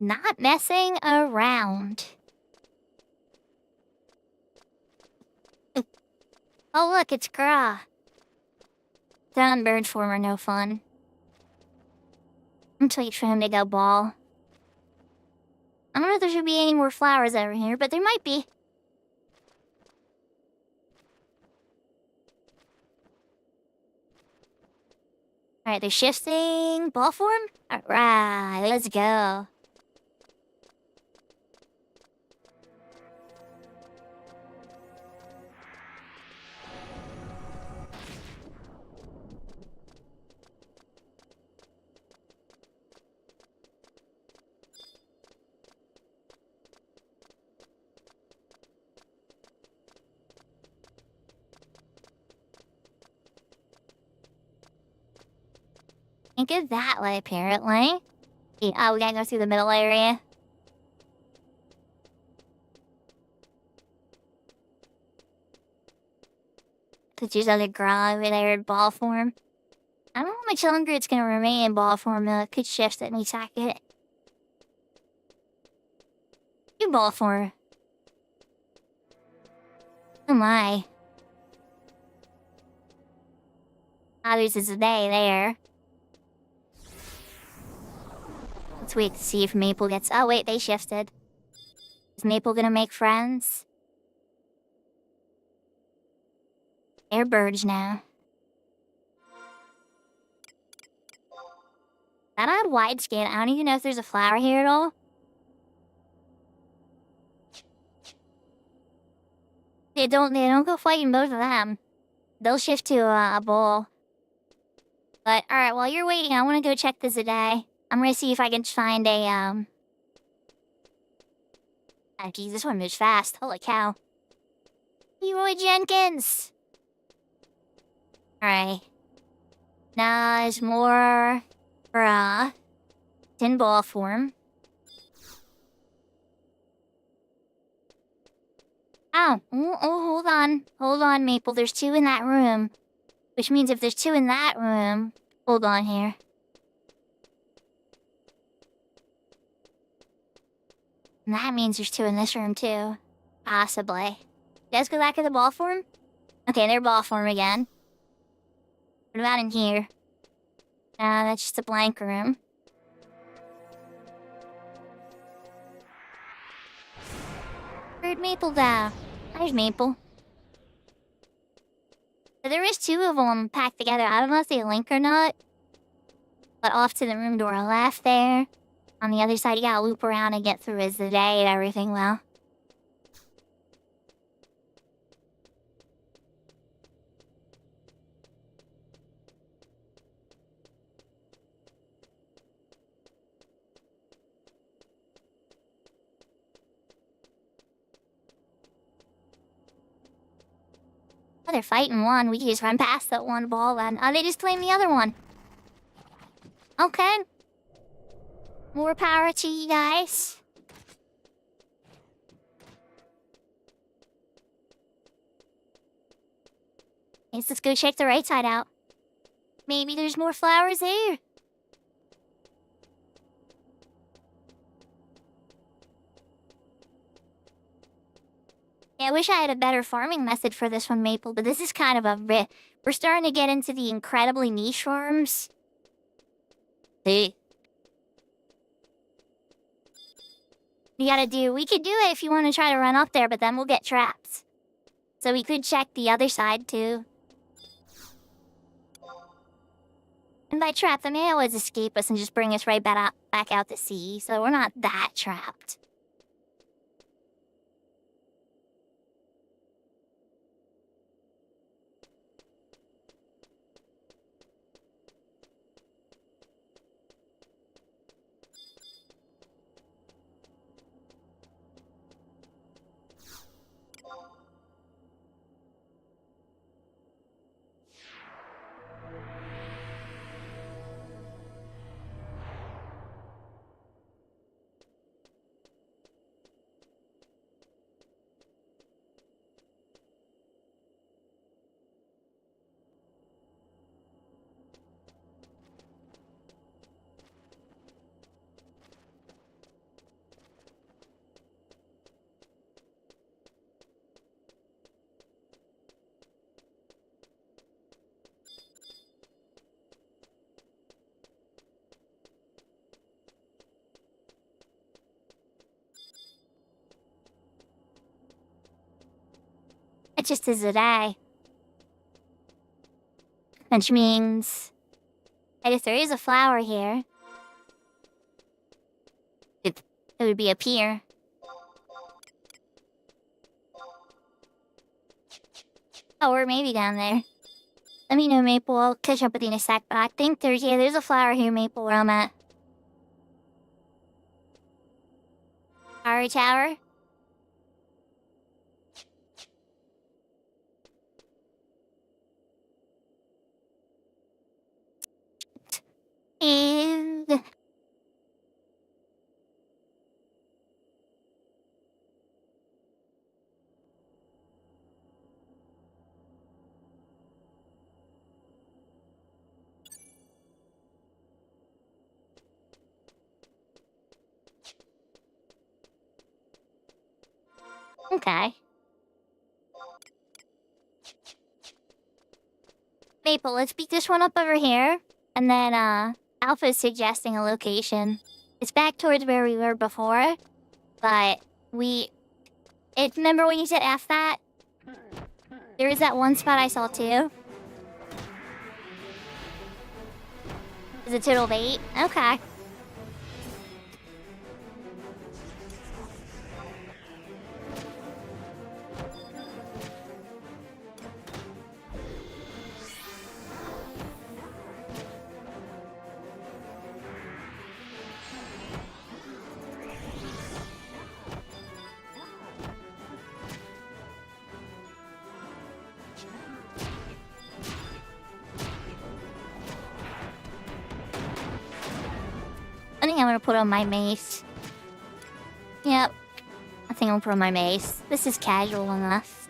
Not messing around. Oh look, it's Gra. Down bird form are no fun. I'm too late for him to go ball. I don't know if there should be any more flowers over here, but there might be. Alright, they're shifting ball form? Alright, let's go. Can't go that way, apparently. Oh, we gotta go through the middle area. Put your other girl over there in ball form. I don't know how much longer it's gonna remain in ball form, though. It could shift at any second. Do ball form. Oh my. Ah, there's a day there. Let's wait to see if Maple gets... Oh, wait, they shifted. Is Maple gonna make friends? They're birds now. That odd wide scan. I don't even know if there's a flower here at all. They don't go fighting both of them. They'll shift to a bull. But, alright, while you're waiting, I want to go check the Zidane. I'm gonna see if I can find a, Oh, geez, this one moves fast. Holy cow. Leroy Jenkins! Alright. Now there's more... for, tin ball form. Oh, hold on. Hold on, Maple. There's 2 in that room. Which means if there's 2 in that room... Hold on here. And that means there's 2 in this room, too. Possibly. You guys go back to the ball form? Okay, they're ball form again. What about in here? That's just a blank room. Where'd Maple go? There's Maple. So there is 2 of them packed together. I don't know if they link or not. But off to the room door left there. On the other side, you gotta loop around and get through as the day and everything, well. Oh, they're fighting one. We can just run past that one ball then. Oh, they just claimed the other one. Okay. More power to you guys. Let's go check the right side out. Maybe there's more flowers there. Yeah, I wish I had a better farming method for this one, Maple, but this is kind of a... We're starting to get into the incredibly niche farms. See? We could do it if you want to try to run up there, but then we'll get trapped. So we could check the other side, too. And by trap, they may always escape us and just bring us right back out to sea, so we're not that trapped. It just is a day. Which means And if there is a flower here, it would be up here. Oh, or maybe down there. Let me know, Maple. I'll catch up with you in a sec. But I think there's a flower here, Maple, where I'm at. Tower. And okay. Maple, let's beat this one up over here. And then, Alpha's suggesting a location. It's back towards where we were before. But remember when you said F that? There was that one spot I saw too. Is it total of 8? Okay. I think I'm gonna put on my mace. Yep. I think I'm gonna put on my mace. This is casual enough.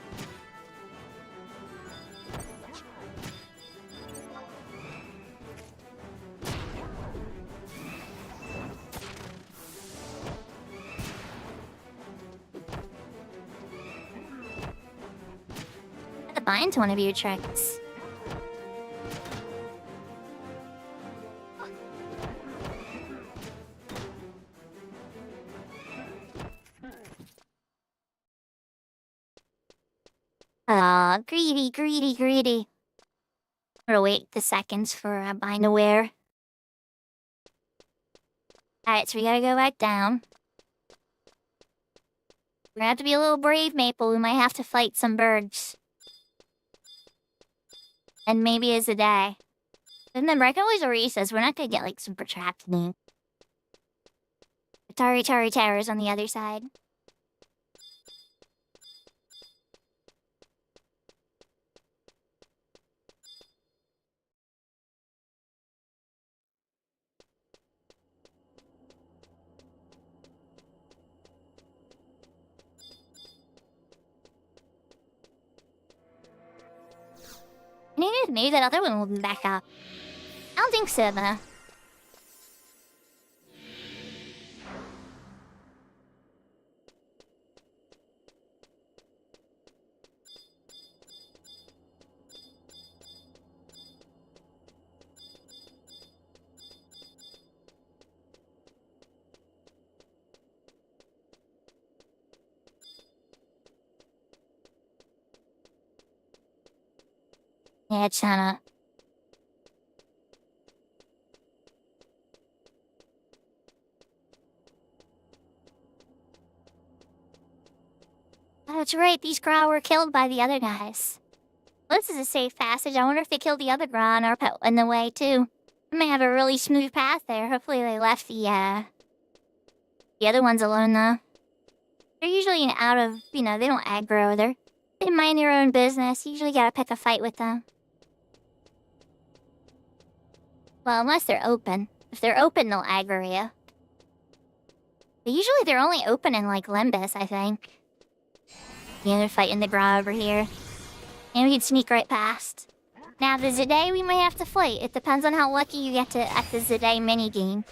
I bind one of your tricks. Aw, greedy, greedy, greedy. I'm gonna wait the seconds for a bind to wear. Alright, so we gotta go back down. We're gonna have to be a little brave, Maple. We might have to fight some birds. And maybe it's a day. Remember, I can always recess. We're not gonna get, like, super trapped in it. Atari Towers on the other side. Maybe that other one will be back up. I don't think so, though. Yeah, it's kinda... Oh, that's right, these Gra were killed by the other guys. Well, this is a safe passage. I wonder if they killed the other Gra on our in the way, too. We may have a really smooth path there. Hopefully they left the other ones alone, though. They're usually out of, they don't aggro. They mind their own business. You usually gotta pick a fight with them. Well, unless they're open. If they're open, they'll aggro you. But usually they're only open in, like, Limbus, I think. Yeah, they're fighting the Gra over here. And we can sneak right past. Now, the Zidane, we might have to fight. It depends on how lucky you get at the Zidane minigame.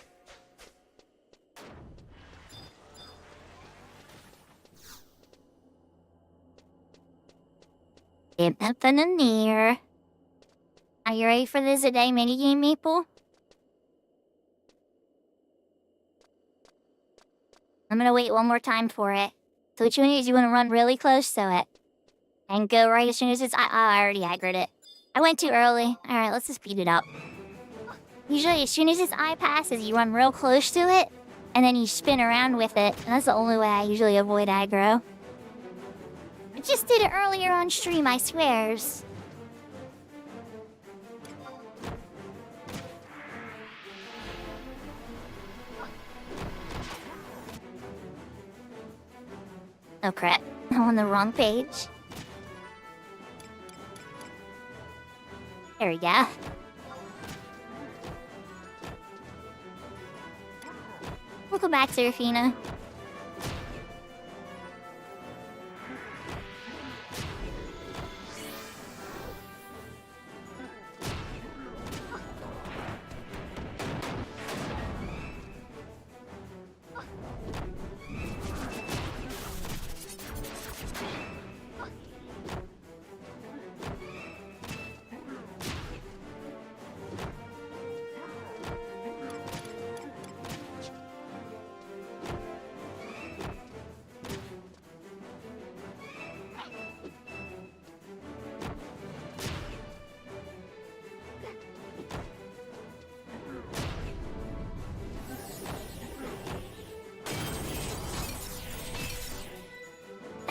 Get nothing in there. Are you ready for the Zidane minigame, Maple? I'm gonna wait one more time for it. So which one is you wanna run really close to it? And go right as soon as it's... I already aggroed it. I went too early. Alright, let's just speed it up. Usually, as soon as his eye passes, you run real close to it, and then you spin around with it, and that's the only way I usually avoid aggro. I just did it earlier on stream, I swears. Oh crap, I'm on the wrong page. There we go. Welcome back, Serafina.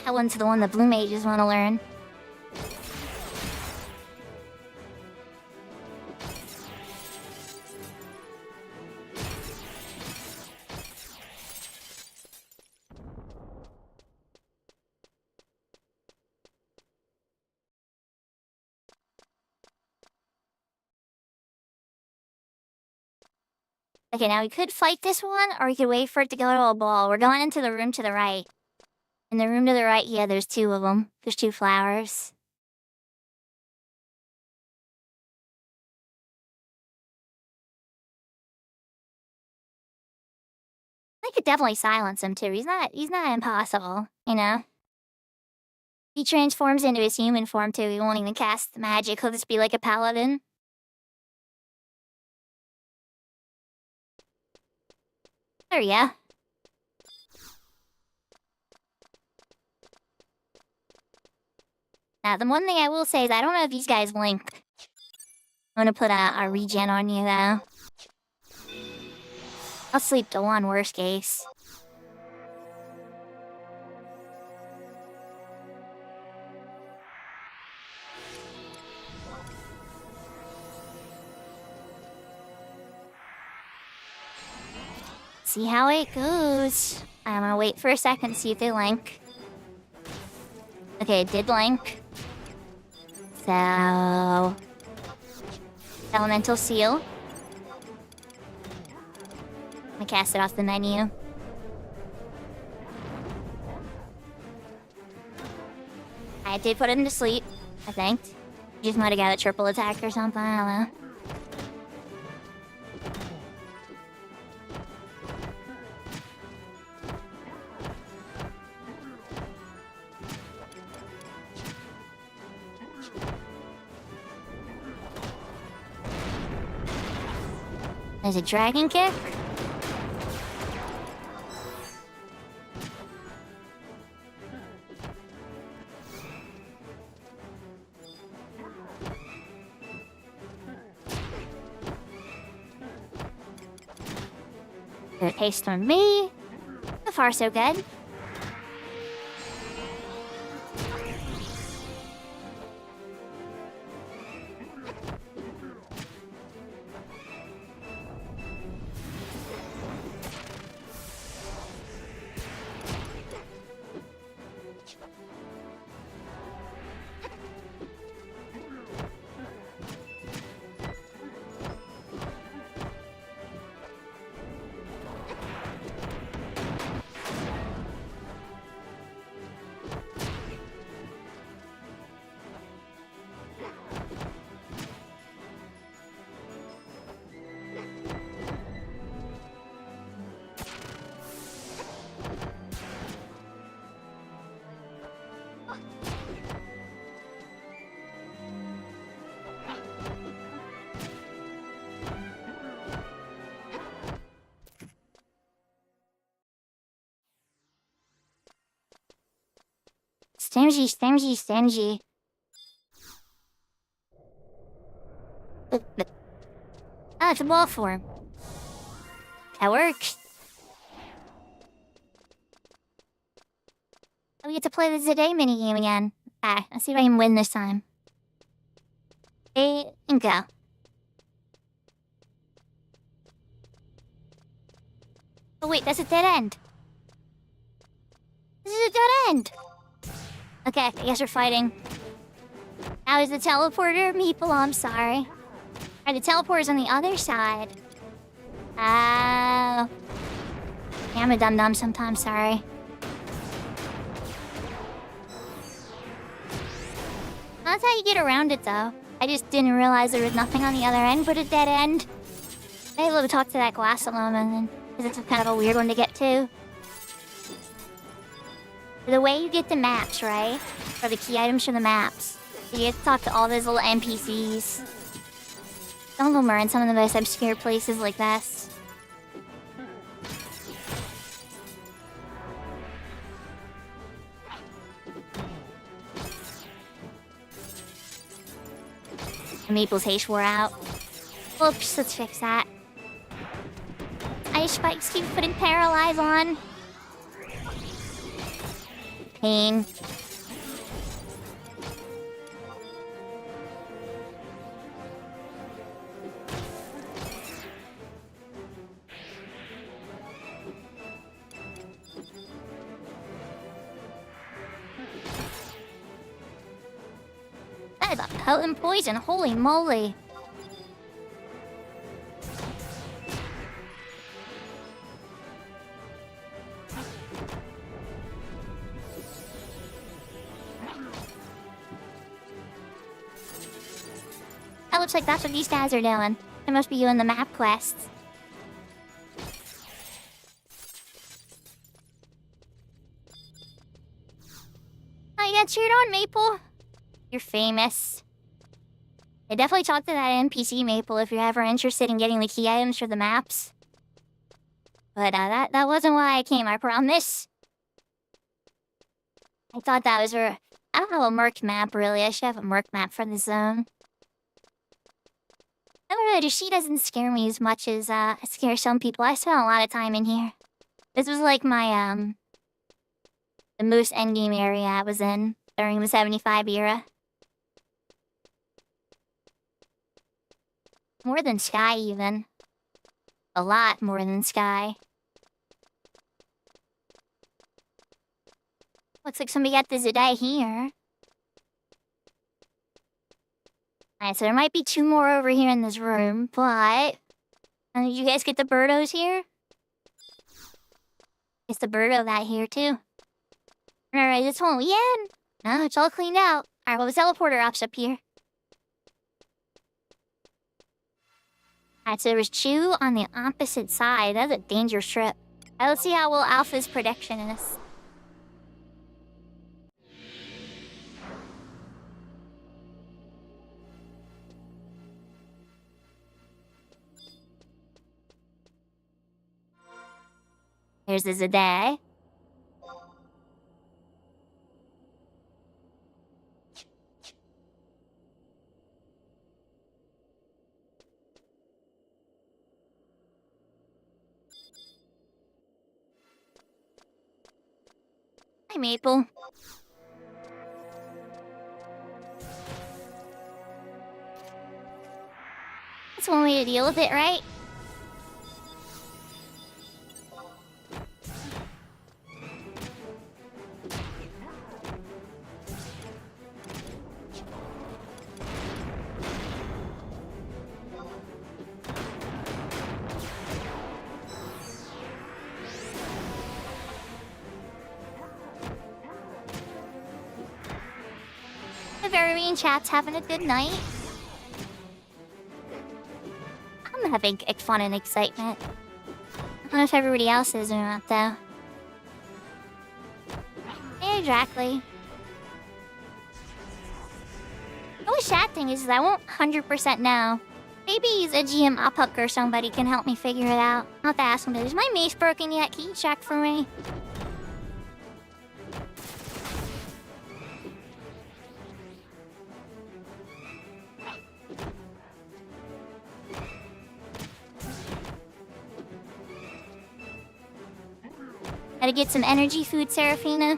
That one's the one the blue mages want to learn. Okay, now we could fight this one, or we could wait for it to go to a ball. We're going into the room to the right. In the room to the right, yeah, there's two of them. There's two flowers. I could definitely silence him too. He's not impossible, you know? He transforms into his human form too. He won't even cast magic. He'll just be like a paladin. There we go. Now, the one thing I will say is I don't know if these guys link. I'm gonna put a regen on you, though. I'll sleep to one, worst case. See how it goes. I'm gonna wait for a second to see if they link. Okay, it did link. So... Elemental Seal. I'm gonna cast it off the menu. I did put him to sleep, I think. He just might have got a triple attack or something, I don't know. There's a dragon kick. Good haste on me. So far, so good. Stingy. Oh, it's a ball form. That works. We get to play the Today minigame again. Ah, let's see if I can win this time. Hey, and go. Oh wait, that's a dead end. This is a dead end. Okay, I guess we're fighting. Now is the teleporter Meeple? I'm sorry. Alright, the teleporter's on the other side. Oh. Yeah, I'm a dum-dum sometimes, sorry. That's how you get around it, though. I just didn't realize there was nothing on the other end but a dead end. I was able to talk to that glass alone, and then because it's kind of a weird one to get to. The way you get the maps, right? Or the key items for the maps. You get to talk to all those little NPCs. Some of them are in some of the most obscure places like this. Maple's haste wore out. Oops, let's fix that. Ice spikes keep putting paralyze on. Pain. That is a potent poison, holy moly. That looks like that's what these guys are doing. They must be doing the map quests. Oh, you got cheered on, Maple. You're famous. I definitely talked to that NPC, Maple, if you're ever interested in getting the key items for the maps. But that wasn't why I came, I promise. I thought that was I don't have a Merc map, really. I should have a Merc map for the zone. I don't know, she doesn't scare me as much as it scares some people. I spent a lot of time in here. This was like my, the most endgame area I was in during the 75 era. More than Sky, even. A lot more than Sky. Looks like somebody got the Zedai here. Alright, so there might be two more over here in this room, but... Did you guys get the birdos here? Is the birdo that here, too? Alright, this won't be in. No, it's all cleaned out. Alright, well, the teleporter op's up here. Alright, so there was Chew on the opposite side. That's a dangerous trip. Alright, let's see how well Alpha's prediction is. Here's the Zedai. Hi, Maple. That's one way to deal with it, right? The Verarian chat's having a good night. I'm having fun and excitement. I don't know if everybody else is or not, though. Yeah, exactly. The only sad thing is I won't 100% know. Maybe a GM Uphook or somebody can help me figure it out. I'll have to ask him, is my mace broken yet? Can you check for me? Gotta get some energy food, Seraphina.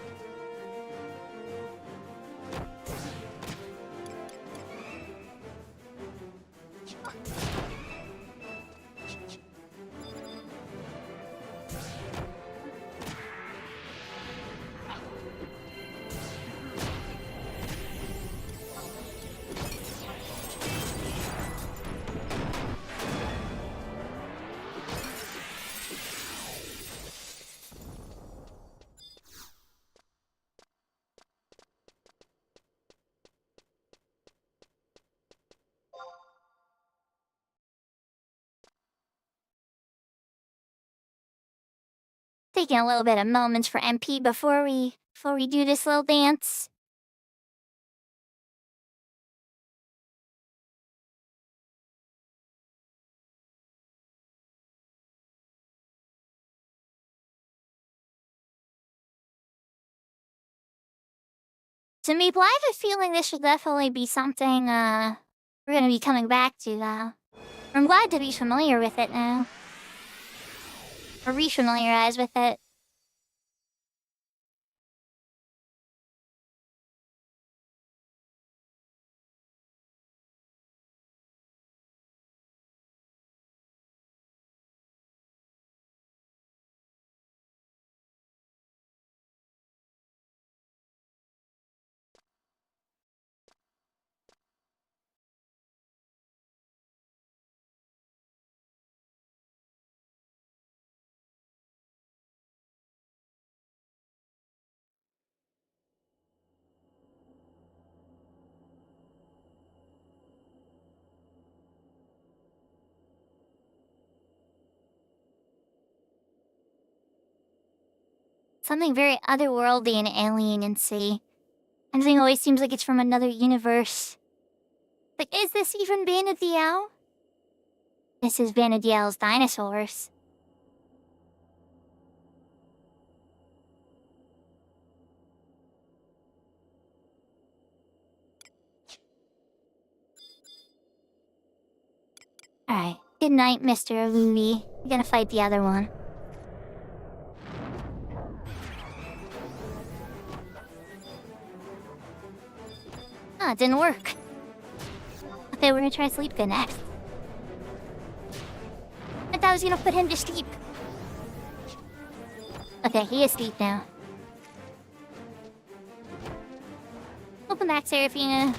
Taking a little bit of moments for MP before we do this little dance. To me, I have a feeling this should definitely be something we're gonna be coming back to though. I'm glad to be familiar with it now. Or re-familiarize with it. Something very otherworldly and alienancy. Everything always seems like it's from another universe. Like, is this even Vanadiel? This is Vanadiel's dinosaurs. Alright, good night, Mr. Luli. We're gonna fight the other one. Ah, it didn't work. Okay, we're gonna try Sleepka next. I thought I was gonna put him to sleep. Okay, he is asleep now. Welcome back, Seraphina.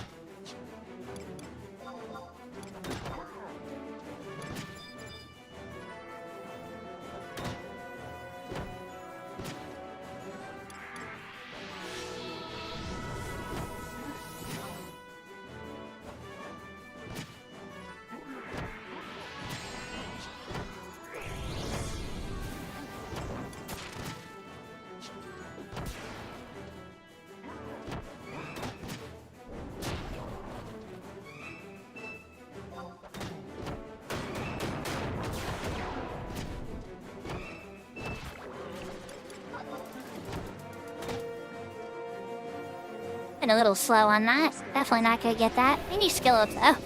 Been a little slow on that. Definitely not gonna get that. We need skill ups though.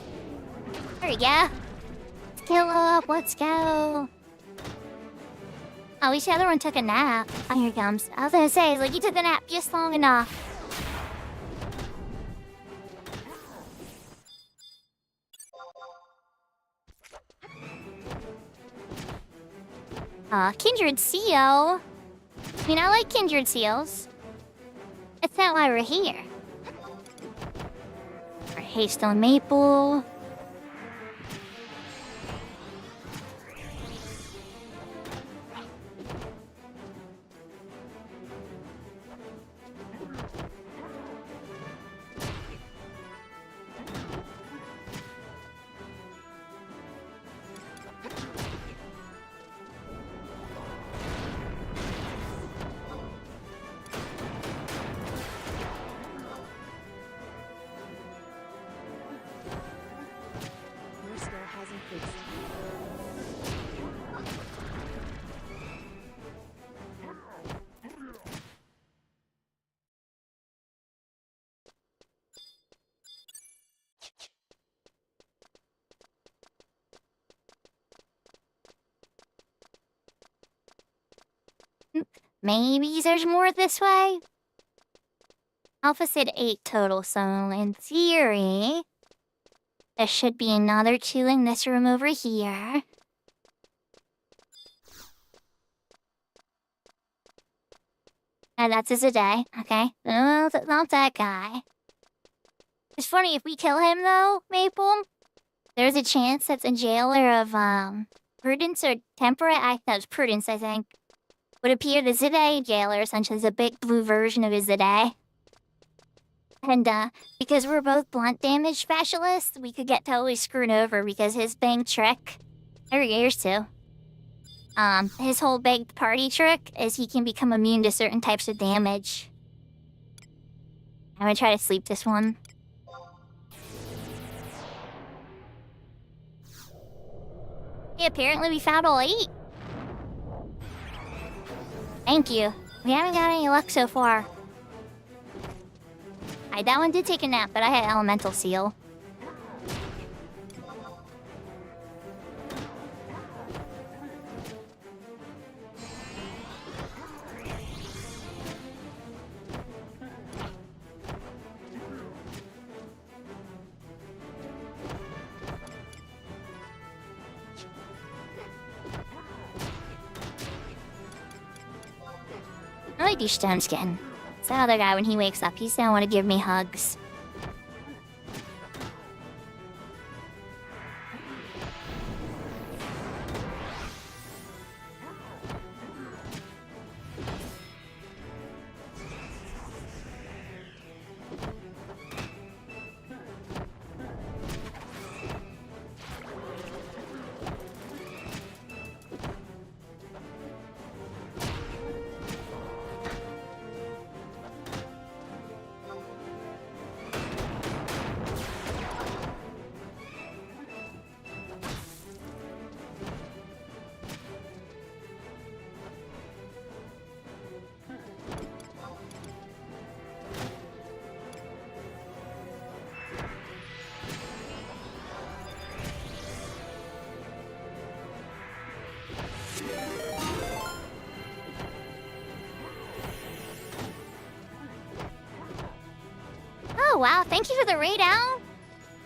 There we go. Skill up, let's go. Oh, at least the other one took a nap. Oh, here he comes. I was gonna say, it's like he took a nap just long enough. Kindred seal. I mean, I like kindred seals. That's not why we're here. Our Haystone Maple. maybe there's more this way? Alpha said 8 total, so in theory, there should be another 2 in this room over here. And that's his a day, okay? No, not that guy. It's funny, if we kill him though, Maple, there's a chance that the jailer of, Prudence or Temperate, that was Prudence, I think, would appear the Zide jailer, essentially, is a big blue version of his Zide. And, because we're both blunt damage specialists, we could get totally screwed over because his big trick, or yours too, his whole big party trick is he can become immune to certain types of damage. I'm gonna try to sleep this one. Yeah, apparently we found all 8. Thank you. We haven't got any luck so far. That one did take a nap, but I had Elemental Seal. I like do stone skin. It's the other guy when he wakes up, he's gonna want to give me hugs. Oh wow, thank you for the raid, Al.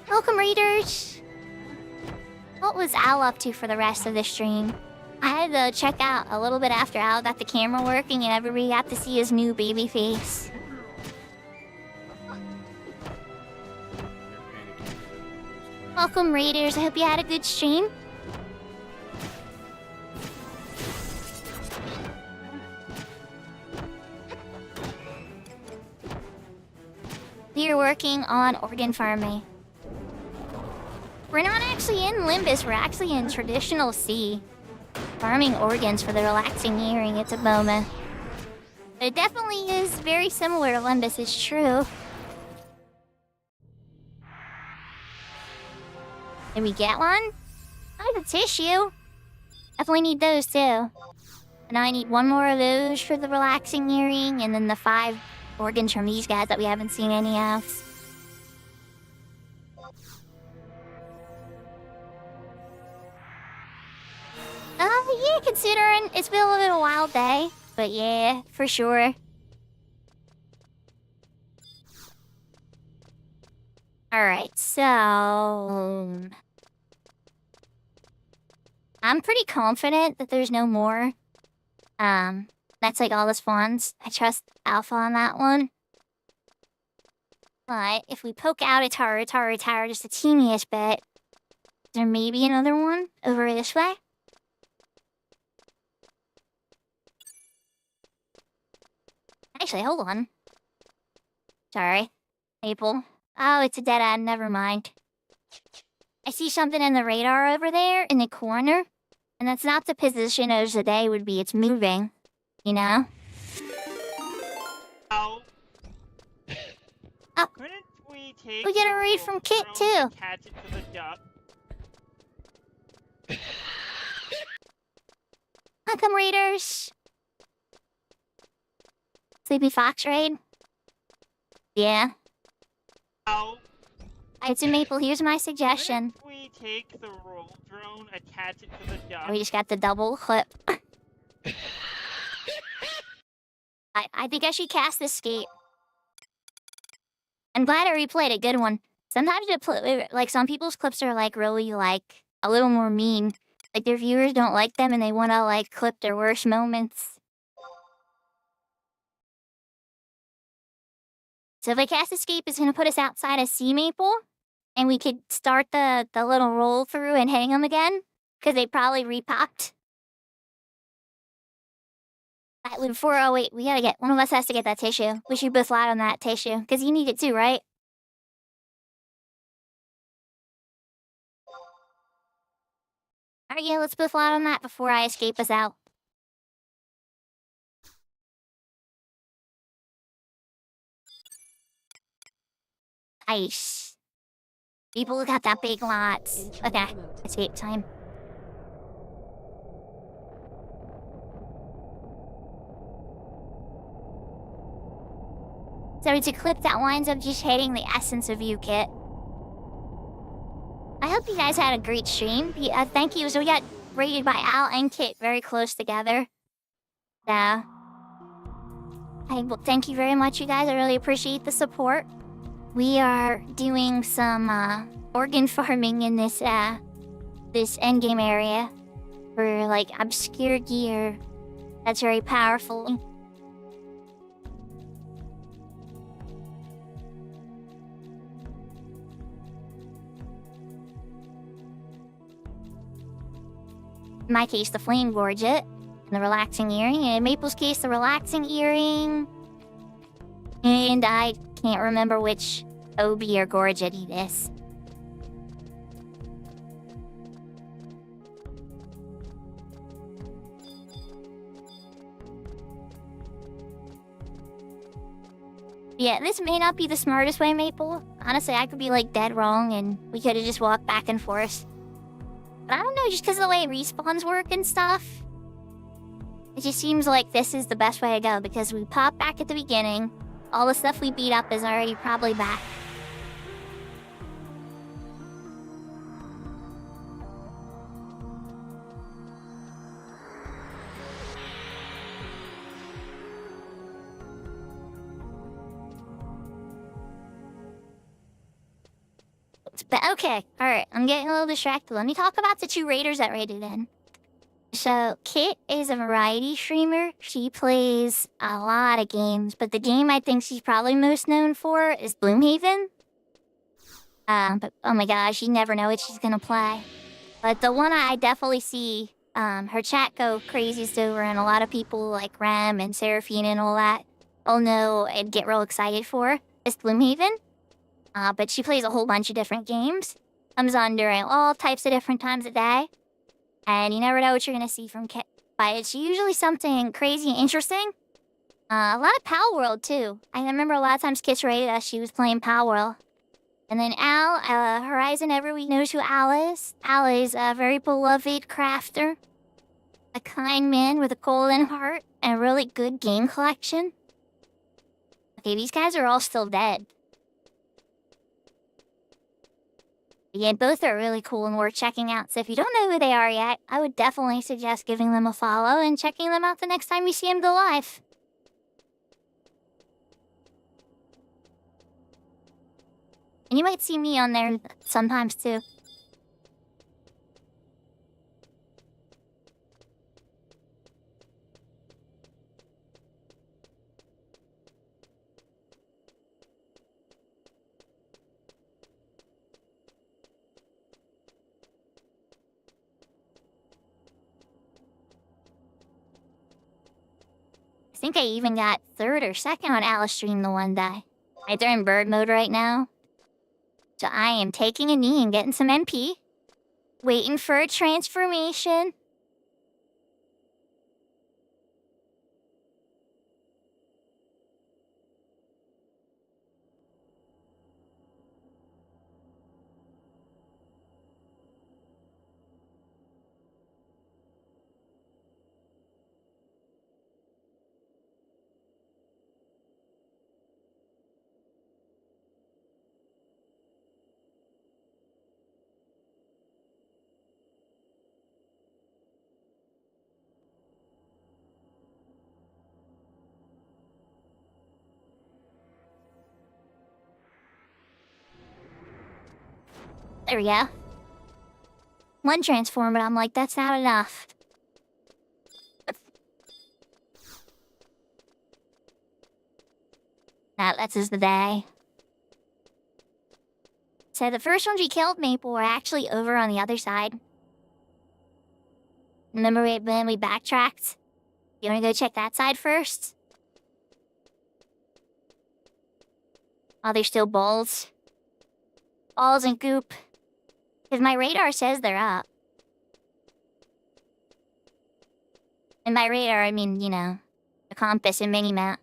Welcome, readers. What was Al up to for the rest of the stream? I had to check out a little bit after Al got the camera working and everybody got to see his new baby face. Welcome, raiders. I hope you had a good stream. We're working on organ farming. We're not actually in Limbus, we're actually in traditional C. Farming organs for the relaxing hearing at the moment. But it definitely is very similar to Limbus, it's true. Did we get one? I have a tissue. Definitely need those too. And I need 1 more of those for the relaxing hearing, and then the 5 organs from these guys that we haven't seen any of. Yeah, considering it's been a little bit of a wild day. But yeah, for sure. Alright, so... I'm pretty confident that there's no more. That's like all the spawns. I trust Alpha on that one. But if we poke out a tower just the teeniest bit, there may be another one over this way. Actually, hold on. Sorry. Maple. Oh, it's a dead end. Never mind. I see something in the radar over there in the corner. And that's not the position as the day would be. It's moving. You know? Oh. Oh. Couldn't we take We get a read from Kit, too. Attach it to the duck? Welcome, readers. Sleepy Fox raid? Yeah. Oh. It's a Maple. Here's my suggestion. Couldn't we take the roll drone, attach it to the duck? We just got the double clip. I think I should cast Escape. I'm glad I replayed a good one. Sometimes like some people's clips are like really like a little more mean. Like their viewers don't like them and they want to like clip their worst moments. So if I cast Escape, it's gonna put us outside of Sea Maple, and we could start the little roll through and hang them again, because they probably repopped. Before, oh wait, we gotta get, one of us has to get that tissue. We should both lie on that tissue, because you need it too, right? Alright, yeah, let's both lie on that before I escape us out. Nice. People got that big lots. Okay, escape time. So it's a clip that winds up just hitting the essence of you, Kit. I hope you guys had a great stream. Thank you. So we got rated by Al and Kit very close together. So, well, thank you very much, you guys. I really appreciate the support. We are doing some organ farming in this this endgame area for like obscure gear that's very powerful. In my case, the flame gorget and the relaxing earring, and in Maple's case, the relaxing earring. And I can't remember which OB or gorget it is. Yeah, this may not be the smartest way, Maple. Honestly, I could be like dead wrong and we could have just walked back and forth. But I don't know, just because of the way respawns work and stuff. It just seems like this is the best way to go because we pop back at the beginning. All the stuff we beat up is already probably back. But okay, alright, I'm getting a little distracted. Let me talk about the two raiders that raided in. So, Kit is a variety streamer. She plays a lot of games, but the game I think she's probably most known for is Gloomhaven. But oh my gosh, you never know what she's gonna play. But the one I definitely see her chat go craziest over, and a lot of people like Rem and Seraphine and all that all know and get real excited for is Gloomhaven. But she plays a whole bunch of different games. Comes on during all types of different times of day. And you never know what you're gonna see from Kit. But it's usually something crazy and interesting. A lot of Pal World, too. I remember a lot of times Kit's rated us, she was playing Pal World. And then Al, Horizon, everyone knows who Al is. Al is a very beloved crafter. A kind man with a golden heart and a really good game collection. Okay, these guys are all still dead. Yeah, both are really cool and worth checking out, so if you don't know who they are yet, I would definitely suggest giving them a follow and checking them out the next time you see them go live. And you might see me on there sometimes too. I think I even got third or second on Alice Stream the one day. They're in bird mode right now. So I am taking a knee and getting some MP. Waiting for a transformation. There we go. One transform, but I'm like, that's not enough. That lets us the day. So the first ones we killed, Maple, were actually over on the other side. Remember when we backtracked? You wanna go check that side first? Oh, there's still balls. Balls and goop. Because my radar says they're up. And by radar, I mean, you know, the compass and mini-map.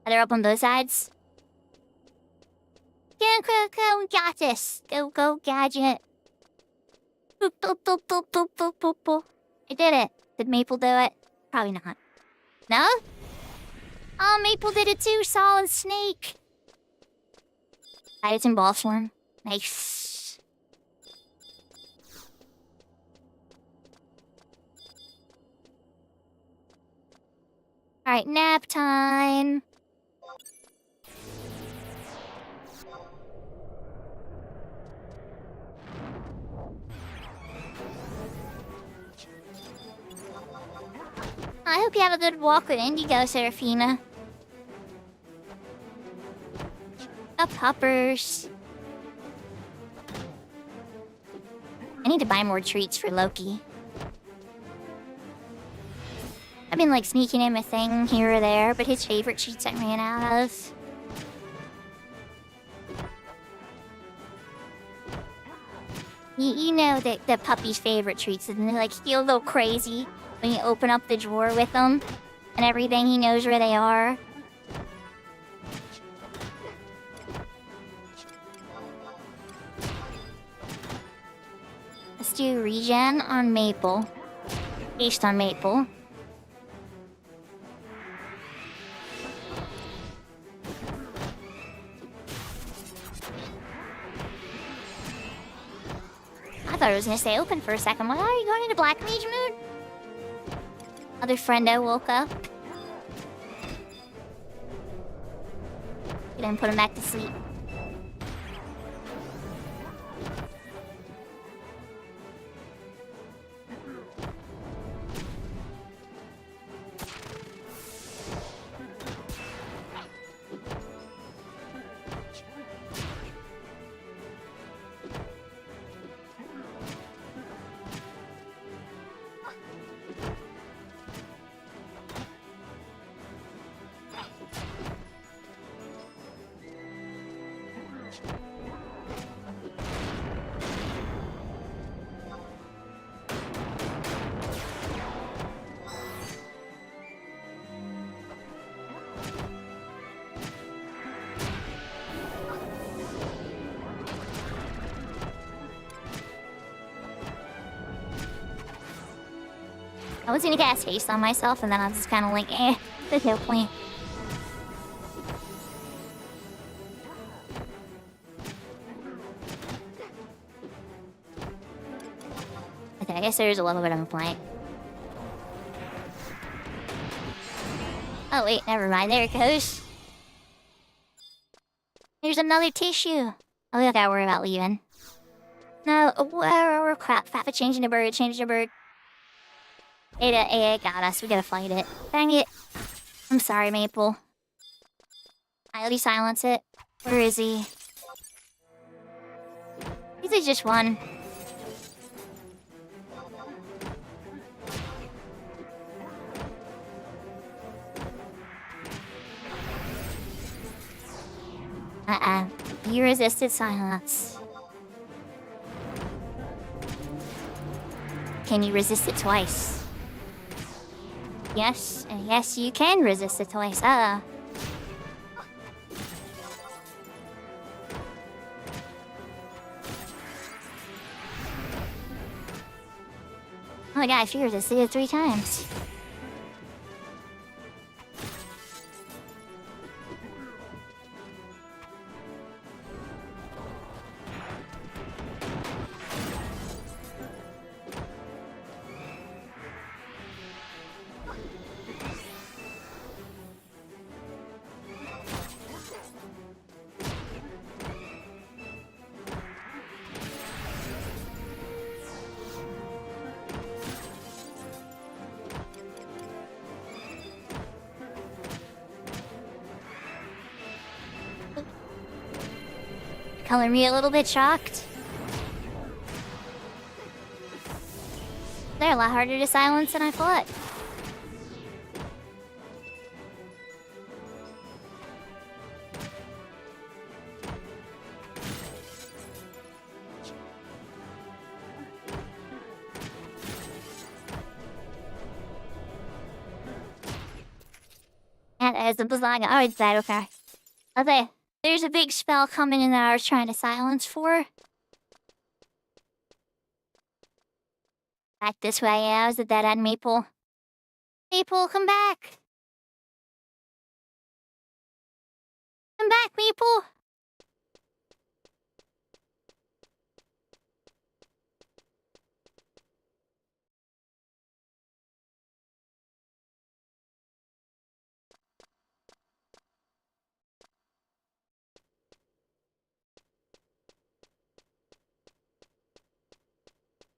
They're up on both sides. Go, we got this. Go, Gadget. Boop, boop, boop, boop, boop, boop, boop, boop. I did it. Did Maple do it? Probably not. No? Oh, Maple did it too. Solid Snake. It's in ball form. Nice. Alright, nap time. I hope you have a good walk with Indigo, Serafina. The puppers. I need to buy more treats for Loki. I've been like sneaking him a thing here or there, but his favorite treats I ran out of. You know that the puppy's favorite treats, and they're like feel a little crazy when you open up the drawer with them and everything. He knows where they are. Let's do regen on Maple. Based on Maple. I thought it was gonna stay open for a second. Why are you going into Black Mage mood? Other friendo woke up. Then put him back to sleep. I was gonna cast haste on myself, and then I was just kind of like, there's no point. Okay, I guess there's a little bit of a point. Oh wait, never mind. There it goes. There's another tissue. Oh, we don't gotta worry about leaving. No, crap. Faffa changing the bird, It got us. We gotta fight it. Dang it. I'm sorry, Maple. I already silence it. Where is he? He's just one. You resisted silence. Can you resist it twice? Yes, and yes, you can resist it twice. Oh, my god, I feared this. Did it 3 times. Color me a little bit shocked. They're a lot harder to silence than I thought. And as the Bazanga outside, okay. Okay, there's a big spell coming in that I was trying to silence for. Back this way, yeah, I was a dead end Maple. Maple, come back! Come back, Maple!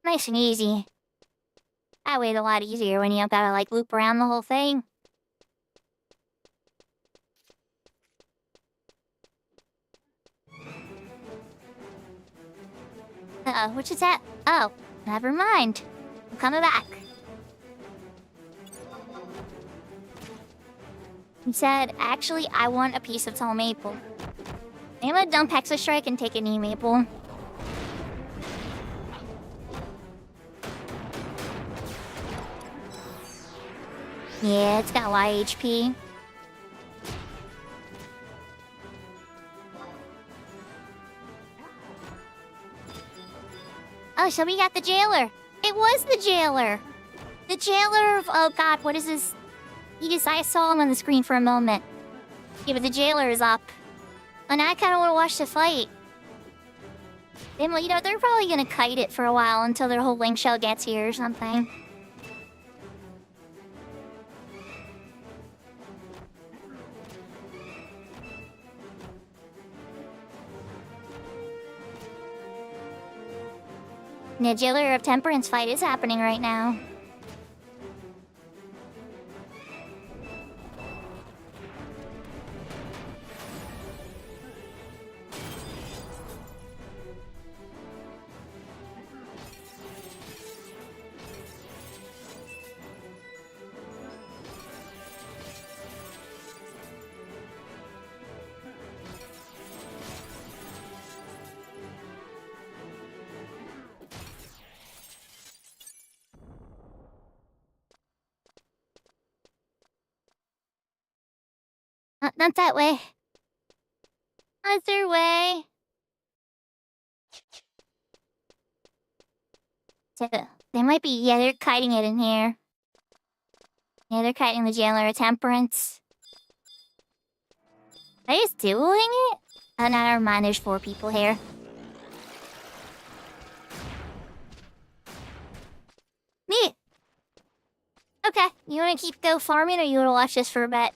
Nice and easy. That way's a lot easier when you don't gotta, like, loop around the whole thing. Uh-oh, which is that? Oh, never mind. I'm coming back. He said, actually, I want a piece of tall maple. I'm gonna dump Hexa Strike and take a knee maple. Yeah, it's got Y HP. Oh, so we got the jailer. It was the jailer. The jailer of... Oh god, what is this? I saw him on the screen for a moment. Yeah, but the jailer is up. And I kind of want to watch the fight. Then, well, you know, they're probably going to kite it for a while until their whole link shell gets here or something. The Jailer of Temperance fight is happening right now. Not that way. Other way. So, they might be... Yeah, they're kiting it in here. Yeah, they're kiting the Jailer of Temperance. Are they just doing it? Oh, no, never mind. There's 4 people here. Neat. Okay, you wanna keep go farming or you wanna watch this for a bit?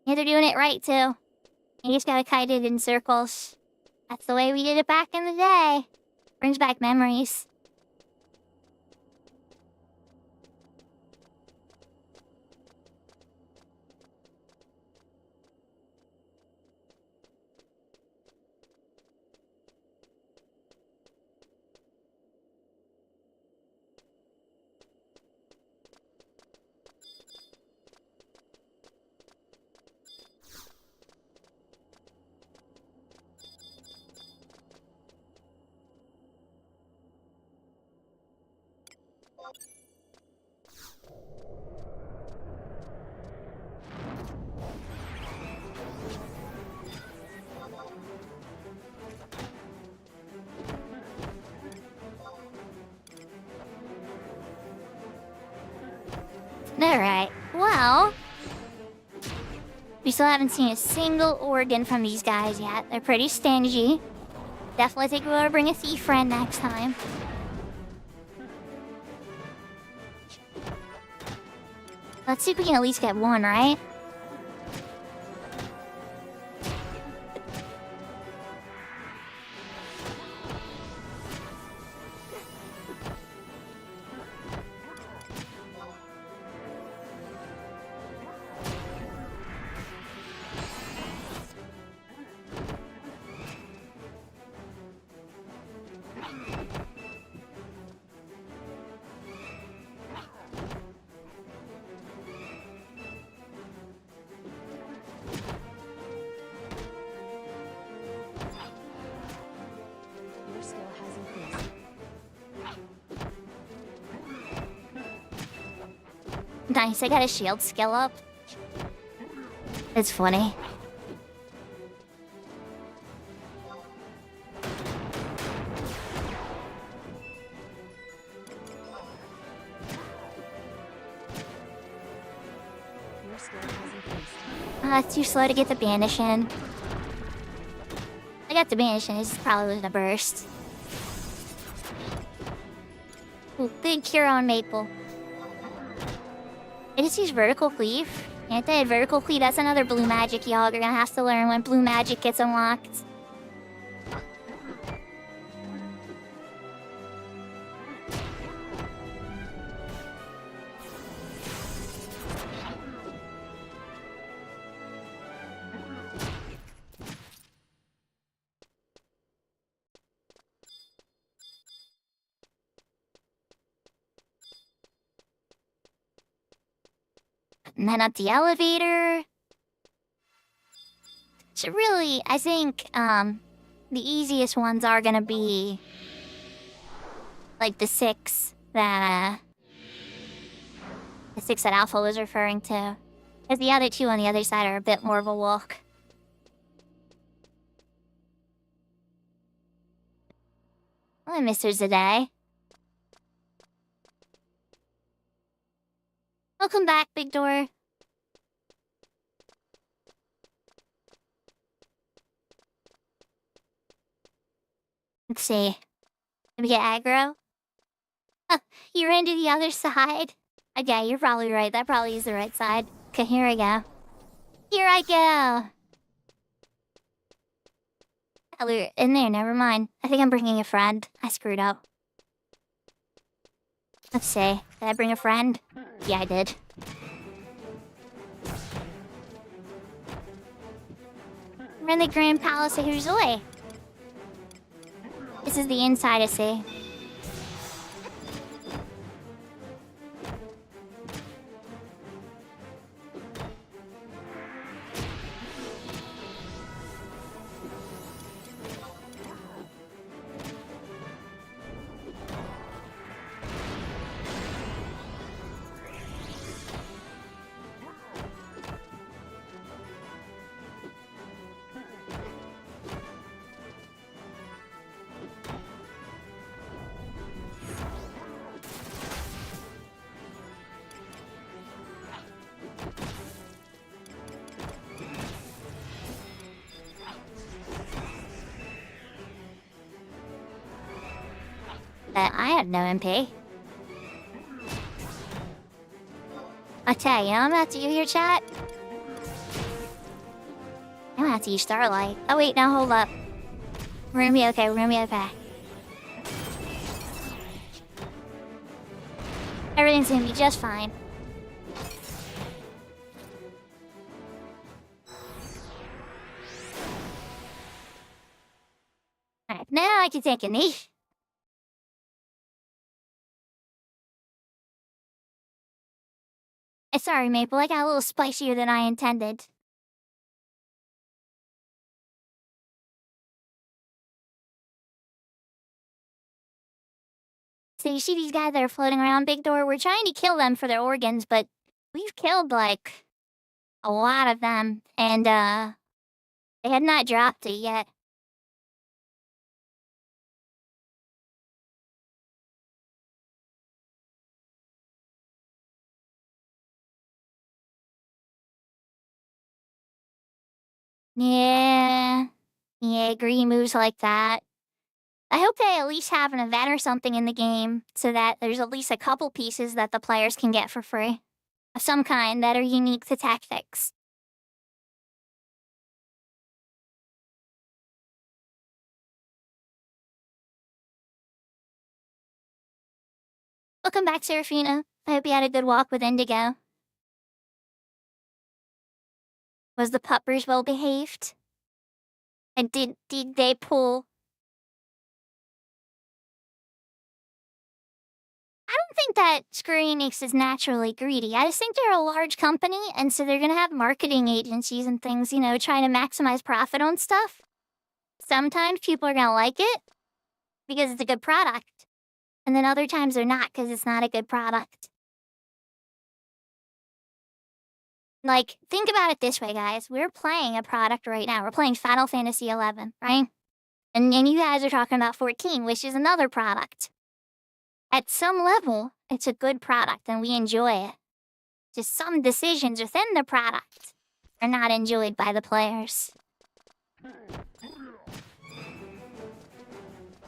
Yeah, they're doing it right, too. You just gotta kite it in circles. That's the way we did it back in the day. Brings back memories. Alright, well... We still haven't seen a single organ from these guys yet. They're pretty stingy. Definitely think we ought to bring a thief friend next time. Let's see if we can at least get one, right? Nice, I got a shield skill up. It's funny. It's too slow to get the banish in. I got the banish in, it's probably gonna burst. Ooh, big cure on Maple. I just use vertical cleave. Can't they? Vertical cleave, that's another blue magic y'all are gonna have to learn when blue magic gets unlocked. And then up the elevator. So really, I think the easiest ones are gonna be like the six that Alpha was referring to. Because the other two on the other side are a bit more of a walk. Hi, Mr. Zadai. Welcome back, Big Door. Let's see. Maybe get aggro? You ran to the other side. Okay, you're probably right. That probably is the right side. Okay, here I go. Here I go! Oh, we're in there, never mind. I think I'm bringing a friend. I screwed up. Let's see. Did I bring a friend? Yeah, I did. We're in the Grand Palace of Huzoi. This is the inside, I see. I had no MP. I tell you, I'm about to use your chat. I'm about to use Starlight. Oh wait, now hold up. We're gonna be okay, we're gonna be okay. Everything's gonna be just fine. Alright, now I can take a knee. Sorry, Maple, I got a little spicier than I intended. So you see these guys that are floating around Big Door? We're trying to kill them for their organs, but we've killed, like, a lot of them. And, they had not dropped it yet. Yeah, green moves like that. I hope they at least have an event or something in the game so that there's at least a couple pieces that the players can get for free. Of some kind that are unique to tactics. Welcome back, Serafina. I hope you had a good walk with Indigo. Was the puppers well behaved? And did they pull? I don't think that Square Enix is naturally greedy. I just think they're a large company, and so they're gonna have marketing agencies and things, you know, trying to maximize profit on stuff. Sometimes people are gonna like it because it's a good product. And then other times they're not because it's not a good product. Like, think about it this way, guys. We're playing a product right now. We're playing Final Fantasy XI, right? And you guys are talking about 14, which is another product. At some level, it's a good product and we enjoy it. Just some decisions within the product are not enjoyed by the players.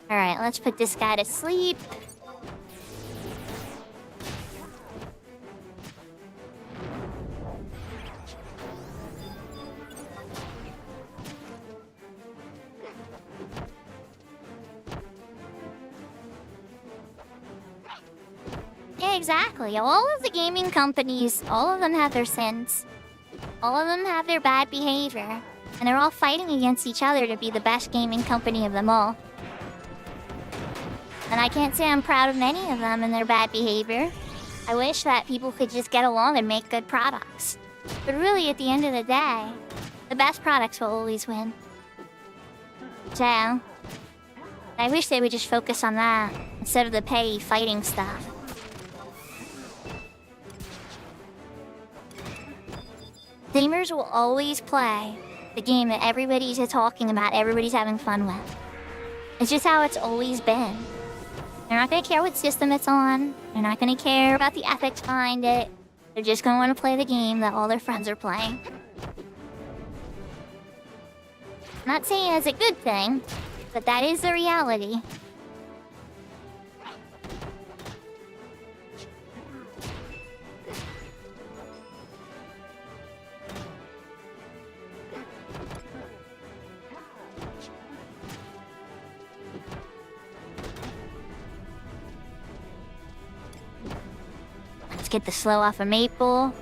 Alright, let's put this guy to sleep. Yeah, exactly. All of the gaming companies, all of them have their sins. All of them have their bad behavior. And they're all fighting against each other to be the best gaming company of them all. And I can't say I'm proud of many of them and their bad behavior. I wish that people could just get along and make good products. But really, at the end of the day, the best products will always win. So, I wish they would just focus on that instead of the petty fighting stuff. Gamers will always play the game that everybody's talking about, everybody's having fun with. It's just how it's always been. They're not gonna care what system it's on. They're not gonna care about the ethics behind it. They're just gonna want to play the game that all their friends are playing. I'm not saying it's a good thing, but that is the reality. Let's get the slow off of Maple.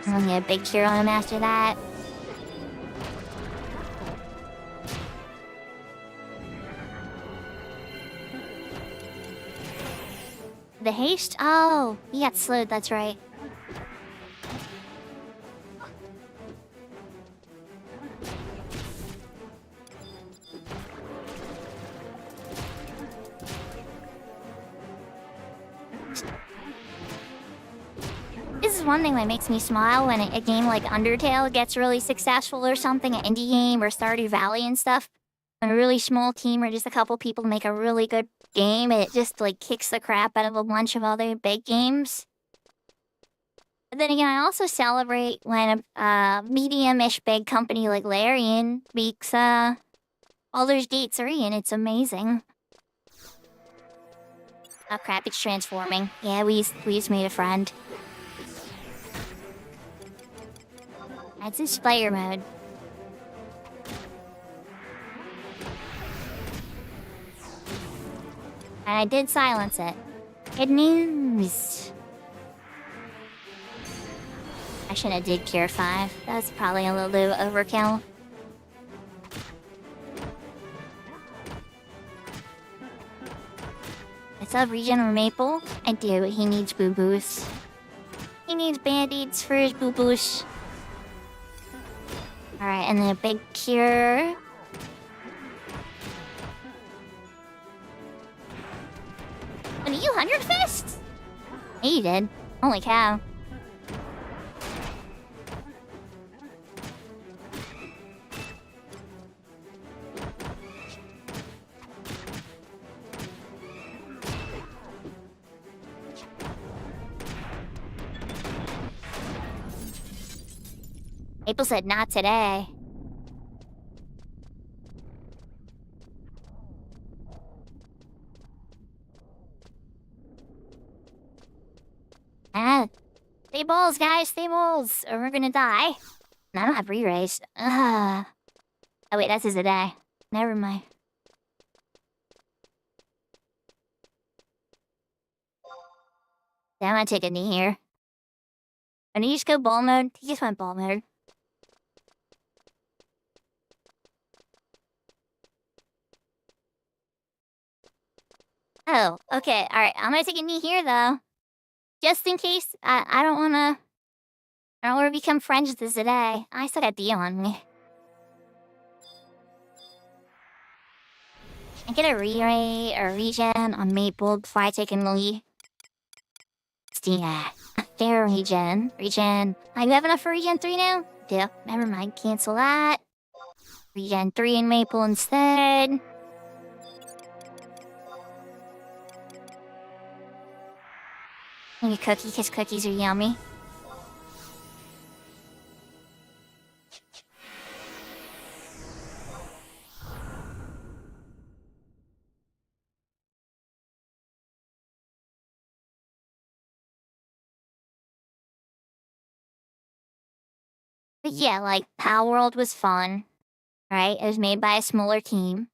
I'm gonna get a big cheer on him after that. The haste? Oh, he got slowed, that's right. This is one thing that makes me smile when a game like Undertale gets really successful or something, an indie game or Stardew Valley and stuff. When a really small team or just a couple people make a really good game, it just like kicks the crap out of a bunch of other big games. But then again, I also celebrate when a medium-ish big company like Larian makes Baldur's Gate 3 and it's amazing. Oh crap, it's transforming. Yeah, we just made a friend. That's his player mode. And I did silence it. Good news. I shouldn't have did Cure 5. That was probably a little bit of overkill. What's up, Regener Maple? I do. He needs boo-boos. He needs band-aids for his boo-boos. Alright, and then a big cure. What are you, 100 Fists? Hey, you did. Holy cow. Maple said not today. Stay balls, guys, stay balls, or we're gonna die. And I don't have re-raise. Oh wait, that's his a day. Never mind. Yeah, I'm gonna take a knee here. And he just go ball mode? He just went ball mode. Oh, okay, alright. I'm gonna take a knee here, though. Just in case, I don't wanna... I don't want to become friends with today. I still got D on me. I get a re-rate or regen on Maple before I take in the lead. Yeah. Fair regen. Regen. I have enough for regen 3 now? Yeah, never mind. Cancel that. Regen 3 in Maple instead. Maybe cookie, because cookies are yummy. But yeah, like, Power World was fun, right? It was made by a smaller team.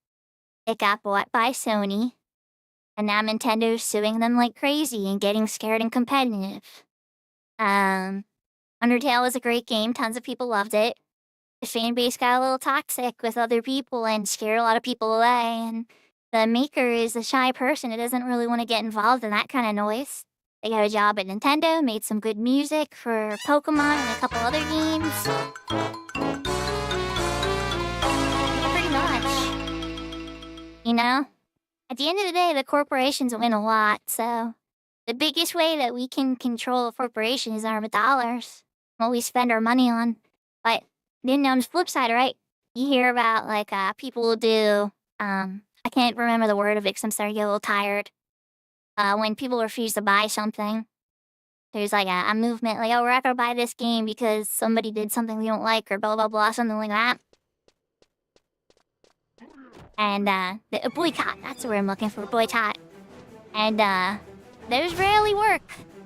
It got bought by Sony. And now Nintendo's suing them like crazy and getting scared and competitive. Undertale was a great game. Tons of people loved it. The fan base got a little toxic with other people and scared a lot of people away. And the maker is a shy person who doesn't really want to get involved in that kind of noise. They got a job at Nintendo, made some good music for Pokemon and a couple other games. Yeah, pretty much. You know? At the end of the day, the corporations win a lot, so the biggest way that we can control a corporation is our dollars. What we spend our money on. But then on the flip side, right? You hear about, like, people will do, I can't remember the word of it because I'm starting to get a little tired. When people refuse to buy something, there's like a movement like, oh, we're not gonna buy this game because somebody did something we don't like or blah, blah, blah, something like that. And, a boycott, that's the word I'm looking for, boycott. And, those rarely work.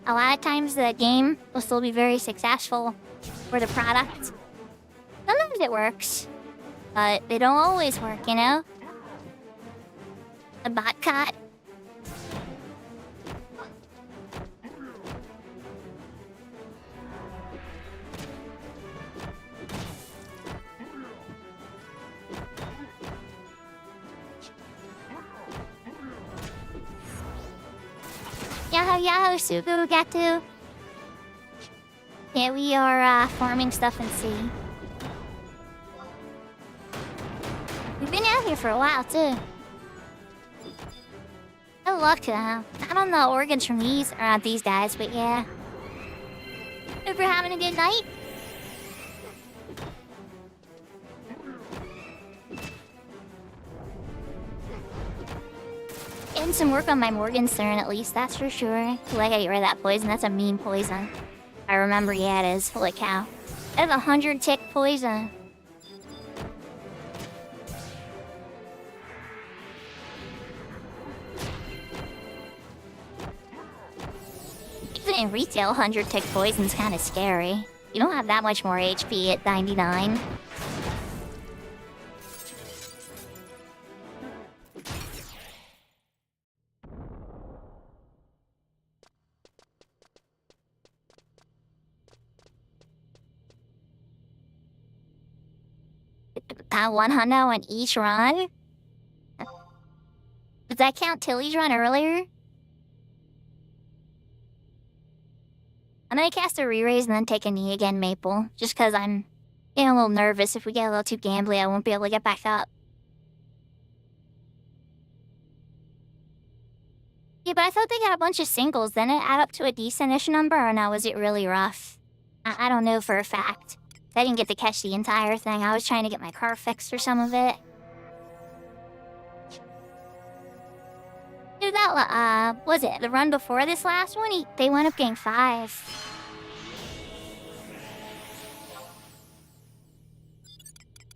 A lot of times the game will still be very successful for the product. Sometimes it works, but they don't always work, you know? A boycott. Yahoo, yahoo, Sugu, Gatu. Yeah, we are, farming stuff in sea. We've been out here for a while, too. No luck, I don't know organs from these guys, but yeah. Hope you're having a good night. Getting some work on my Morgenstern, at least, that's for sure. Like, I get rid of that poison. That's a mean poison. I remember, yeah, it is. Holy cow. I have 100 tick poison. Even in retail, 100 tick poison's kind of scary. You don't have that much more HP at 99. Got 100 on each run? Did that count Tilly's run earlier? I'm gonna cast a re-raise and then take a knee again, Maple. Just cause I'm getting a little nervous. If we get a little too gambly, I won't be able to get back up. Yeah, but I thought they got a bunch of singles. Didn't it add up to a decent-ish number, or no, was it really rough? I don't know for a fact. I didn't get to catch the entire thing. I was trying to get my car fixed for some of it. Dude, that, was it the run before this last one? They went up getting 5.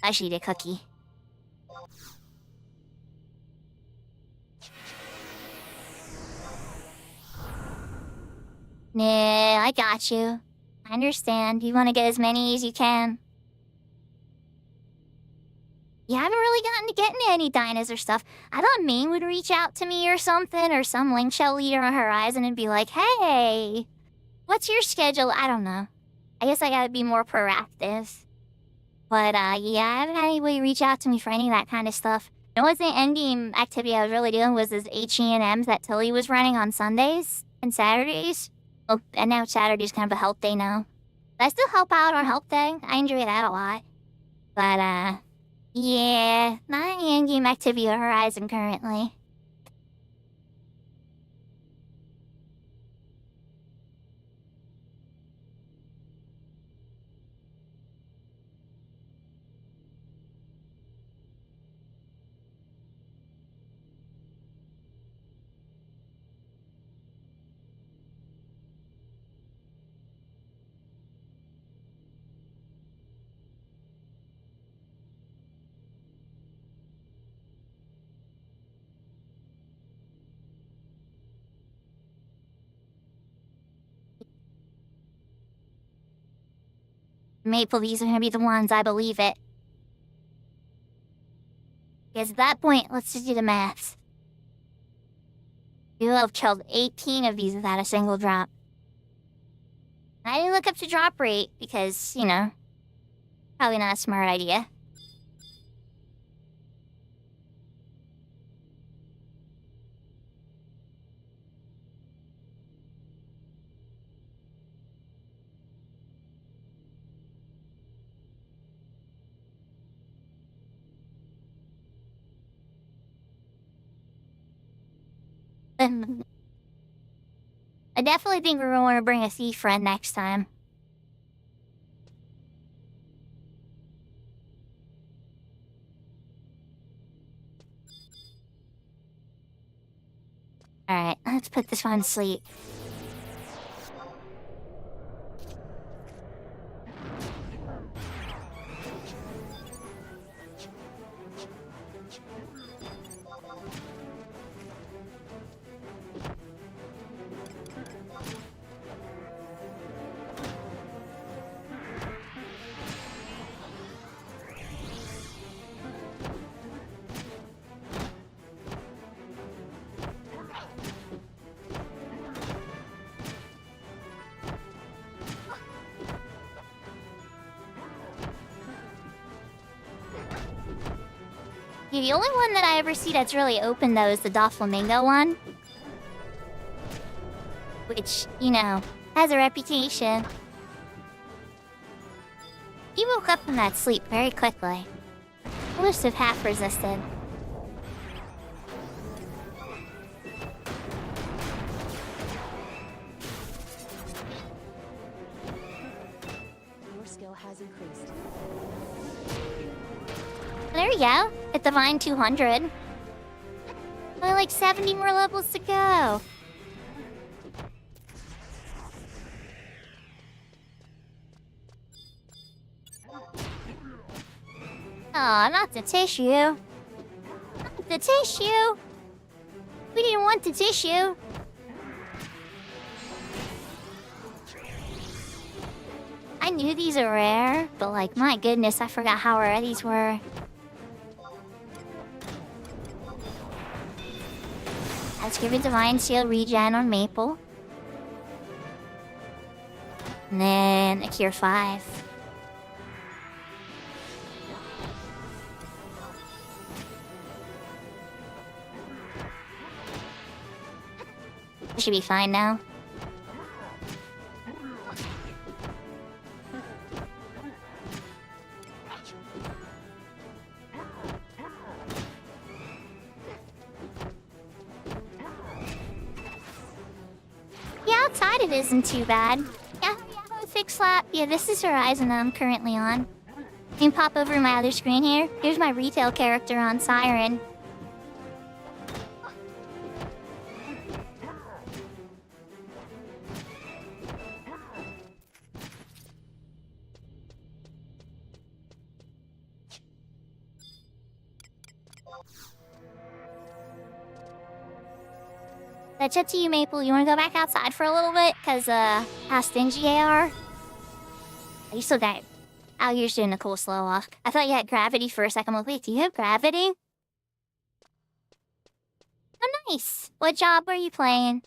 I should eat a cookie. Nah, I got you. I understand. You want to get as many as you can. You haven't really gotten to get into any dinosaur stuff. I thought Maine would reach out to me or something, or some Link Shell leader on Horizon and be like, hey, what's your schedule? I don't know. I guess I gotta be more proactive. But, yeah, I haven't had anybody reach out to me for any of that kind of stuff. The only thing endgame activity I was really doing was this H&M's that Tilly was running on Sundays and Saturdays. Oh, and now Saturday's kind of a health day now. I still help out on Help Day. I enjoy that a lot. But, yeah, not any in-game activity or Horizon currently. Maple, these are gonna be the ones, I believe it. Because at that point, let's just do the maths. You'll have killed 18 of these without a single drop. I didn't look up the drop rate because, you know, probably not a smart idea. I definitely think we're going to bring a thief friend next time. Alright, let's put this one to sleep. Yeah, the only one that I ever see that's really open, though, is the Doflamingo one. Which, you know, has a reputation. He woke up from that sleep very quickly. Must have half resisted. Your skill has increased. There we go. At Divine 200. Only like 70 more levels to go. Aw, not the tissue. Not the tissue. We didn't want the tissue. I knew these are rare, but like, my goodness, I forgot how rare these were. Let's give it Divine Seal regen on Maple. And then a Cure 5. Should be fine now. Yeah, outside it isn't too bad. Yeah, fix slap. Yeah, this is Horizon that I'm currently on. You can pop over my other screen here. Here's my retail character on Siren. That's up to you, Maple. You wanna go back outside for a little bit? Cause, how stingy they are? You still got it. Oh, you're just doing a cool slow walk. I thought you had gravity for a second. I'm like, wait, do you have gravity? Oh, nice. What job are you playing?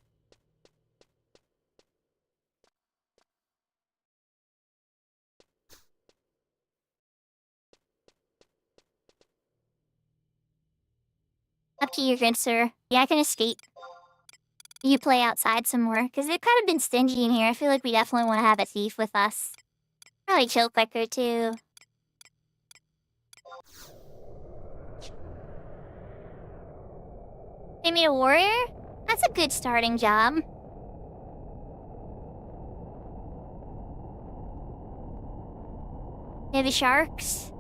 Up to you, good sir. Yeah, I can escape. You play outside some more, because they've kind of been stingy in here. I feel like we definitely want to have a thief with us. Probably chill quicker too. They made a warrior? That's a good starting job. Yeah, the sharks.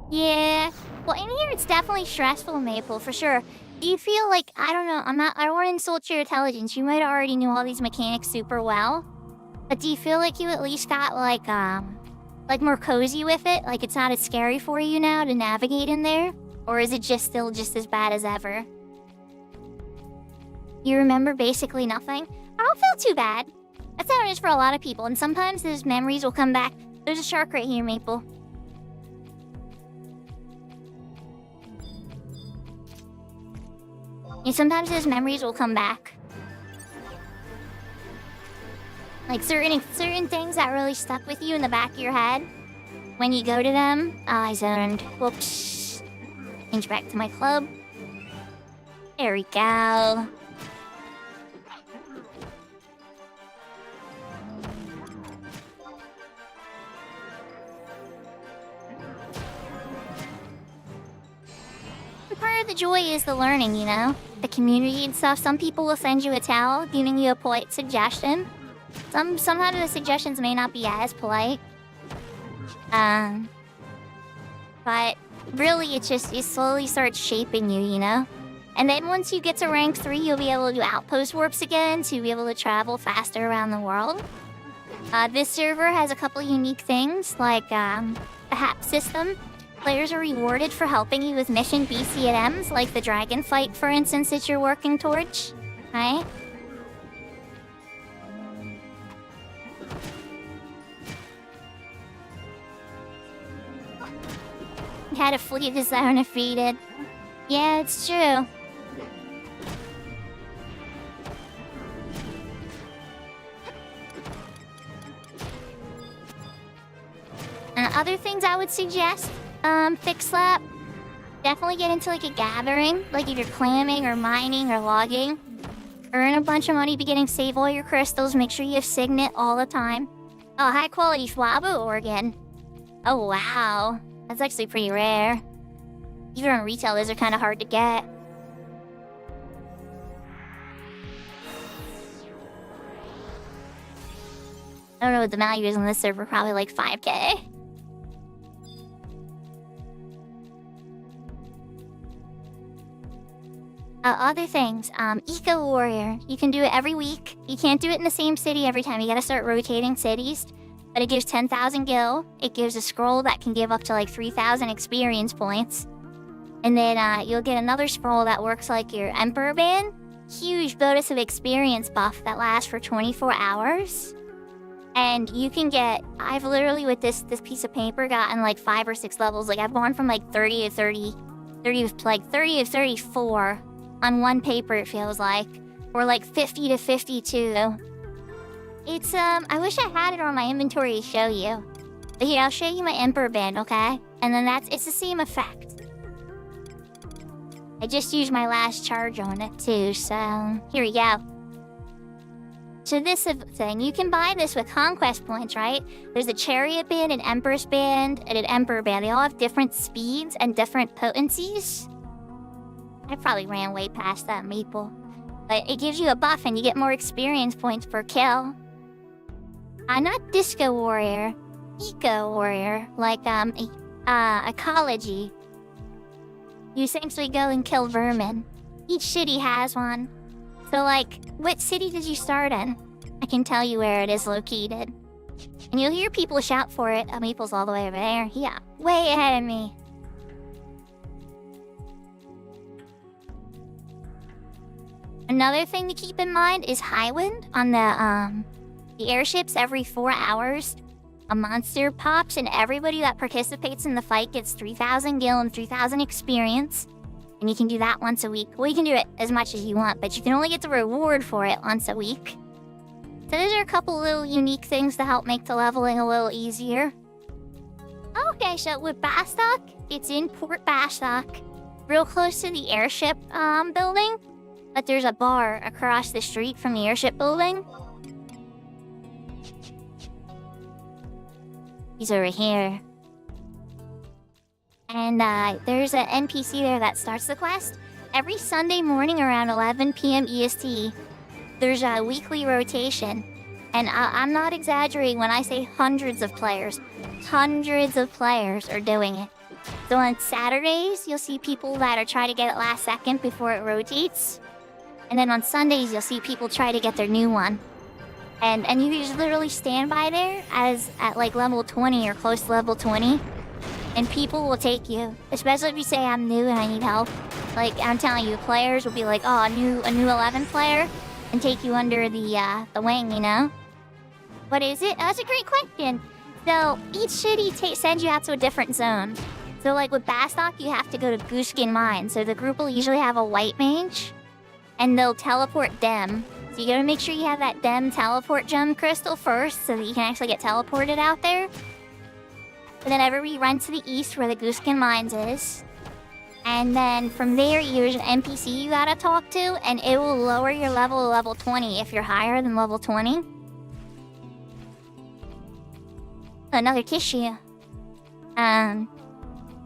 Yeah. Well, in here it's definitely stressful, Maple, for sure. Do you feel like, I don't know, I don't want to insult your intelligence. You might already know all these mechanics super well. But do you feel like you at least got like more cozy with it? Like it's not as scary for you now to navigate in there? Or is it still just as bad as ever? You remember basically nothing? I don't feel too bad. That's how it is for a lot of people, and sometimes those memories will come back. There's a shark right here, Maple. And sometimes those memories will come back. Like certain things that really stuck with you in the back of your head. When you go to them, I zoned. Whoops. Change back to my club. There we go. Part of the joy is the learning, you know? The community and stuff. Some people will send you a towel, giving you a polite suggestion. Sometimes the suggestions may not be as polite. But really, it slowly starts shaping you, you know? And then once you get to rank 3, you'll be able to do outpost warps again to be able to travel faster around the world. This server has a couple unique things, like the HAP system. Players are rewarded for helping you with mission BCMs, like the dragon fight, for instance, that you're working towards, right? Had a fleet of zone defeated. Yeah, it's true. And other things I would suggest, fix that. Definitely get into like a gathering, like either clamming or mining or logging. Earn a bunch of money beginning, save all your crystals, make sure you have Signet all the time. Oh, high quality Flabo organ. Oh wow, that's actually pretty rare. Even on retail, those are kind of hard to get. I don't know what the value is on this server, probably like 5k. Other things, Eco Warrior. You can do it every week. You can't do it in the same city every time. You gotta start rotating cities. But it gives 10,000 gil. It gives a scroll that can give up to like 3,000 experience points. And then you'll get another scroll that works like your Emperor Band. Huge bonus of experience buff that lasts for 24 hours. And you can get, I've literally with this piece of paper gotten like 5 or 6 levels. Like I've gone from like 30 to 34 on one paper, it feels like. Or like 50 to 52. It's, I wish I had it on my inventory to show you. But here, I'll show you my Emperor Band, okay? And then it's the same effect. I just used my last charge on it too, so here we go. So this thing, you can buy this with conquest points, right? There's a Chariot Band, an Empress Band, and an Emperor Band. They all have different speeds and different potencies. I probably ran way past that, Maple. But it gives you a buff and you get more experience points per kill. Not Disco Warrior. Eco Warrior. Like, Ecology. You essentially go and kill vermin. Each city has one. So, like, what city did you start in? I can tell you where it is located. And you'll hear people shout for it. Oh, Maple's all the way over there. Yeah, way ahead of me. Another thing to keep in mind is high wind on the airships. Every 4 hours, a monster pops, and everybody that participates in the fight gets 3,000 gil and 3,000 experience. And you can do that once a week. Well, you can do it as much as you want, but you can only get the reward for it once a week. So those are a couple little unique things to help make the leveling a little easier. Okay, so with Bastock, it's in Port Bastock, real close to the airship building. But there's a bar across the street from the airship building. He's over here. And there's an NPC there that starts the quest. Every Sunday morning around 11 p.m. EST, there's a weekly rotation. And I'm not exaggerating when I say hundreds of players. Hundreds of players are doing it. So on Saturdays, you'll see people that are trying to get it last second before it rotates. And then on Sundays, you'll see people try to get their new one. And you just literally stand by there at like level 20 or close to level 20. And people will take you. Especially if you say I'm new and I need help. Like, I'm telling you, players will be like, oh, a new 11 player. And take you under the wing, you know? What is it? That's a great question. So, each city sends you out to a different zone. So, like with Bastok, you have to go to Gooskin Mine. So the group will usually have a white mage. And they'll teleport them. So you gotta make sure you have that Dem teleport gem crystal first so that you can actually get teleported out there. And then everybody run to the east where the Gooskin Mines is. And then from there, there's an NPC you gotta talk to, and it will lower your level to level 20 if you're higher than level 20. Another tissue.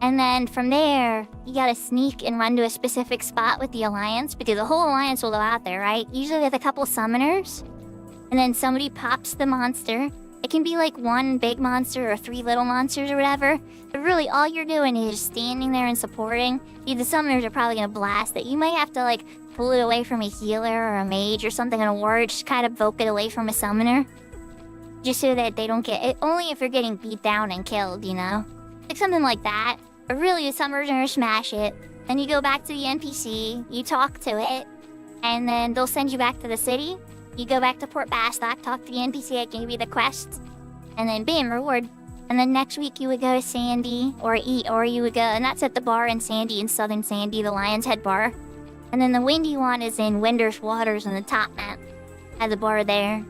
And then from there, you gotta sneak and run to a specific spot with the Alliance, because the whole Alliance will go out there, right? Usually with a couple summoners. And then somebody pops the monster. It can be like one big monster or 3 little monsters or whatever. But really, all you're doing is standing there and supporting. The summoners are probably gonna blast it. You might have to like pull it away from a healer or a mage or something in a war. Just kind of poke it away from a summoner. Just so that they don't get it. Only if you're getting beat down and killed, you know? Like something like that. But really, the summoners are gonna smash it. Then you go back to the NPC, you talk to it, and then they'll send you back to the city. You go back to Port Bastok, talk to the NPC that gave you the quest, and then bam, reward. And then next week you would go to Sandy, or you would go, and that's at the bar in Sandy, in Southern Sandy, the Lion's Head Bar. And then the windy one is in Winder's Waters on the top map. Has a bar there.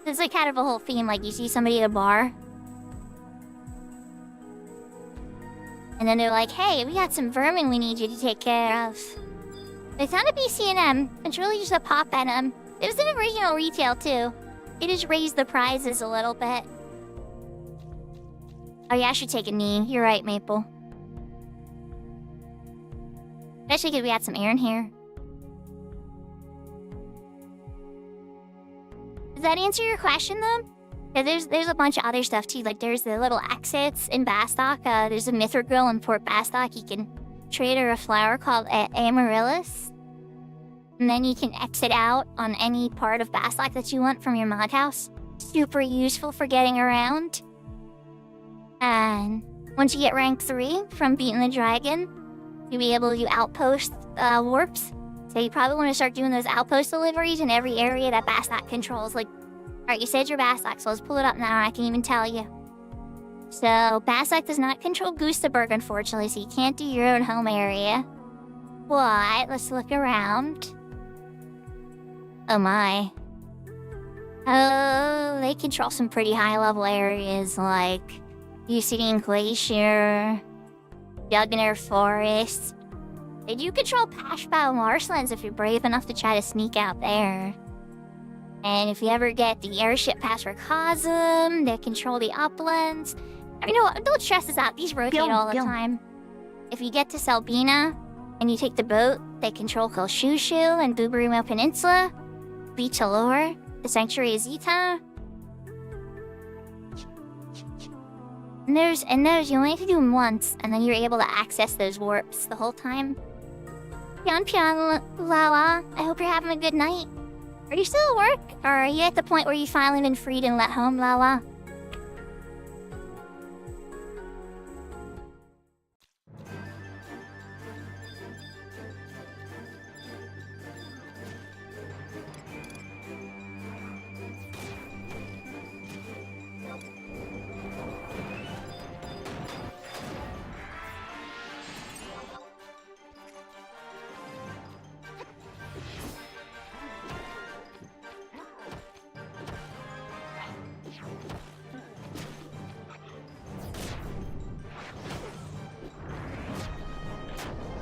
It's like kind of a whole theme, like you see somebody at a bar, and then they're like, hey, we got some vermin we need you to take care of. It's not a BCNM. It's really just a pop NM. It was an original retail, too. It just raised the prizes a little bit. Oh yeah, I should take a knee. You're right, Maple. Especially because we had some air in here. Does that answer your question, though? Yeah, there's a bunch of other stuff, too. Like, there's the little exits in Bastok. There's a Mithril in Port Bastok. You can trade her a flower called Amaryllis. And then you can exit out on any part of Bastok that you want from your mod house. Super useful for getting around. And once you get rank 3 from beating the dragon, you'll be able to do outpost warps. So you probably want to start doing those outpost deliveries in every area that Bastok controls. Like, alright, you said you're Bastok, so let's pull it up now. I can even tell you. So, Bastok does not control Gustaberg, unfortunately, so you can't do your own home area. But, let's look around. Oh my. Oh, they control some pretty high-level areas, like Euclidean Glacier, Jugner Forest. They do control Pashbow Marshlands if you're brave enough to try to sneak out there. And if you ever get the airship past Rakazum, they control the uplands. You know what? Don't stress this out. These rotate all the time. If you get to Selbina and you take the boat, they control Kolshushu and Bubarimo Peninsula, Beach Allure, the Sanctuary of Zeta. And those, you only have to do them once, and then you're able to access those warps the whole time. Pion Lala, I hope you're having a good night. Are you still at work? Or are you at the point where you've finally been freed and let home, Lala?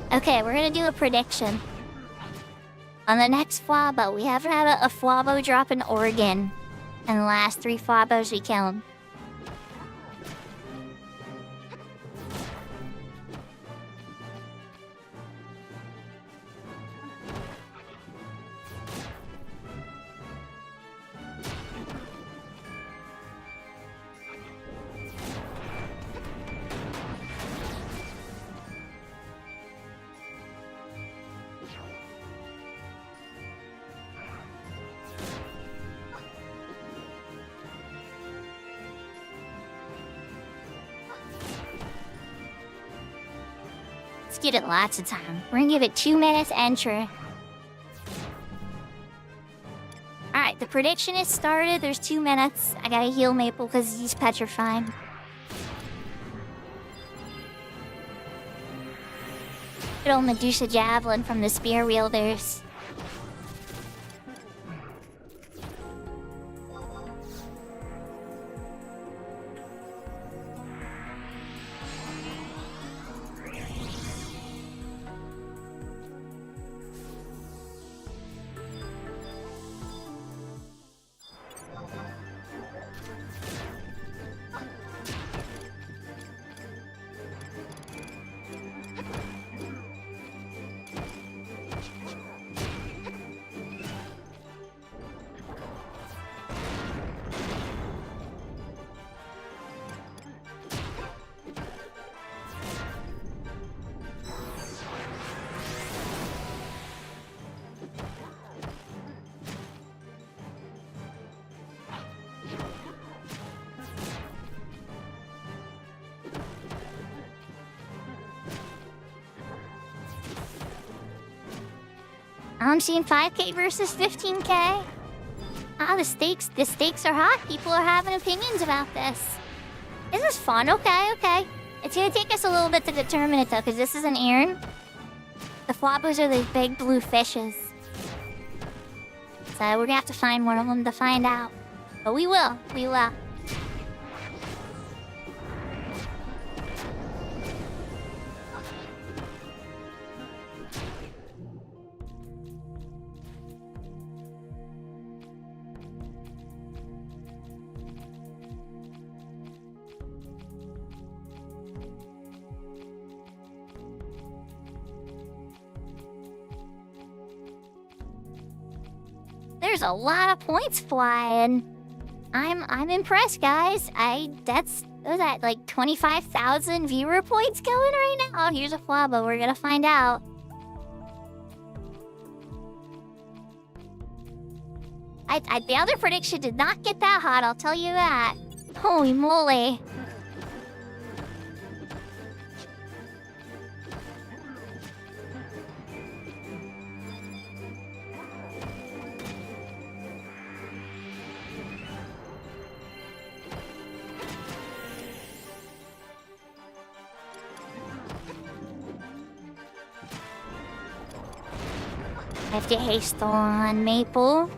Okay, we're gonna do a prediction. On the next Fwabo, we haven't had a Fwabo drop in Oregon. And the last 3 Fwabos we killed. Let's get it lots of time. We're gonna give it 2 minutes entry. Alright, the prediction is started. There's 2 minutes. I gotta heal Maple because he's petrified. Good old Medusa Javelin from the Spear Wielders. I'm seeing 5k versus 15k. Ah, the stakes are hot. People are having opinions about this. This is fun. Okay. It's gonna take us a little bit to determine it though, because this is an Aaron. The Flobos are these big blue fishes. So we're gonna have to find one of them to find out. But we will. There's a lot of points flying. I'm impressed, guys. That's like 25,000 viewer points going right now. Oh, here's a Flabo. We're gonna find out. The other prediction did not get that hot, I'll tell you that. Holy moly. I have to haste on Maple.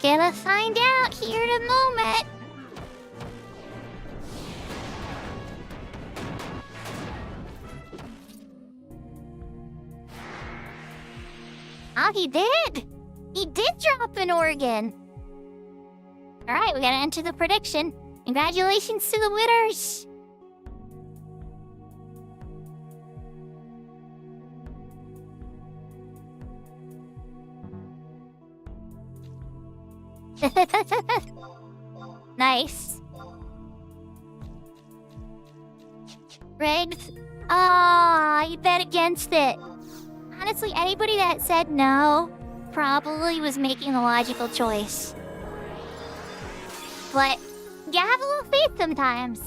Gonna find out here in a moment. Oh, he did! He did drop an organ! Alright, we gotta enter the prediction. Congratulations to the winners! Nice. Rigged? Ah, you bet against it. Honestly, anybody that said no probably was making the logical choice. But you have a little faith sometimes.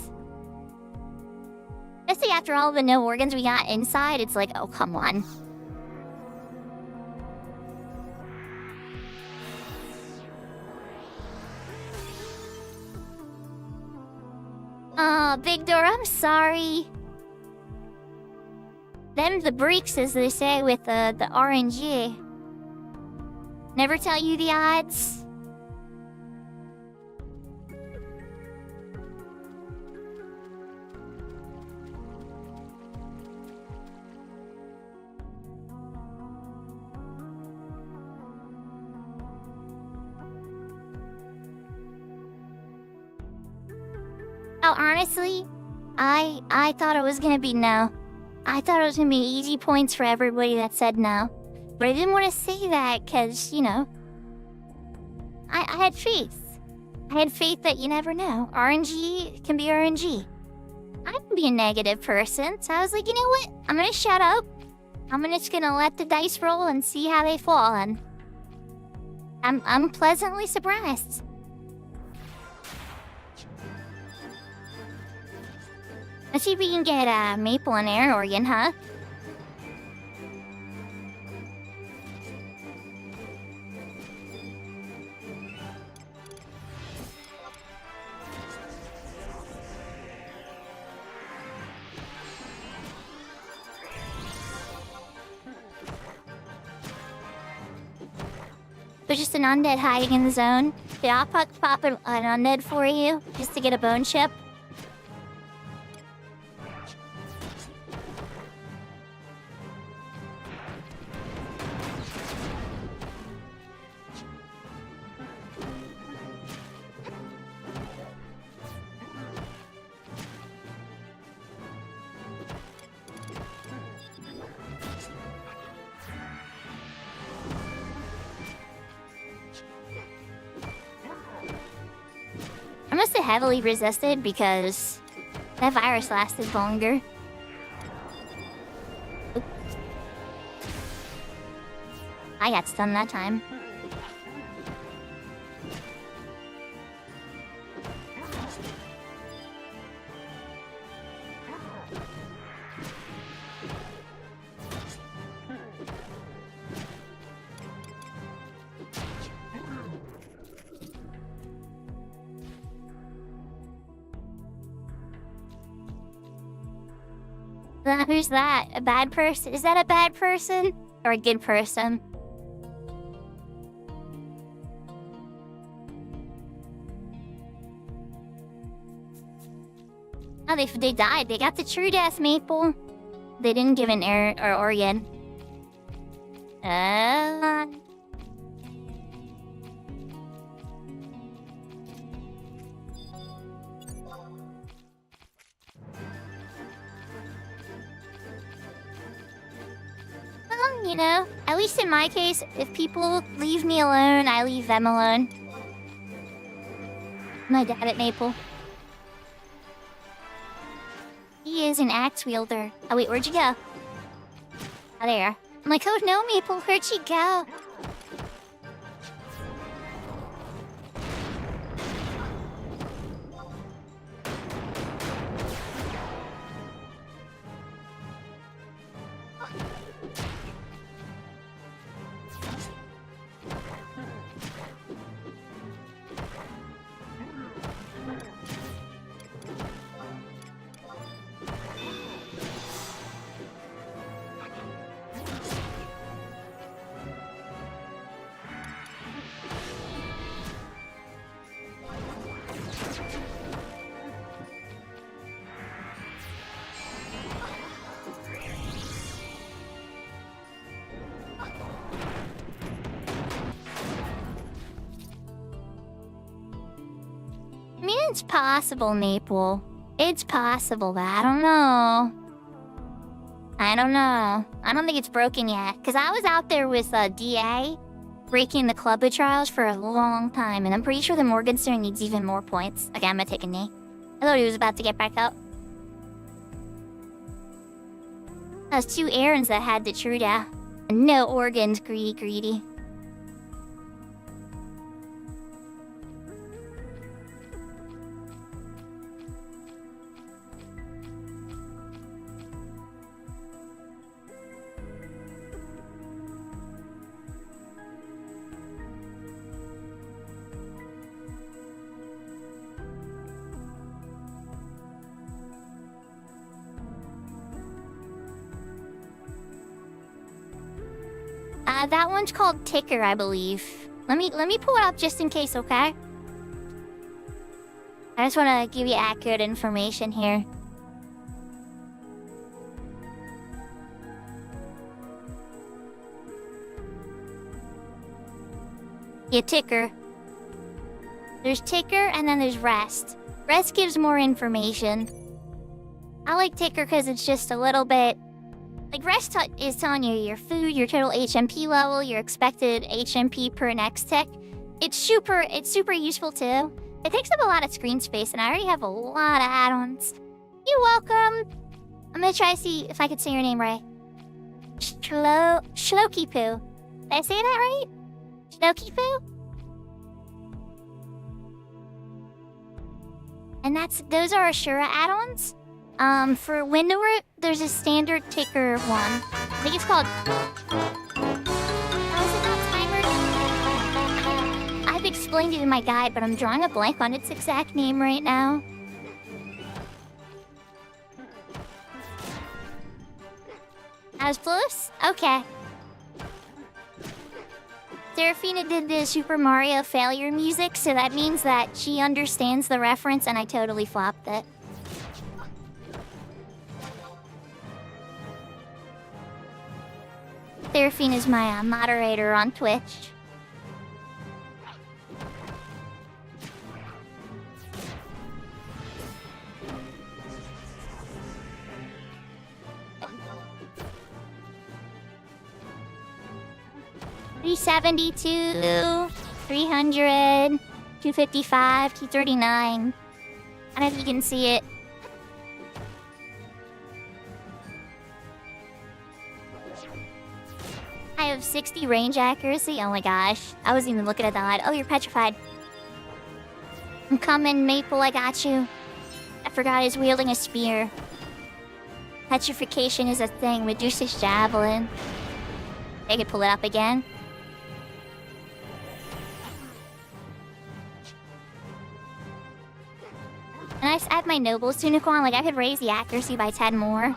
Especially after all the no organs we got inside, it's like, oh, come on. Oh, Big Door, I'm sorry. Them the breaks, as they say, with the RNG. Never tell you the odds. Oh, honestly, I thought it was gonna be no. I thought it was gonna be easy points for everybody that said no. But I didn't want to say that because, you know, I had faith. I had faith that you never know. RNG can be RNG. I can be a negative person, so I was like, you know what? I'm gonna shut up. I'm just gonna let the dice roll and see how they fall, and I'm pleasantly surprised. Let's see if we can get Maple and Air Organ, huh? There's just an undead hiding in the zone. Did I pop an undead for you just to get a bone chip? I must have heavily resisted because that virus lasted longer. Oop. I got stunned that time. Who's that? A bad person? Is that a bad person? Or a good person? Oh, they died. They got the true death, Maple. They didn't give an air or organ. Well, you know, at least in my case, if people leave me alone, I leave them alone. My dad at Maple. He is an axe wielder. Oh wait, where'd you go? Oh, there. I'm like, oh no, Maple, where'd you go? I mean, it's possible, Maple. It's possible, but I don't know. I don't think it's broken yet. Because I was out there with DA, breaking the club of trials for a long time, and I'm pretty sure the Morgenstern needs even more points. Okay, I'm gonna take a knee. I thought he was about to get back up. That was 2 errands that had the true death. No organs, greedy. That one's called Ticker, I believe. Let me pull it up just in case, okay? I just want to give you accurate information here. Yeah, Ticker. There's Ticker and then there's Rest. Rest gives more information. I like Ticker because it's just a little bit... Like, Rest is telling you your food, your total HMP level, your expected HMP per next tick. It's super useful too. It takes up a lot of screen space, and I already have a lot of add-ons. You're welcome! I'm gonna try to see if I could say your name right. Shloki Poo. Did I say that right? Shloki Poo? And those are Ashura add-ons. For Windower, there's a standard Ticker one. I think it's called... Oh, is it not timer? I've explained it in my guide, but I'm drawing a blank on its exact name right now. I was close? Okay. Serafina did the Super Mario failure music, so that means that she understands the reference, and I totally flopped it. Serafina's my moderator on Twitch. $372, 300, 255, 239. I don't know if you can see it. I have 60 range accuracy. Oh my gosh. I wasn't even looking at that light. Oh, you're petrified. I'm coming, Maple. I got you. I forgot he's wielding a spear. Petrification is a thing. Reduces javelin. I could pull it up again. And I have my Noble's Tunic on. Like, I could raise the accuracy by 10 more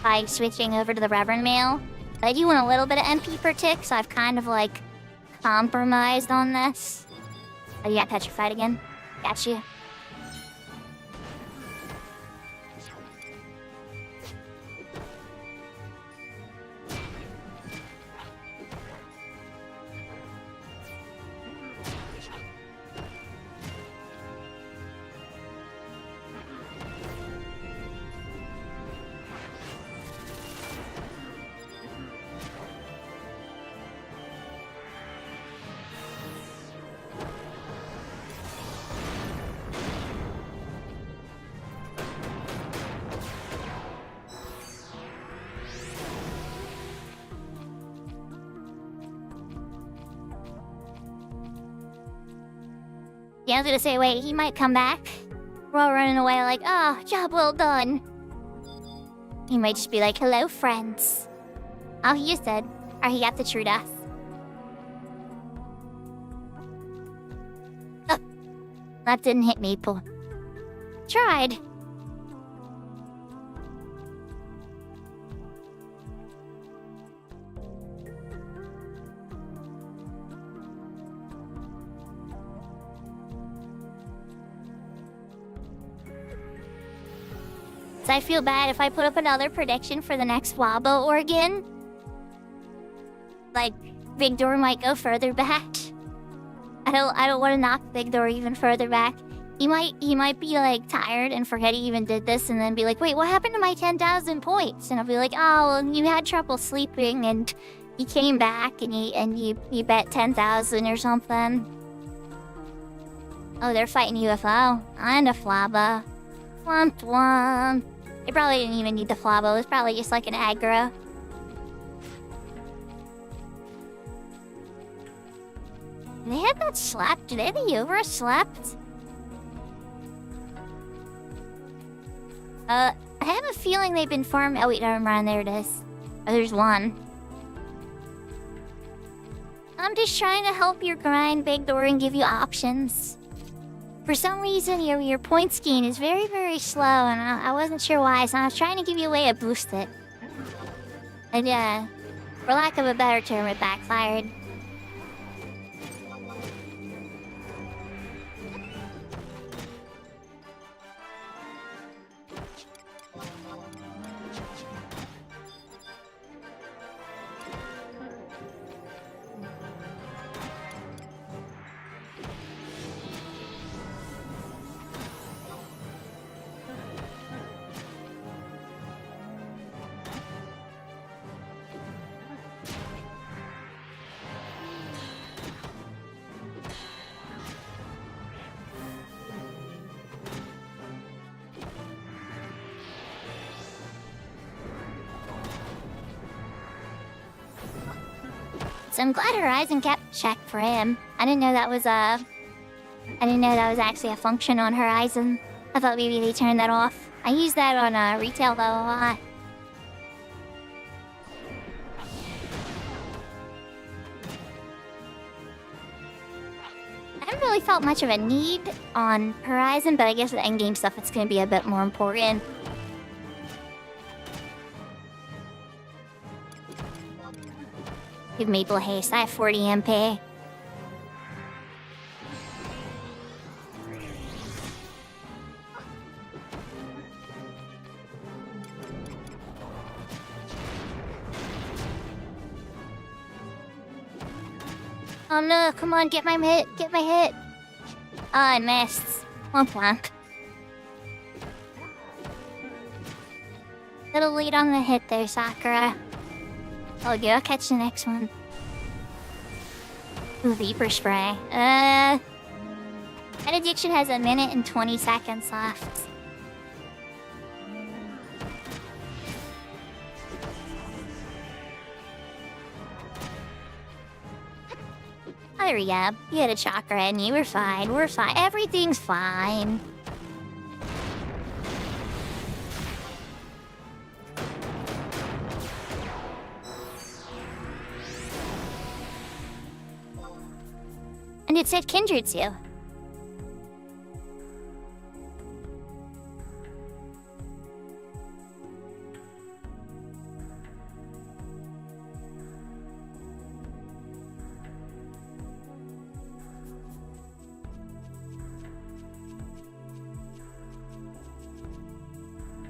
by switching over to the Reverend Mail. I do want a little bit of MP per tick, so I've kind of, like, compromised on this. Oh, you got petrified again? Got you. Yeah, I was gonna say, wait, he might come back. We're all running away like, oh, job well done. He might just be like, hello, friends. Oh, he is dead. Or he got the true death. Oh, that didn't hit Maple. Tried. So I feel bad if I put up another prediction for the next Wabo organ. Like, Big Door might go further back. I don't want to knock Big Door even further back. He might be like tired and forget he even did this, and then be like, wait, what happened to my 10,000 points? And I'll be like, oh, well, you had trouble sleeping, and he came back, and he bet 10,000 or something. Oh, they're fighting UFO and a Flabba. Womp womp. They probably didn't even need the Flabba. It was probably just like an aggro. Do they have that slap? Do they have the overslept? I have a feeling they've been farming. Oh wait, never mind. There it is. Oh, there's one. I'm just trying to help your grind, Big Door, and give you options. For some reason, your points gain is very, very slow, and I wasn't sure why, so I was trying to give you a way to boost it. And yeah, For lack of a better term, it backfired. So I'm glad Horizon kept check for him. I didn't know that was actually a function on Horizon. I thought maybe they turned that off. I use that on retail though a lot. I haven't really felt much of a need on Horizon, but I guess the endgame stuff it's gonna be a bit more important. Give Maple haste. I have 40 MP. Oh no, come on, get my hit, get my hit. Oh, I missed. Womp womp. Little lead on the hit there, Sakura. Oh, go catch the next one. Ooh, Vapor Spray. That addiction has 1 minute and 20 seconds left. Oh, there we go. You had a chakra and you were fine. We're fine. Everything's fine. And it said Kindredzu.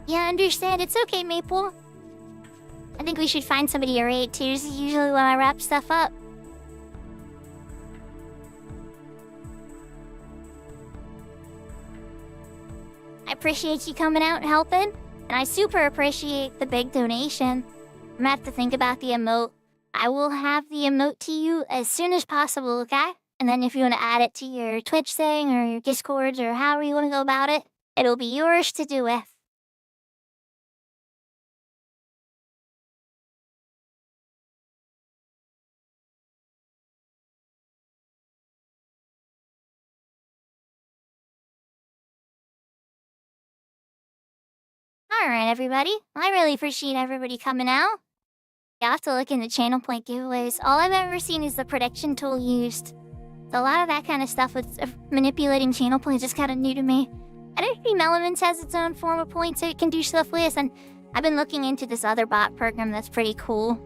Yeah, I understand. It's okay, Maple. I think we should find somebody to raid too. This is usually when I wrap stuff up. I appreciate you coming out and helping, and I super appreciate the big donation. I'm gonna have to think about the emote. I will have the emote to you as soon as possible, okay? And then if you want to add it to your Twitch thing or your Discords or however you want to go about it, it'll be yours to do with. Alright, everybody. I really appreciate everybody coming out. You have to look in the channel point giveaways. All I've ever seen is the prediction tool used. So a lot of that kind of stuff with manipulating channel points is kind of new to me. Energy Elements has its own form of points that it can do stuff with, and I've been looking into this other bot program that's pretty cool.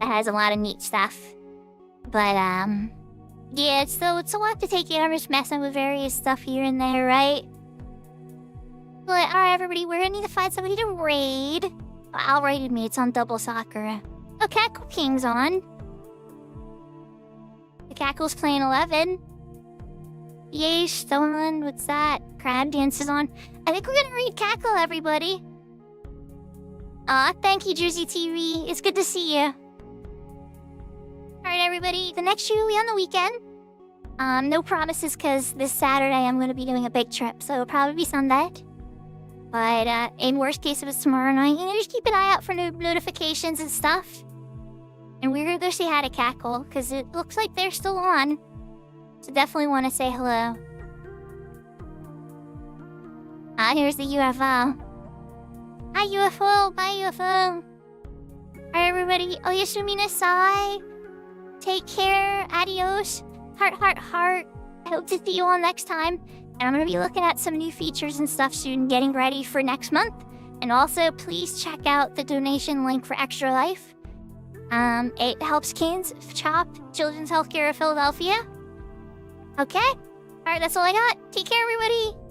That has a lot of neat stuff. But, yeah, it's a lot to take in. I'm just messing with various stuff here and there, right? But, alright, everybody, we're gonna need to find somebody to raid. I'll raid me, it's on double Sakura. Oh, Cackle King's on. The Cackle's playing 11. Yay, Stone, what's that? Crab Dance is on. I think we're gonna raid Cackle, everybody. Aw, thank you, Jersey TV. It's good to see you. Alright, everybody, the next show will be on the weekend. No promises, because this Saturday I'm gonna be doing a big trip, so it'll probably be Sunday. But, in worst case, if it's tomorrow night, just keep an eye out for notifications and stuff. And we're gonna go say hi to Cackle, because it looks like they're still on. So definitely want to say hello. Ah, here's the UFO. Hi, UFO! Bye, UFO! Alright, everybody. Oyasumi nasai. Take care. Adios. Heart, heart, heart. I hope to see you all next time. And I'm going to be looking at some new features and stuff soon, getting ready for next month. And also, please check out the donation link for Extra Life. It helps kids shop Children's Healthcare of Philadelphia. Okay. All right, that's all I got. Take care, everybody.